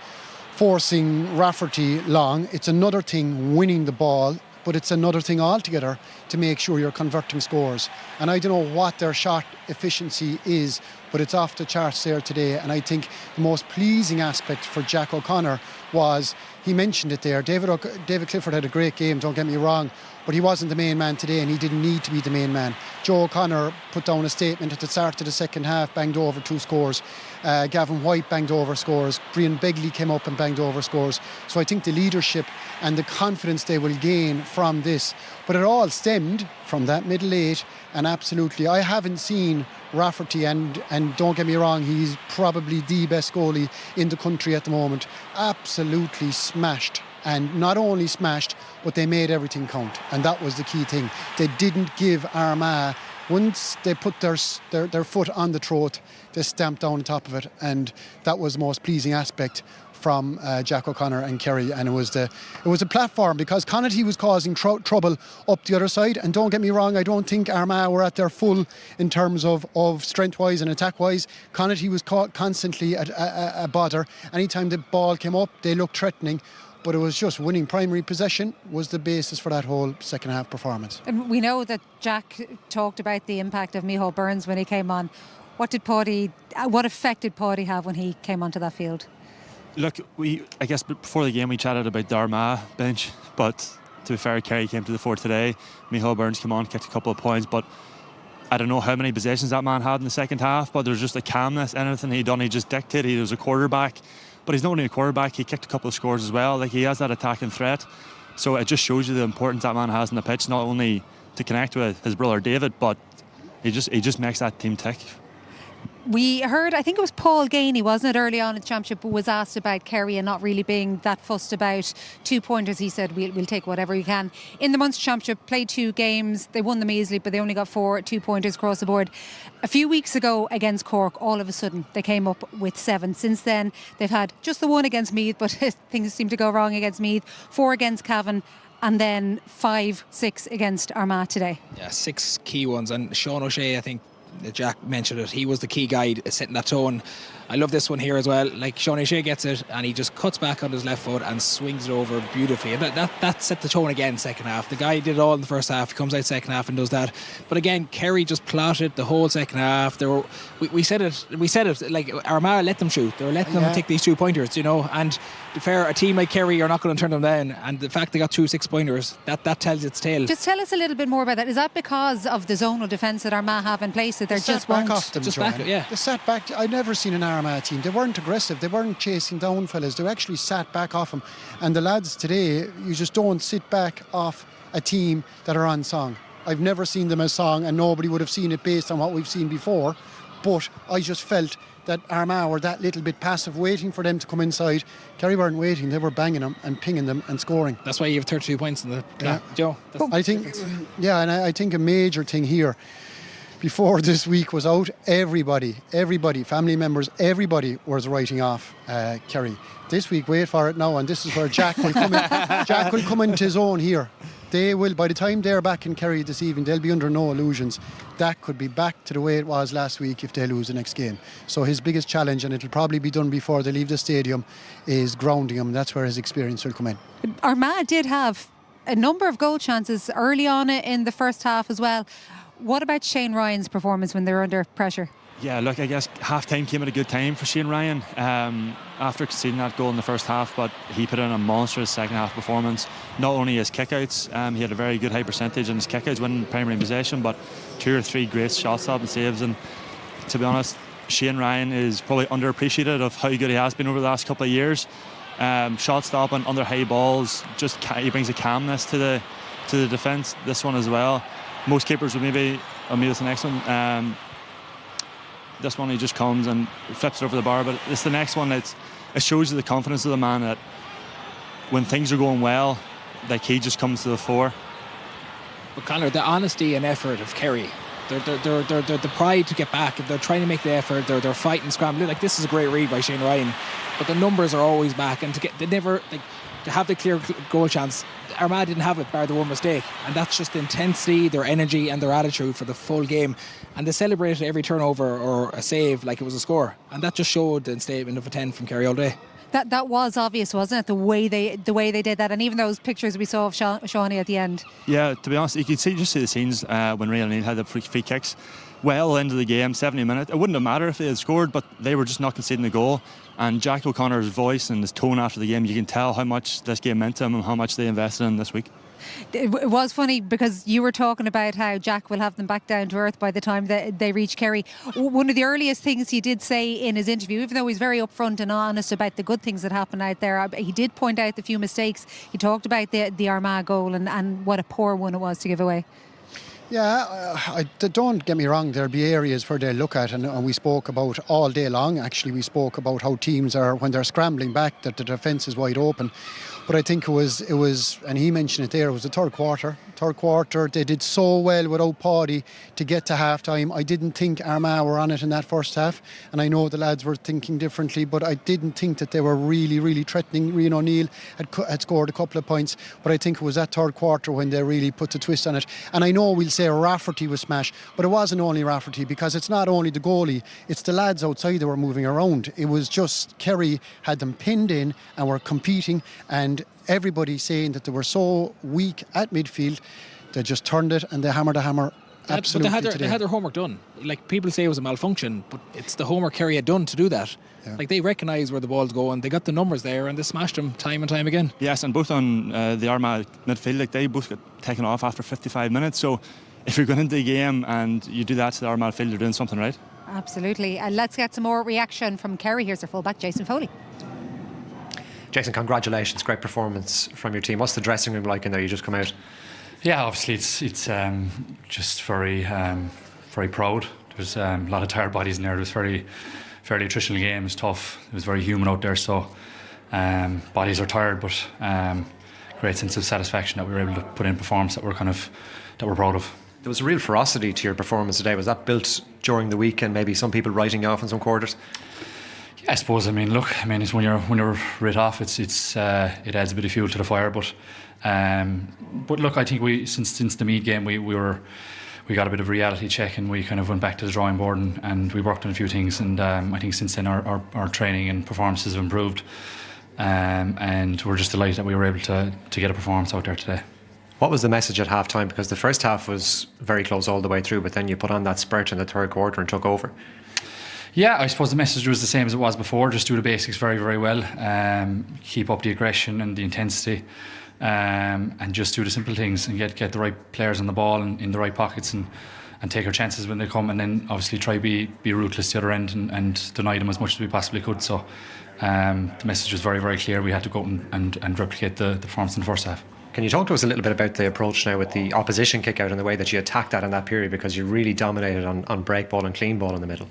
forcing Rafferty long, it's another thing winning the ball, but it's another thing altogether to make sure you're converting scores. And I don't know what their shot efficiency is, but it's off the charts there today. And I think the most pleasing aspect for Jack O'Connor was, he mentioned it there, David Clifford had a great game, don't get me wrong, but he wasn't the main man today, and he didn't need to be the main man. Joe O'Connor put down a statement at the start of the second half, banged over 2 scores. Gavin White banged over scores. Brian Begley came up and banged over scores. So I think the leadership and the confidence they will gain from this. But it all stemmed from that middle 8, and absolutely, I haven't seen Rafferty, and don't get me wrong, he's probably the best goalie in the country at the moment, absolutely smashed. And not only smashed, but they made everything count. And that was the key thing. They didn't give Armagh, once they put their foot on the throat, they stamped down on top of it. And that was the most pleasing aspect from Jack O'Connor and Kerry. And it was a platform, because Connaughty was causing trouble up the other side. And don't get me wrong, I don't think Armagh were at their full in terms of strength-wise and attack-wise. Connaughty was constantly a bother. Anytime the ball came up, they looked threatening. But it was just winning primary possession was the basis for that whole second half performance. And we know that Jack talked about the impact of Michal Burns when he came on. What effect did Paddy have when he came onto that field? Look, I guess before the game we chatted about the Armagh bench, but to be fair, Kerry came to the fore today. Michal Burns came on, kicked a couple of points, but I don't know how many possessions that man had in the second half, but there was just a calmness. Anything he'd done, he just dictated. He was a quarterback. But he's not only a quarterback, he kicked a couple of scores as well. Like, he has that attacking threat. So it just shows you the importance that man has in the pitch, not only to connect with his brother David, but he just makes that team tick. We heard, I think it was Paul Gainey, wasn't it, early on in the championship, who was asked about Kerry and not really being that fussed about 2 pointers. He said, we'll take whatever we can. In the Munster Championship, played 2 games. They won them easily, but they only got 4 2 pointers across the board. A few weeks ago against Cork, all of a sudden, they came up with 7. Since then, they've had just the 1 against Meath, but things seem to go wrong against Meath. 4 against Cavan, and then 5, 6 against Armagh today. Yeah, 6 key ones. And Sean O'Shea, I think, Jack mentioned it, he was the key guy setting that tone. I love this one here as well. Like, Sean O'Shea gets it and he just cuts back on his left foot and swings it over beautifully, and that set the tone again second half. The guy did it all in the first half, he comes out second half and does that. But again, Kerry just plotted the whole second half. We said it like Armagh let them shoot. They were letting them take these 2 pointers, you know, and to be fair, a team like Kerry, you're not going to turn them down, and the fact they got 2 6-pointers, that tells its tale. Just tell us a little bit more about that. Is that because of the zonal defence that Armagh have in place, that they're just back off them, just back, yeah. They sat back. I've never seen an Armagh team. They weren't aggressive. They weren't chasing down fellas. They actually sat back off them. And the lads today, you just don't sit back off a team that are on song. I've never seen them as song, and nobody would have seen it based on what we've seen before. But I just felt that Armagh were that little bit passive, waiting for them to come inside. Kerry weren't waiting. They were banging them and pinging them and scoring. That's why you have 32 points in the Joe. I think, and I think a major thing here, before this week was out, everybody, family members, everybody was writing off Kerry. This week, wait for it now, and this is where Jack will come in. Jack will come into his own here. They will, by the time they're back in Kerry this evening, they'll be under no illusions. That could be back to the way it was last week if they lose the next game. So his biggest challenge, and it'll probably be done before they leave the stadium, is grounding him. That's where his experience will come in. Armagh did have a number of goal chances early on in the first half as well. What about Shane Ryan's performance when they were under pressure? Yeah, look, I guess half-time came at a good time for Shane Ryan after conceding that goal in the first half, but he put in a monstrous second-half performance. Not only his kickouts, he had a very good high percentage in his kickouts, winning primary possession, but 2 or 3 great shot-stopping saves. And to be honest, Shane Ryan is probably underappreciated of how good he has been over the last couple of years. Shot-stopping, under high balls, he brings a calmness to the defence. This one as well. Most keepers would maybe it's the next one. This one, he just comes and flips it over the bar, but it's the next one. It shows you the confidence of the man, that when things are going well, like, he just comes to the fore. But Conor, the honesty and effort of Kerry, they're the pride to get back. They're trying to make the effort. They're fighting, scrambling. Like, this is a great read by Shane Ryan, but the numbers are always back, and to have the clear goal chance, Armagh didn't have it, bar the one mistake, and that's just the intensity, their energy and their attitude for the full game. And they celebrated every turnover or a save like it was a score, and that just showed the statement of a 10 from Kerry all day. That was obvious, wasn't it? The way they did that, and even those pictures we saw of Shawnee at the end. Yeah, to be honest, you could just see the scenes when Ray O'Neill had the free kicks. Well into the game, 70 minutes. It wouldn't have mattered if they had scored, but they were just not conceding the goal. And Jack O'Connor's voice and his tone after the game, you can tell how much this game meant to him and how much they invested in this week. It was funny because you were talking about how Jack will have them back down to earth by the time that they reach Kerry. One of the earliest things he did say in his interview, even though he's very upfront and honest about the good things that happen out there, he did point out the few mistakes. He talked about the Armagh goal and what a poor one it was to give away. Yeah, don't get me wrong, there'll be areas where they'll look at, and we spoke about all day long, actually, we spoke about how teams are, when they're scrambling back, that the defence is wide open. But I think it was, and he mentioned it there, it was the third quarter. They did so well without Paddy to get to half-time. I didn't think Armagh were on it in that first half, and I know the lads were thinking differently, but I didn't think that they were really, really threatening. Rian O'Neill had scored a couple of points, but I think it was that third quarter when they really put the twist on it. And I know we'll say Rafferty was smashed, but it wasn't only Rafferty, because it's not only the goalie, it's the lads outside that were moving around. It was just Kerry had them pinned in and were competing, and everybody saying that they were so weak at midfield, they just turned it and they hammered the hammer. Absolutely. But they had their homework done. Like, people say it was a malfunction, but it's the homework Kerry had done to do that. Yeah. Like, they recognise where the ball's going, they got the numbers there, and they smashed them time and time again. Yes, and both on the Armagh midfield, like, they both got taken off after 55 minutes. So if you're going into the game and you do that to the Armagh midfield, you're doing something right. Absolutely. And let's get some more reaction from Kerry. Here's their fullback, Jason Foley. Jason, congratulations, great performance from your team. What's the dressing room like in there? You just come out. Yeah, obviously it's just very very proud was a lot of tired bodies in there. It was fairly attritional game. It was tough. It was very humid out there, so bodies are tired, but great sense of satisfaction that we were able to put in a performance that we're proud of. There was a real ferocity to your performance today. Was that built during the week and maybe some people writing you off in some quarters? Yeah, I suppose. It's when you're writ off, it adds a bit of fuel to the fire. But look, I think since the Meath game we got a bit of a reality check and we kind of went back to the drawing board and we worked on a few things. And I think since then our training and performances have improved. And we're just delighted that we were able to get a performance out there today. What was the message at half time? Because the first half was very close all the way through, but then you put on that spurt in the third quarter and took over. Yeah, I suppose the message was the same as it was before. Just do the basics very, very well. Keep up the aggression and the intensity, and just do the simple things and get the right players on the ball and in the right pockets and take our chances when they come. And then obviously try be ruthless to the other end and deny them as much as we possibly could. So the message was very, very clear. We had to go out and replicate the performance in the first half. Can you talk to us a little bit about the approach now with the opposition kick out and the way that you attacked that in that period, because you really dominated on break ball and clean ball in the middle?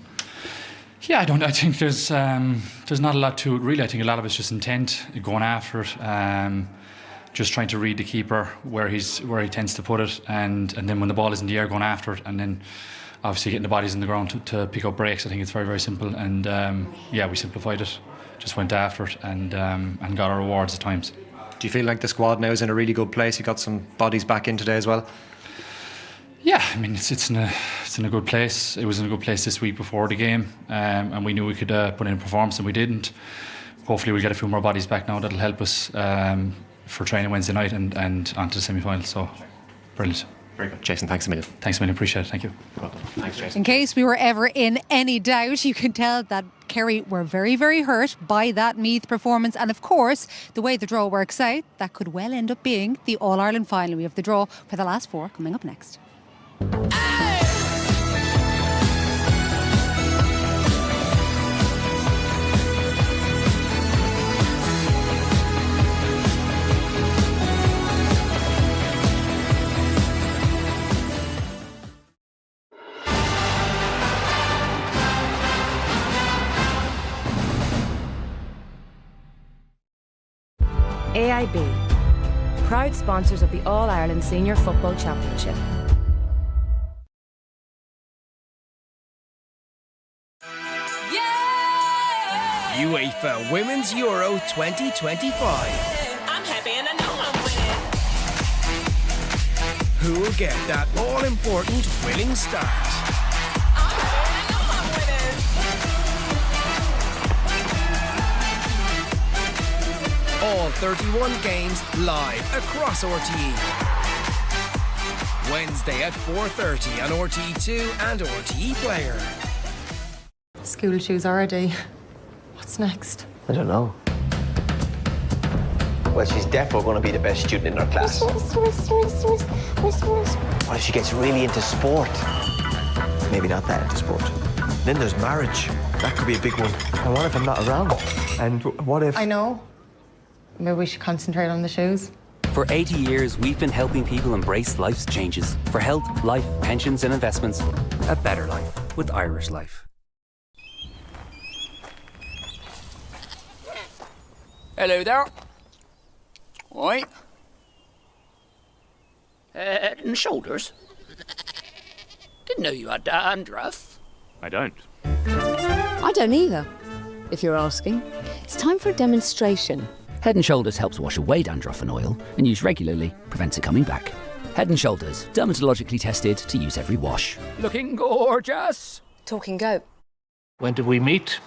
Yeah, I think there's not a lot to it really. I think a lot of it's just intent, going after it, just trying to read the keeper where he tends to put it, and then when the ball is in the air, going after it, and then obviously getting the bodies in the ground to pick up breaks. I think it's very, very simple, and we simplified it, just went after it, and got our rewards at times. Do you feel like the squad now is in a really good place? You got some bodies back in today as well? Yeah, it's in a good place. It was in a good place this week before the game, and we knew we could put in a performance, and we didn't. Hopefully we'll get a few more bodies back now. That'll help us for training Wednesday night and onto the semi-final. So, brilliant. Very good. Jason, thanks a million. Thanks a million, appreciate it, thank you. Well done. Thanks, Jason. In case we were ever in any doubt, you can tell that Kerry were very, very hurt by that Meath performance. And of course, the way the draw works out, that could well end up being the All-Ireland final. We have the draw for the last four coming up next. AIB, proud sponsors of the All-Ireland Senior Football Championship. UEFA Women's Euro 2025. I'm happy and I know I'm winning. Who will get that all-important winning start? I'm happy and I know I'm winning. All 31 games live across RTE. Wednesday at 4:30 on RTE2 and RTE Player. School shoes already. What's next? I don't know. Well, she's definitely going to be the best student in her class. What if she gets really into sport? Maybe not that into sport. Then there's marriage. That could be a big one. And what if I'm not around? And what if... I know. Maybe we should concentrate on the shoes. For 80 years, we've been helping people embrace life's changes. For health, life, pensions and investments, a better life with Irish Life. Hello there. Oi. Head and shoulders. Didn't know you had dandruff. I don't. I don't either, if you're asking. It's time for a demonstration. Head and Shoulders helps wash away dandruff and oil, and used regularly prevents it coming back. Head and Shoulders, dermatologically tested to use every wash. Looking gorgeous. Talking goat. When did we meet?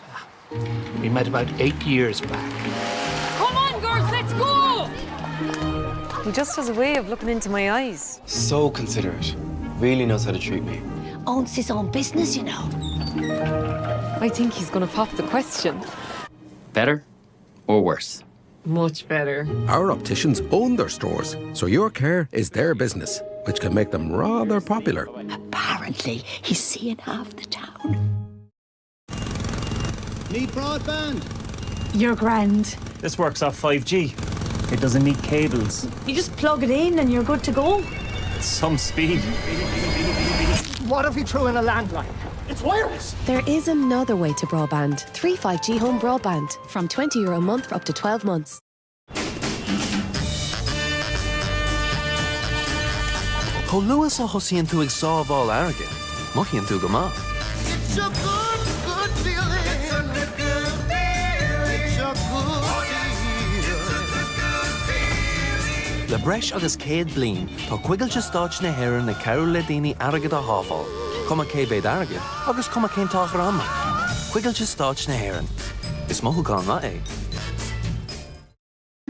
We met about 8 years back. Come on, girls, let's go! He just has a way of looking into my eyes. So considerate. Really knows how to treat me. Owns his own business, you know. I think he's going to pop the question. Better or worse? Much better. Our opticians own their stores, so your care is their business, which can make them rather popular. Apparently, he's seeing half the town. Need broadband? You're grand. This works off 5G. It doesn't need cables. You just plug it in and you're good to go. Some speed. What if we threw in a landline? It's wireless. There is another way to broadband. 3 5G home broadband. From €20 a month for up to 12 months. Ho Lewis o hosíonn tú ag sábháil airge. Mochíonn tú go maith. It's a good feeling. It's a good Le breis agus céad blin, tá cuigilte stáit na hÉireann na ceall le daoine airgid a háfáil. Cuma céibéad airgid, agus cuma cén táchar ama. Cuigilte stáit na hÉireann. Is mothú gan na é.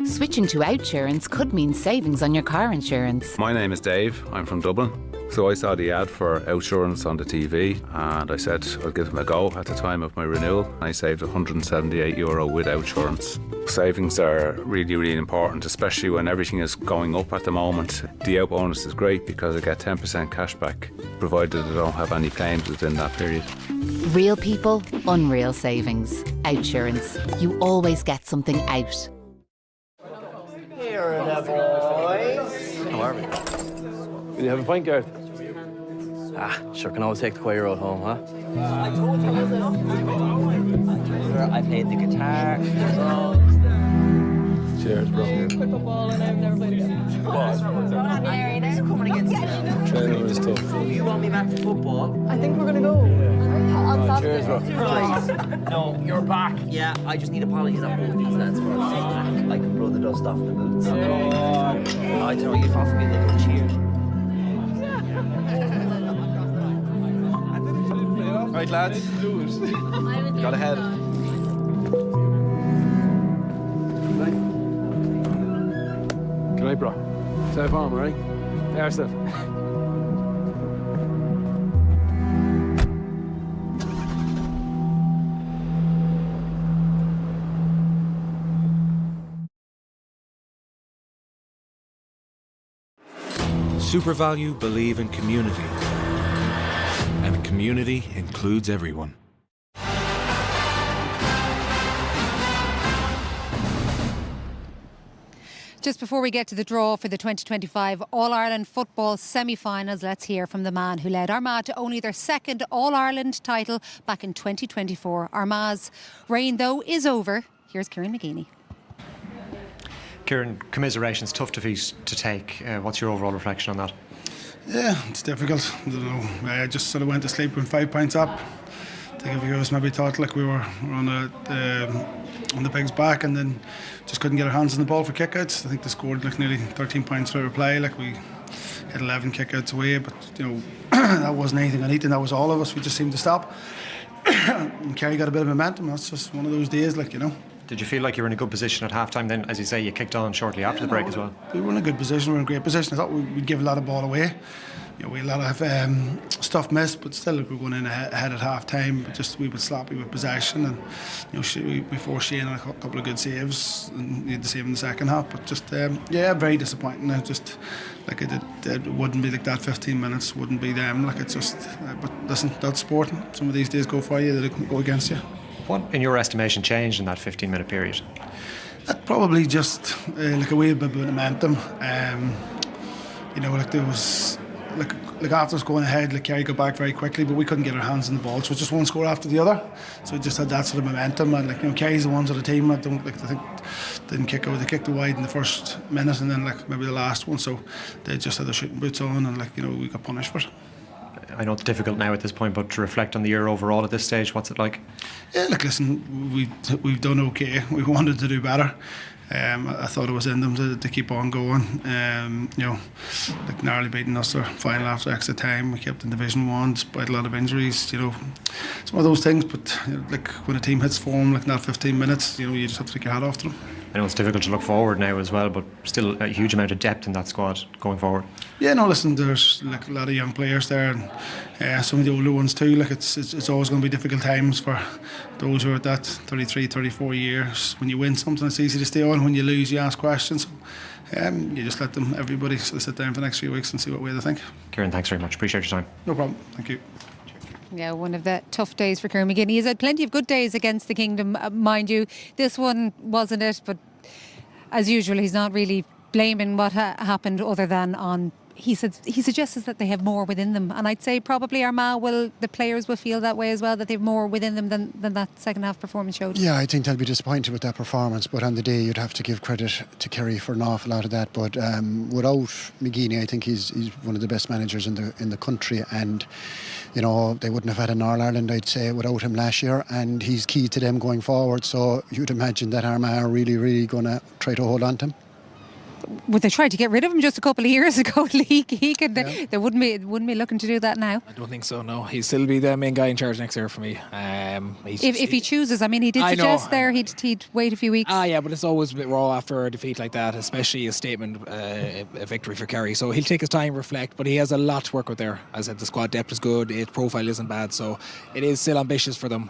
Switching to outsurance could mean savings on your car insurance. My name is Dave. I'm from Dublin. So I saw the ad for outsurance on the TV and I said I'll give them a go at the time of my renewal. I saved €178 with outsurance. Savings are really, really important, especially when everything is going up at the moment. The out bonus is great because I get 10% cash back, provided I don't have any claims within that period. Real people, unreal savings. Outsurance. You always get something out. Here are the boys. How are we? Will you have a pint, Gareth? Sure can always take the quiet road home, huh? I played the guitar. Cheers, bro. Football and I've never played again. Training is tough. You want me back to football? I think we're going to go. On Saturday. Cheers, bro. Right. No, you're back. Yeah, I just need apologies on both these lads for I can blow the dust off the boots. I throw you off me a little cheer. Right, lads. Got ahead. Good night, bro. Stay home, right? Yeah, Steph. SuperValue believe in community. And community includes everyone. Just before we get to the draw for the 2025 All-Ireland football semi-finals, let's hear from the man who led Armagh to only their second All-Ireland title back in 2024. Armagh's reign, though, is over. Here's Kieran McGeeney. Kieran, commiserations, tough defeat to take. What's your overall reflection on that? Yeah, it's difficult. I don't know. I just sort of went to sleep with 5 points up. I think if you guys maybe thought like we were on the pig's back, and then just couldn't get our hands on the ball for kickouts. I think they scored like nearly 13 points for reply. Like we hit 11 kickouts away, but you know that wasn't anything on Ethan. That was all of us. We just seemed to stop. And Kerry got a bit of momentum. That's just one of those days, like, you know. Did you feel like you were in a good position at half-time then? As you say, you kicked on shortly after the break as well. We were in a good position, we were in a great position. I thought we'd give a lot of ball away. You know, we had a lot of stuff missed, but still we were going in ahead at half-time. Just we were sloppy with possession, and you know we forced Shane on a couple of good saves, and he had the same in the second half. But just yeah, very disappointing. Just like it wouldn't be like that. 15 minutes wouldn't be them. Like it's just. But listen, that's sport. Some of these days go for you, they can go against you. What, in your estimation, changed in that 15-minute period? That probably just like a wee bit of momentum. You know, like there was like after us going ahead, like Kerry got back very quickly, but we couldn't get our hands on the ball, so it's just one score after the other. So we just had that sort of momentum, and like, you know, Kerry's the ones of the team that don't like, I think didn't kick out. They kicked it wide in the first minute, and then like maybe the last one. So they just had their shooting boots on, and like, you know, we got punished for it. I know it's difficult now at this point, but to reflect on the year overall at this stage, what's it like? Yeah, look, listen, we've done okay. We wanted to do better. I thought it was in them to keep on going. You know, like narrowly beating us our final after extra time. We kept in Division 1 despite a lot of injuries. You know, it's one of those things. But you know, like when a team hits form, like not 15 minutes, you know, you just have to take your hat off to them. I know it's difficult to look forward now as well, but still a huge amount of depth in that squad going forward. Yeah, no, listen, there's like a lot of young players there, and some of the older ones too. Like it's always going to be difficult times for those who are at that 33, 34 years. When you win something, it's easy to stay on. When you lose, you ask questions. You just let everybody sort of sit down for the next few weeks and see what way they think. Kieran, thanks very much. Appreciate your time. No problem. Thank you. Yeah, one of the tough days for Kieran McGeeney. He's had plenty of good days against the Kingdom, mind you. This one wasn't it, but as usual, he's not really blaming what happened other than on he suggests that they have more within them, and I'd say probably the players will feel that way as well, that they have more within them than that second half performance showed. Yeah, I think they'll be disappointed with that performance, but on the day you'd have to give credit to Kerry for an awful lot of that. But without McGeeney, I think he's one of the best managers in the country, and they wouldn't have had an All-Ireland, I'd say, without him last year, and he's key to them going forward. So you'd imagine that Armagh are really, really going to try to hold on to him. Would they try to get rid of him just a couple of years ago? They wouldn't be looking to do that now. I don't think so. No, he'll still be the main guy in charge next year for me. If he chooses, I mean, he did suggest there he'd wait a few weeks. Yeah, but it's always a bit raw after a defeat like that, especially a statement, a victory for Kerry. So he'll take his time, reflect, but he has a lot to work with there. As I said, the squad depth is good, its profile isn't bad, so it is still ambitious for them.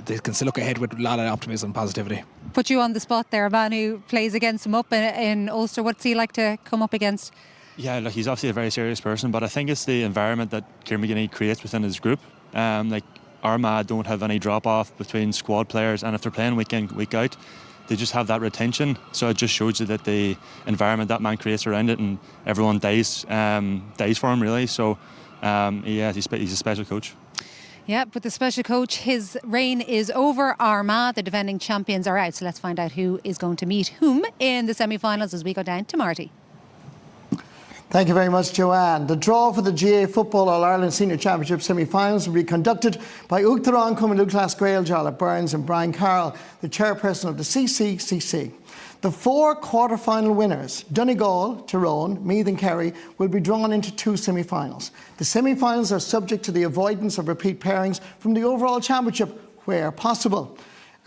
They can still look ahead with a lot of optimism and positivity. Put you on the spot there, a man who plays against him up in Ulster. What's he like to come up against? Yeah, look, he's obviously a very serious person, but I think it's the environment that Kieran McGinney creates within his group. Armagh don't have any drop-off between squad players, and if they're playing week in, week out, they just have that retention. So it just shows you that the environment that man creates around it, and everyone dies for him, really. So, he's a special coach. Yeah, but the special coach, his reign is over. Armagh, the defending champions, are out. So let's find out who is going to meet whom in the semi-finals as we go down to Marty. Thank you very much, Joanne. The draw for the GA Football All-Ireland Senior Championship semi-finals will be conducted by Uachtaráin Cumann Douglas Gael, Jarlath Burns and Brian Carroll, the chairperson of the CCCC. The 4 quarter-final winners, Donegal, Tyrone, Meath and Kerry, will be drawn into 2 semi-finals. The semi-finals are subject to the avoidance of repeat pairings from the overall championship where possible.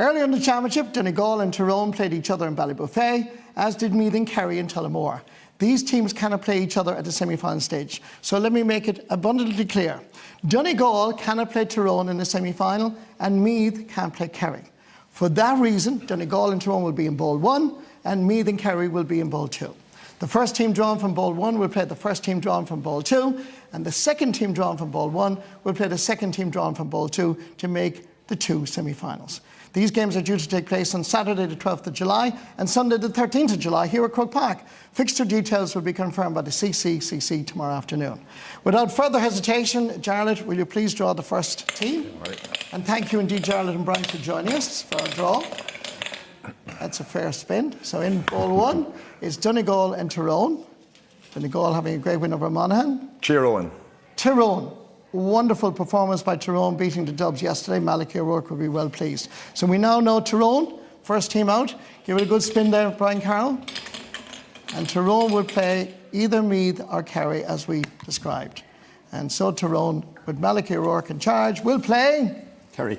Earlier in the championship, Donegal and Tyrone played each other in Ballybuffet, as did Meath and Kerry in Tullamore. These teams cannot play each other at the semi-final stage. So let me make it abundantly clear. Donegal cannot play Tyrone in the semi-final, and Meath can't play Kerry. For that reason, Donegal and Tyrone will be in Bowl 1, and Meath and Kerry will be in Bowl 2. The first team drawn from Bowl 1 will play the first team drawn from Bowl 2, and the second team drawn from Bowl 1 will play the second team drawn from Bowl 2 to make the 2 semi-finals. These games are due to take place on Saturday the 12th of July and Sunday the 13th of July here at Croke Park. Fixture details will be confirmed by the CCCC tomorrow afternoon. Without further hesitation, Jarlath, will you please draw the first team? And thank you indeed, Jarlath and Brian, for joining us for our draw. That's a fair spin. So in Bowl 1 is Donegal and Tyrone. Donegal having a great win over Monaghan. Tyrone. Tyrone. Wonderful performance by Tyrone, beating the Dubs yesterday. Malachy O'Rourke will be well pleased. So we now know Tyrone, first team out. Give it a good spin there, Brian Carroll. And Tyrone will play either Meath or Kerry, as we described. And so Tyrone, with Malachy O'Rourke in charge, will play... Kerry.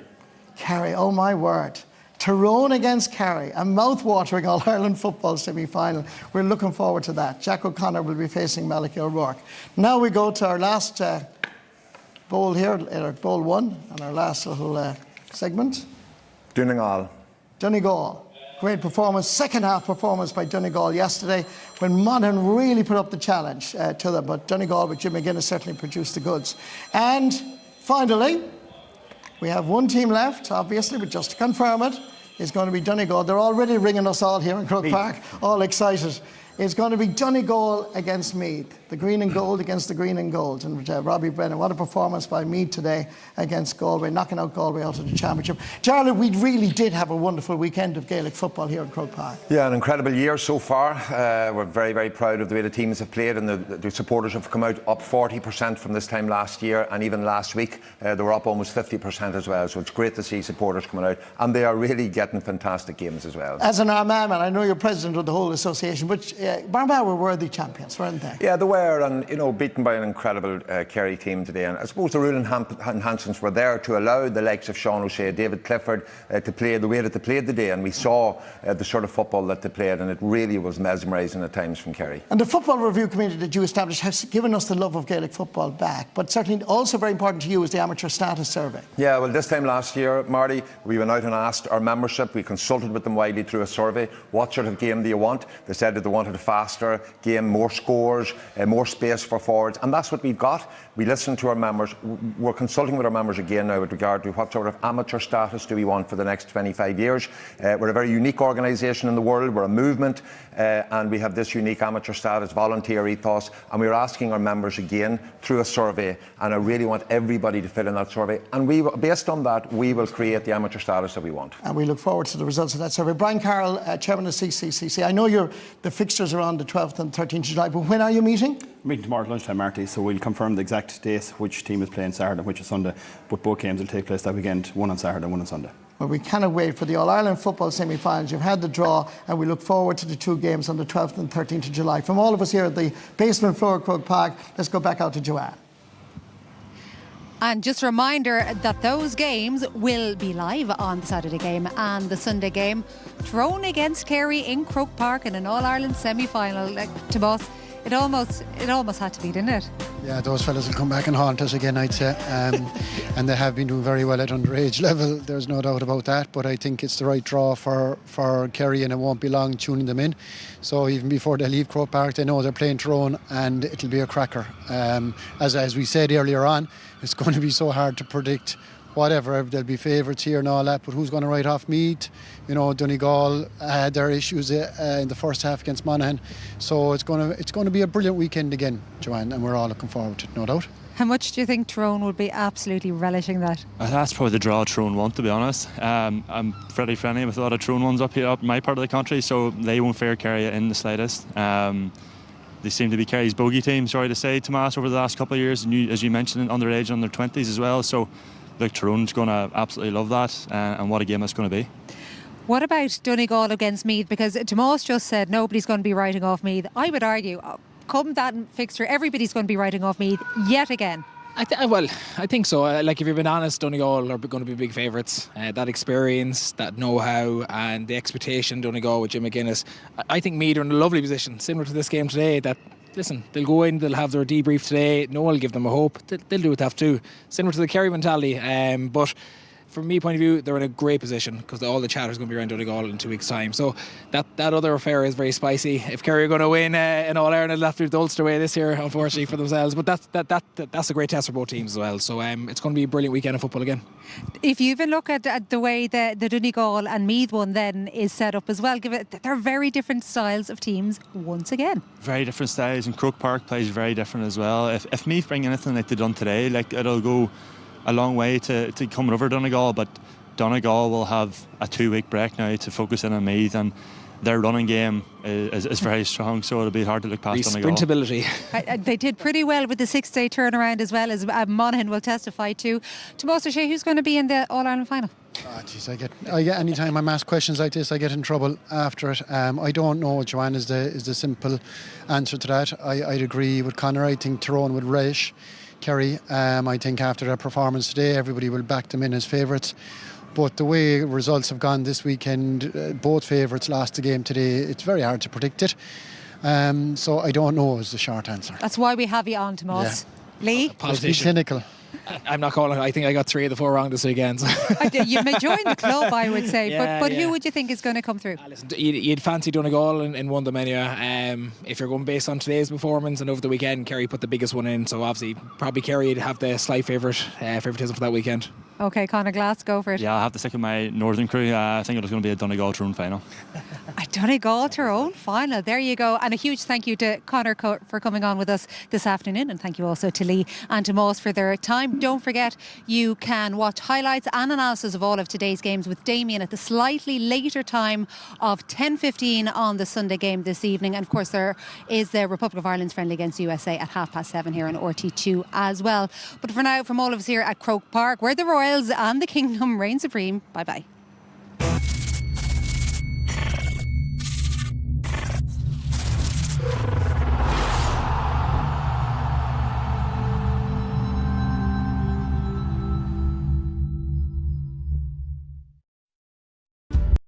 Kerry, oh my word. Tyrone against Kerry, a mouth-watering All-Ireland football semi-final. We're looking forward to that. Jack O'Connor will be facing Malachy O'Rourke. Now we go to our last... bowl here, Bowl 1, and our last little segment. Donegal. Donegal. Great performance, second half performance by Donegal yesterday when Monaghan really put up the challenge to them, but Donegal with Jim McGuinness certainly produced the goods. And finally, we have one team left, obviously, but just to confirm it, is going to be Donegal. They're already ringing us all here in Croke Park, all excited. It's going to be Donegal against Meath, the green and gold against the green and gold. And Robbie Brennan, what a performance by Meath today against Galway, knocking out Galway out of the championship. Jarlath, we really did have a wonderful weekend of Gaelic football here in Croke Park. Yeah, an incredible year so far. We're very, very proud of the way the teams have played, and the supporters have come out up 40% from this time last year, and even last week they were up almost 50% as well. So it's great to see supporters coming out, and they are really getting fantastic games as well. As an Armagh man, I know you're president of the whole association, but Armagh were worthy champions, weren't they? Yeah, they were, and beaten by an incredible Kerry team today. And I suppose the rule enhancements were there to allow the likes of Sean O'Shea, David Clifford to play the way that they played today, and we saw the sort of football that they played, and it really was mesmerising at times from Kerry. And the football review committee that you established has given us the love of Gaelic football back, but certainly also very important to you is the amateur status survey. Yeah, well, this time last year, Marty, we went out and asked our membership, we consulted with them widely through a survey, what sort of game do you want? They said that they wanted a faster game, more scores, more space for forwards, and that's what we've got. We listen to our members. We're consulting with our members again now with regard to what sort of amateur status do we want for the next 25 years. We're a very unique organisation in the world. We're a movement, and we have this unique amateur status, volunteer ethos, and we're asking our members again through a survey, and I really want everybody to fill in that survey, and based on that, we will create the amateur status that we want. And we look forward to the results of that survey. Brian Carroll, Chairman of CCCC, I know the fixtures are on the 12th and 13th of July, but when are you meeting? Meeting tomorrow at lunchtime, Marty, so we'll confirm the exact dates, which team is playing Saturday and which is Sunday, but both games will take place that weekend, one on Saturday and one on Sunday. Well, we cannot wait for the All-Ireland football semi-finals. You've had the draw, and we look forward to the two games on the 12th and 13th of July. From all of us here at the basement floor of Croke Park, let's go back out to Joanne. And just a reminder that those games will be live on the Saturday game and the Sunday game. Tyrone against Kerry in Croke Park in an All-Ireland semi-final. To us, it almost had to be, didn't it? Yeah, those fellas will come back and haunt us again, I'd say. And they have been doing very well at underage level, there's no doubt about that. But I think it's the right draw for Kerry, and it won't be long tuning them in. So even before they leave Croke Park, they know they're playing Tyrone, and it'll be a cracker. As we said earlier on, it's going to be so hard to predict whatever. There'll be favourites here and all that, but who's going to write off Meath? You know, Donegal had their issues in the first half against Monaghan. So it's going to be a brilliant weekend again, Joanne, and we're all looking forward to it, no doubt. How much do you think Tyrone would be absolutely relishing that? That's probably the draw Tyrone want, to be honest. I'm pretty friendly with a lot of Tyrone ones up here, up in my part of the country, so they won't fear Kerry in the slightest. They seem to be Kerry's bogey team, sorry to say, Tomas, over the last couple of years, and as you mentioned, underage, under 20s as well. So, look, Tyrone's going to absolutely love that, and what a game that's going to be. What about Donegal against Meath? Because Tomas just said nobody's going to be writing off Meath. I would argue, come that fixture, everybody's going to be writing off Meath yet again. I think so. Like, if you've been honest, Donegal are going to be big favourites. That experience, that know-how, and the expectation Donegal with Jim McGuinness. I think Meath are in a lovely position, similar to this game today. That, listen, they'll go in, they'll have their debrief today. No one will give them a hope. They'll do what they have to do. Similar to the Kerry mentality. But from my point of view, they're in a great position because all the chatter is going to be around Donegal in 2 weeks' time. So that other affair is very spicy. If Kerry are going to win in All-Ireland, it'll have to be the Ulster way this year, unfortunately, for themselves. But that's a great test for both teams as well. So it's going to be a brilliant weekend of football again. If you even look at the way the Donegal and Meath one then is set up as well, they're very different styles of teams once again. Very different styles, and Croke Park plays very different as well. If Meath bring anything like they've done today, like, it'll go a long way to coming over Donegal, but Donegal will have a 2-week break now to focus in on Meath, and their running game is very strong, so it'll be hard to look past Donegal. Sprintability. They did pretty well with the 6-day turnaround as well, as Monaghan will testify to. Tomas O'Shea, who's going to be in the All-Ireland final? I get any time I'm asked questions like this, I get in trouble after it. I don't know, Joanne, is the simple answer to that. I'd agree with Conor. I think Tyrone would relish Kerry. I think after their performance today, everybody will back them in as favourites. But the way results have gone this weekend, both favourites lost the game today. It's very hard to predict it. So I don't know is the short answer. That's why we have you on, Tomas. Yeah. Lee? Let's be clinical. I'm not calling it. I think I got 3 of the 4 wrong this weekend. So. You may join the club, I would say. Yeah, but who would you think is going to come through? Listen, you'd fancy Donegal in one of them anyway. If you're going based on today's performance and over the weekend, Kerry put the biggest one in. So obviously, probably Kerry would have the slight favouritism for that weekend. OK, Conor Glass, go for it. Yeah, I'll have to stick with my northern crew. I think it's going to be a Donegal Tyrone final. A Donegal Tyrone final. There you go. And a huge thank you to Conor for coming on with us this afternoon. And thank you also to Lee and to Moss for their time. Don't forget, you can watch highlights and analysis of all of today's games with Damien at the slightly later time of 10:15 on the Sunday game this evening. And of course, there is the Republic of Ireland's friendly against USA at 7:30 here on RT2 as well. But for now, from all of us here at Croke Park, where the Royals and the Kingdom reign supreme, bye-bye.